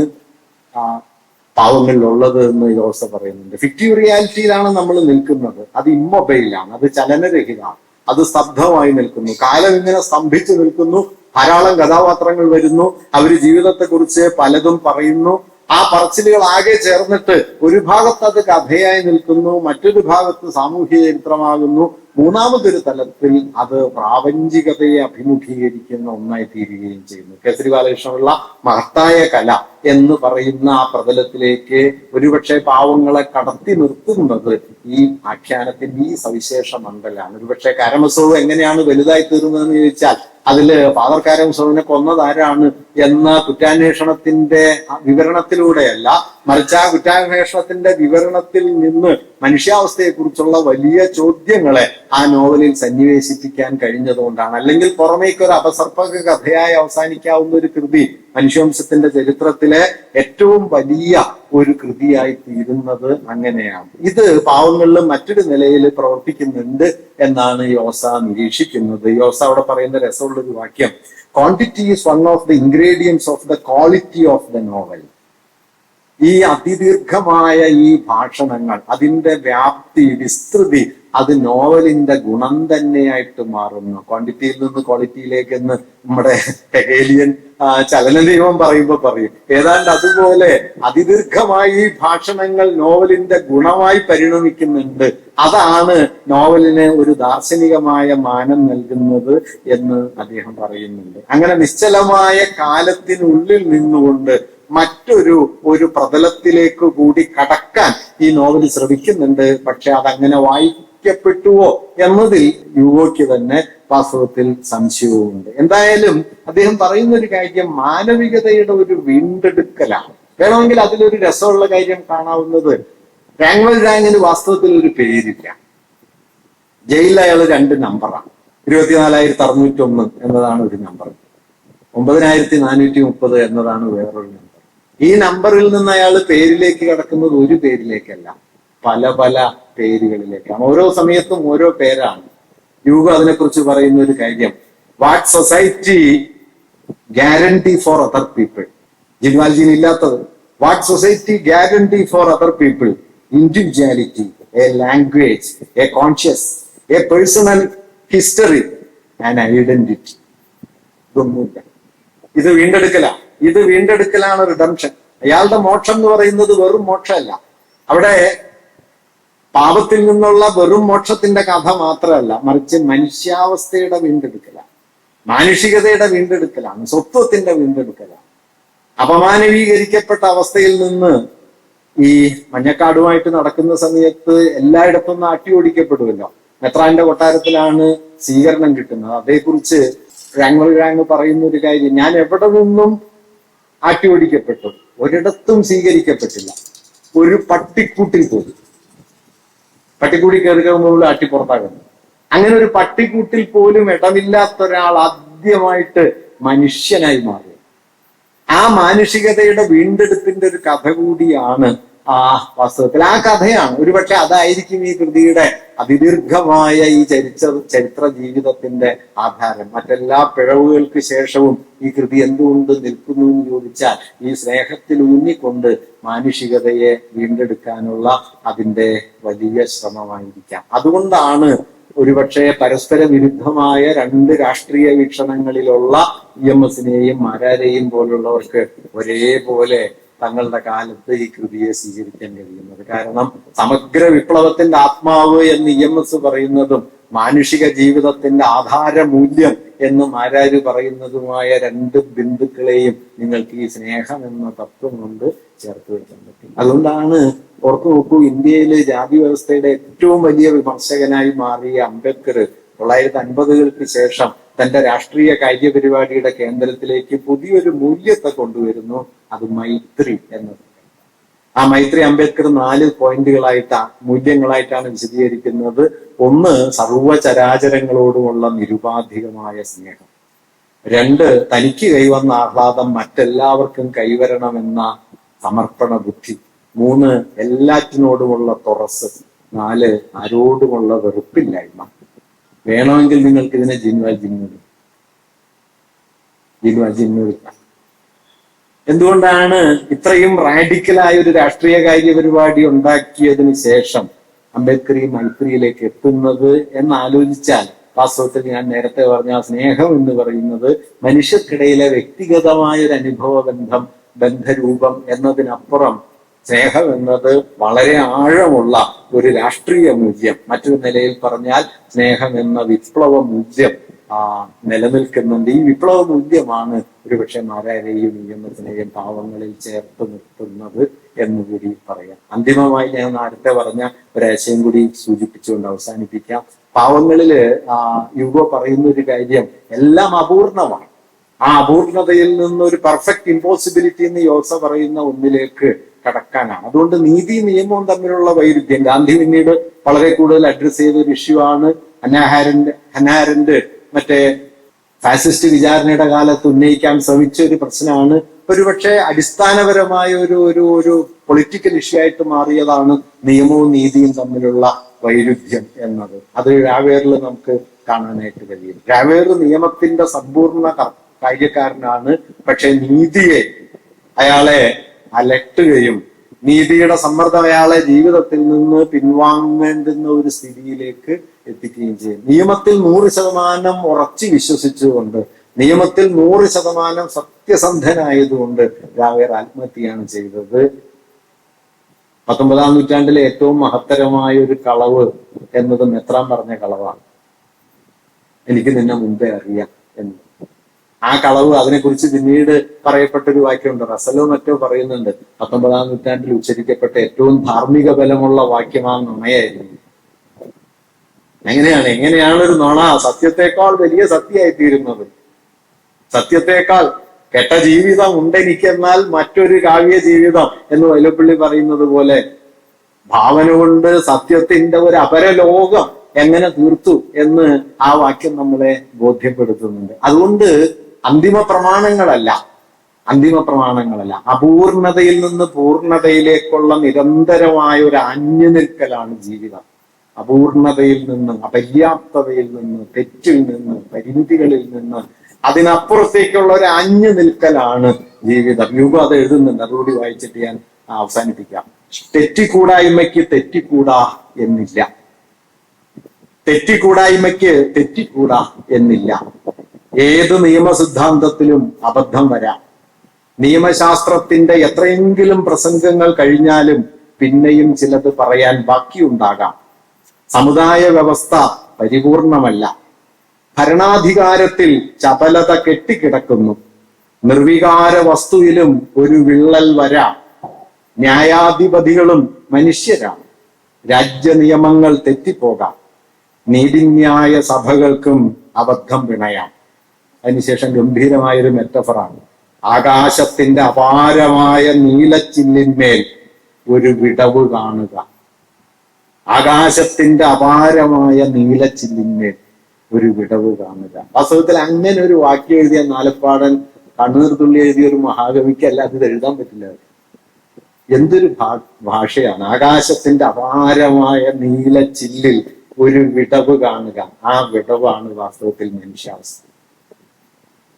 പാവങ്ങളിലുള്ളത് എന്ന് ജോസഫ് പറയുന്നുണ്ട്. ഫിക്റ്റീവ് റിയാലിറ്റിയിലാണ് നമ്മൾ നിൽക്കുന്നത്. അത് ഇമ്മൊബൈലാണ്, അത് ചലനരഹിതമാണ്, അത് സ്തബ്ധമായി നിൽക്കുന്നു. കാലം ഇങ്ങനെ സ്തംഭിച്ചു നിൽക്കുന്നു. ധാരാളം കഥാപാത്രങ്ങൾ വരുന്നു, അവര് ജീവിതത്തെക്കുറിച്ച് പലതും പറയുന്നു. ആ പറച്ചിലുകൾ ആകെ ചേർന്നിട്ട് ഒരു ഭാഗത്ത് അത് കഥയായി നിൽക്കുന്നു, മറ്റൊരു ഭാഗത്ത് സാമൂഹ്യ ചരിത്രമാകുന്നു, മൂന്നാമതൊരു തലത്തിൽ അത് പ്രാപഞ്ചികതയെ അഭിമുഖീകരിക്കുന്ന ഒന്നായി തീരുകയും ചെയ്യുന്നു. കേസരി ബാലകൃഷ്ണപിള്ള മഹത്തായ കല എന്ന് പറയുന്ന ആ പ്രതലത്തിലേക്ക് ഒരുപക്ഷെ പാവങ്ങളെ കടത്തി നിർത്തുന്നത് ഈ ആഖ്യാനത്തിന്റെ ഈ സവിശേഷ മണ്ഡലാണ്. ഒരുപക്ഷെ കാരമസോവ് എങ്ങനെയാണ് വലുതായി തീർന്നതെന്ന് ചോദിച്ചാൽ അതില് ഫാദർ കാരമസോവിനെ കൊന്നതാരാണ് എന്ന കുറ്റാന്വേഷണത്തിന്റെ വിവരണത്തിലൂടെയല്ല, മറിച്ച് ആ കുറ്റാന്വേഷണത്തിന്റെ വിവരണത്തിൽ നിന്ന് മനുഷ്യാവസ്ഥയെക്കുറിച്ചുള്ള വലിയ ചോദ്യങ്ങളെ ആ നോവലിൽ സന്നിവേശിപ്പിക്കാൻ കഴിഞ്ഞതുകൊണ്ടാണ്. അല്ലെങ്കിൽ പുറമേക്ക് ഒരു അപസർപ്പക കഥയായി അവസാനിക്കാവുന്ന ഒരു കൃതി മനുഷ്യവംശത്തിന്റെ ചരിത്രത്തിലെ ഏറ്റവും വലിയ ഒരു കൃതിയായി തീരുന്നത് അങ്ങനെയാണ്. ഇത് പാവങ്ങളിലും മറ്റൊരു നിലയിൽ പ്രവർത്തിക്കുന്നുണ്ട് എന്നാണ് യോസ നിരീക്ഷിക്കുന്നത്. യോസ അവിടെ പറയുന്ന രസമുള്ളൊരു വാക്യം, quantity is one of the ingredients of the quality of the novel. ഈ അതിദീർഘമായ ഈ ഭാഷണങ്ങൾ, അതിന്റെ വ്യാപ്തി, വിസ്തൃതി, അത് നോവലിന്റെ ഗുണം തന്നെയായിട്ട് മാറുന്നു. ക്വാണ്ടിറ്റിയിൽ നിന്ന് ക്വാളിറ്റിയിലേക്ക് എന്ന് നമ്മുടെ ഹെഗേലിയൻ ചലന നിയമം പറയുമ്പോൾ പറയും. ഏതാണ്ട് അതുപോലെ അതിദീർഘമായി ഈ ഭാഷണങ്ങൾ നോവലിന്റെ ഗുണമായി പരിണമിക്കുന്നുണ്ട്. അതാണ് നോവലിന് ഒരു ദാർശനികമായ മാനം നൽകുന്നത് എന്ന് അദ്ദേഹം പറയുന്നുണ്ട്. അങ്ങനെ നിശ്ചലമായ കാലത്തിനുള്ളിൽ നിന്നുകൊണ്ട് ഒരു പ്രതലത്തിലേക്ക് കൂടി കടക്കാൻ ഈ നോവൽ ശ്രമിക്കുന്നുണ്ട്. പക്ഷെ അതങ്ങനെ വായിക്കപ്പെട്ടുവോ എന്നതിൽ യുവോയ്ക്ക് തന്നെ വാസ്തവത്തിൽ സംശയവുമുണ്ട്. എന്തായാലും അദ്ദേഹം പറയുന്ന ഒരു കാര്യം മാനവികതയുടെ ഒരു വീണ്ടെടുക്കലാണ്. വേണമെങ്കിൽ അതിലൊരു രസമുള്ള കാര്യം കാണാവുന്നത്, രാങ്വൽ രാങ്ങിന് വാസ്തവത്തിൽ ഒരു പേരില്ല. ജയിലിൽ അയാൾ 2 നമ്പറാണ്. 24,601 എന്നതാണ് ഒരു നമ്പർ, 9,430 എന്നതാണ് വേറൊരു നമ്പർ. ഈ നമ്പറിൽ നിന്ന് അയാൾ പേരിലേക്ക് കടക്കുന്നത് ഒരു പേരിലേക്കല്ല, പല പല പേരുകളിലേക്കാണ്. ഓരോ സമയത്തും ഓരോ പേരാണ്. യൂഗോ അതിനെക്കുറിച്ച് പറയുന്ന ഒരു കാര്യം, what society guarantee for other people. ജിൻവാൽജിന് ഇല്ലാത്തത്. What society guarantee for other people? Individuality, a language, a conscious, a personal history and identity. ഇതൊന്നുമില്ല. ഇത് വീണ്ടെടുക്കലാണ് റിഡംഷൻ. അയാളുടെ മോക്ഷം എന്ന് പറയുന്നത് വെറും മോക്ഷമല്ല. അവിടെ പാപത്തിൽ നിന്നുള്ള വെറും മോക്ഷത്തിന്റെ കഥ മാത്രമല്ല, മറിച്ച് മനുഷ്യാവസ്ഥയുടെ വീണ്ടെടുക്കലാണ്, മാനുഷികതയുടെ വീണ്ടെടുക്കലാണ്, സ്വത്വത്തിന്റെ വീണ്ടെടുക്കലാണ്. അപമാനവീകരിക്കപ്പെട്ട അവസ്ഥയിൽ നിന്ന് ഈ മഞ്ഞക്കാടുമായിട്ട് നടക്കുന്ന സമയത്ത് എല്ലായിടത്തും നിന്ന് അട്ടി ഓടിക്കപ്പെടുമല്ലോ. മെത്രാന്റെ കൊട്ടാരത്തിലാണ് സ്വീകരണം കിട്ടുന്നത്. അതേക്കുറിച്ച് രാങ് പറയുന്ന ഒരു കാര്യം, ഞാൻ എവിടെ നിന്നും ആട്ടി ഓടിക്കപ്പെട്ടു, ഒരിടത്തും സ്വീകരിക്കപ്പെട്ടില്ല, ഒരു പട്ടിക്കൂട്ടിൽ പോലും. പട്ടിക്കൂടി കയറി കഴിയുമ്പോൾ ആട്ടി പുറത്താകുന്നു. അങ്ങനെ ഒരു പട്ടിക്കൂട്ടിൽ പോലും ഇടമില്ലാത്ത ഒരാൾ ആദ്യമായിട്ട് മനുഷ്യനായി മാറി. ആ മാനുഷികതയുടെ വീണ്ടെടുപ്പിന്റെ ഒരു കഥ കൂടിയാണ് വാസ്തവത്തിൽ. ആ കഥയാണ് ഒരുപക്ഷെ അതായിരിക്കും ഈ കൃതിയുടെ അതിദീർഘമായ ഈ ചരിത്ര ജീവിതത്തിന്റെ ആധാരം. മറ്റെല്ലാ പിഴവുകൾക്ക് ശേഷവും ഈ കൃതി എന്തുകൊണ്ട് നിൽക്കുന്നു എന്ന് ചോദിച്ചാൽ ഈ സ്നേഹത്തിൽ ഊന്നിക്കൊണ്ട് മാനുഷികതയെ വീണ്ടെടുക്കാനുള്ള അതിന്റെ വലിയ ശ്രമമായിരിക്കാം. അതുകൊണ്ടാണ് ഒരുപക്ഷെ പരസ്പര വിരുദ്ധമായ 2 രാഷ്ട്രീയ വീക്ഷണങ്ങളിലുള്ള EMSനെയും മാരാരെയും പോലുള്ളവർക്ക് ഒരേപോലെ തങ്ങളുടെ കാലത്ത് ഈ കൃതിയെ സ്വീകരിക്കാൻ കഴിയുന്നത്. കാരണം സമഗ്ര വിപ്ലവത്തിന്റെ ആത്മാവ് എന്ന് EMS പറയുന്നതും മാനുഷിക ജീവിതത്തിന്റെ ആധാരമൂല്യം എന്ന് മാരാര് പറയുന്നതുമായ 2 ബിന്ദുക്കളെയും നിങ്ങൾക്ക് ഈ സ്നേഹം എന്ന തത്വം കൊണ്ട് ചേർത്ത് വെക്കാൻ പറ്റും. അതുകൊണ്ടാണ് ഓർത്തു നോക്കൂ, ഇന്ത്യയിലെ ജാതി വ്യവസ്ഥയുടെ ഏറ്റവും വലിയ വിമർശകനായി മാറിയ അംബേദ്കർ 1950-കൾക്ക് ശേഷം തന്റെ രാഷ്ട്രീയ കാര്യപരിപാടിയുടെ കേന്ദ്രത്തിലേക്ക് പുതിയൊരു മൂല്യത്തെ കൊണ്ടുവരുന്നു. അത് മൈത്രി എന്നത്. ആ മൈത്രി അംബേദ്കർ 4 മൂല്യങ്ങളായിട്ടാണ് വിശദീകരിക്കുന്നത്. 1, സർവചരാചരങ്ങളോടുമുള്ള നിരുപാധികമായ സ്നേഹം. 2, തനിക്ക് കൈവന്ന ആഹ്ലാദം മറ്റെല്ലാവർക്കും കൈവരണമെന്ന സമർപ്പണ ബുദ്ധി. 3, എല്ലാറ്റിനോടുമുള്ള തുറസ്. 4, ആരോടുമുള്ള വെറുപ്പില്ലായ്മ. വേണമെങ്കിൽ നിങ്ങൾക്ക് ഇതിനെ ജിന്നുവൽ. എന്തുകൊണ്ടാണ് ഇത്രയും റാഡിക്കലായ ഒരു രാഷ്ട്രീയ കാര്യ പരിപാടി ഉണ്ടാക്കിയതിന് ശേഷം അംബേദ്കർ ഈ മൈത്രിയിലേക്ക് എത്തുന്നത് എന്നാലോചിച്ചാൽ, വാസ്തവത്തിൽ ഞാൻ നേരത്തെ പറഞ്ഞ സ്നേഹം എന്ന് പറയുന്നത് മനുഷ്യർക്കിടയിലെ വ്യക്തിഗതമായ ഒരു അനുഭവ ബന്ധരൂപം എന്നതിനപ്പുറം സ്നേഹം എന്നത് വളരെ ആഴമുള്ള ഒരു രാഷ്ട്രീയ മൂല്യം, മറ്റൊരു നിലയിൽ പറഞ്ഞാൽ സ്നേഹം എന്ന വിപ്ലവ മൂല്യം നിലനിൽക്കുന്നുണ്ട്. ഈ വിപ്ലവ മൂല്യമാണ് ഒരുപക്ഷെ മാരാരെയും നിയമത്തിനെയും പാവങ്ങളിൽ ചേർത്ത് നിർത്തുന്നത് എന്നുകൂടി പറയാം. അന്തിമമായി ഞാൻ നേരത്തെ പറഞ്ഞ ഒരാശയം കൂടി സൂചിപ്പിച്ചുകൊണ്ട് അവസാനിപ്പിക്കാം. പാവങ്ങളില് യുഗോ പറയുന്ന ഒരു കാര്യം, എല്ലാം അപൂർണമാണ്. ആ അപൂർണതയിൽ നിന്ന് ഒരു പെർഫെക്റ്റ് ഇമ്പോസിബിലിറ്റി എന്ന് യോസ പറയുന്ന ഒന്നിലേക്ക് കടക്കാനാണ്. അതുകൊണ്ട് നീതി നിയമവും തമ്മിലുള്ള വൈരുദ്ധ്യം ഗാന്ധി പിന്നീട് വളരെ കൂടുതൽ അഡ്രസ് ചെയ്ത ഒരു ഇഷ്യൂ ആണ്. ഹന്നാരന്റ് മറ്റേ ഫാസിസ്റ്റ് വിചാരണയുടെ കാലത്ത് ഉന്നയിക്കാൻ ശ്രമിച്ച ഒരു പ്രശ്നമാണ്. ഒരുപക്ഷെ അടിസ്ഥാനപരമായ ഒരു പൊളിറ്റിക്കൽ ഇഷ്യൂ ആയിട്ട് മാറിയതാണ് നിയമവും നീതിയും തമ്മിലുള്ള വൈരുദ്ധ്യം എന്നത്. അത് രാവേറിൽ നമുക്ക് കാണാനായിട്ട് കഴിയും. രാവേർ നിയമത്തിന്റെ സമ്പൂർണ്ണ കാര്യക്കാരനാണ്. പക്ഷെ നീതിയെ അയാളെ അലട്ടുകയും നീതിയുടെ സമ്മർദ്ദം അയാളെ ജീവിതത്തിൽ നിന്ന് പിൻവാങ്ങേണ്ടുന്ന ഒരു സ്ഥിതിയിലേക്ക് എത്തിക്കുകയും ചെയ്യും. നിയമത്തിൽ 100% ഉറച്ചു വിശ്വസിച്ചുകൊണ്ട്, നിയമത്തിൽ 100% സത്യസന്ധനായതുകൊണ്ട് രാവേർ ആത്മഹത്യയാണ് ചെയ്തത്. 19-ാം നൂറ്റാണ്ടിലെ ഏറ്റവും മഹത്തരമായ ഒരു കളവ് എന്നത് മെത്രാൻ പറഞ്ഞ കളവാണ്. എനിക്ക് നിന്നെ മുമ്പേ അറിയാം എന്ന്. ആ കളവ്, അതിനെക്കുറിച്ച് പിന്നീട് പറയപ്പെട്ടൊരു വാക്യമുണ്ട്. റസലോ മറ്റോ പറയുന്നുണ്ട്, 19-ാം നൂറ്റാണ്ടിൽ ഉച്ചരിക്കപ്പെട്ട ഏറ്റവും ധാർമ്മിക ബലമുള്ള വാക്യം ആ നുണയായിരുന്നു. എങ്ങനെയാണ് ഒരു നുണ സത്യത്തെക്കാൾ വലിയ സത്യമായിത്തീരുന്നത്? സത്യത്തെക്കാൾ കെട്ട ജീവിതം ഉണ്ടെനിക്കെന്നാൽ മറ്റൊരു കാവ്യ ജീവിതം എന്ന് വൈലപ്പള്ളി പറയുന്നത് പോലെ ഭാവന കൊണ്ട് സത്യത്തിന്റെ ഒരു അപരലോകം എങ്ങനെ തീർത്തു എന്ന് ആ വാക്യം നമ്മളെ ബോധ്യപ്പെടുത്തുന്നുണ്ട്. അതുകൊണ്ട് അന്തിമ പ്രമാണങ്ങളല്ല, അപൂർണതയിൽ നിന്ന് പൂർണ്ണതയിലേക്കുള്ള നിരന്തരമായ ഒരു ആഞ്ഞു നിൽക്കലാണ് ജീവിതം. അപൂർണതയിൽ നിന്ന്, അപര്യാപ്തതയിൽ നിന്ന്, തെറ്റിൽ നിന്ന്, പരിമിതികളിൽ നിന്ന് അതിനപ്പുറത്തേക്കുള്ള ഒരു ആഞ്ഞു നിൽക്കലാണ് ജീവിതം. യുഗം അത് എഴുതുന്നുണ്ട്. അതുകൂടി വായിച്ചിട്ട് ഞാൻ അവസാനിപ്പിക്കാം. തെറ്റിക്കൂടായ്മയ്ക്ക് തെറ്റിക്കൂടാ എന്നില്ല. ഏത് നിയമസിദ്ധാന്തത്തിലും അബദ്ധം വരാം. നിയമശാസ്ത്രത്തിന്റെ എത്രയെങ്കിലും പ്രസംഗങ്ങൾ കഴിഞ്ഞാലും പിന്നെയും ചിലത് പറയാൻ ബാക്കിയുണ്ടാകാം. സമുദായ വ്യവസ്ഥ പരിപൂർണമല്ല. ഭരണാധികാരത്തിൽ ചപലത കെട്ടിക്കിടക്കുന്നു. നിർവികാര വസ്തുവിലും ഒരു വിള്ളൽ വരാം. ന്യായാധിപതികളും മനുഷ്യരാണ്. രാജ്യനിയമങ്ങൾ തെറ്റിപ്പോകാം. നീതിന്യായ സഭകൾക്കും അബദ്ധം പിണയാം. അതിനുശേഷം ഗംഭീരമായൊരു മെറ്റഫറാണ്. ആകാശത്തിന്റെ അപാരമായ നീലച്ചില്ലിന്മേൽ ഒരു വിടവ് കാണുക. ആകാശത്തിന്റെ അപാരമായ നീലച്ചില്ലിന്മേൽ ഒരു വിടവ് കാണുക. വാസ്തവത്തിൽ അങ്ങനെ ഒരു വാക്യം എഴുതിയ നാലപ്പാടൻ കണ്ണീർ തുള്ളി എഴുതിയ ഒരു മഹാകവിക്ക് അല്ലാതെ ഇത് എഴുതാൻ പറ്റില്ല. എന്തൊരു ഭാഷയാണ്! ആകാശത്തിന്റെ അപാരമായ നീലച്ചില്ലിൽ ഒരു വിടവ് കാണുക. ആ വിടവാണ് വാസ്തവത്തിൽ മനുഷ്യാവസ്ഥ.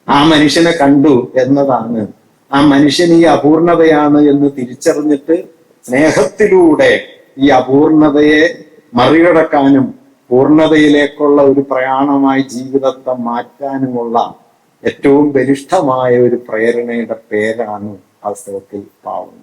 ആ മനുഷ്യനെ കണ്ടു എന്നതാണ്, ആ മനുഷ്യൻ ഈ അപൂർണതയാണ് എന്ന് തിരിച്ചറിഞ്ഞിട്ട് സ്നേഹത്തിലൂടെ ഈ അപൂർണതയെ മറികടക്കാനും പൂർണതയിലേക്കുള്ള ഒരു പ്രയാണമായി ജീവിതത്തെ മാറ്റാനുമുള്ള ഏറ്റവും ബലിഷ്ഠമായ ഒരു പ്രേരണയുടെ പേരാണ് വാസ്തവത്തിൽ പാവം.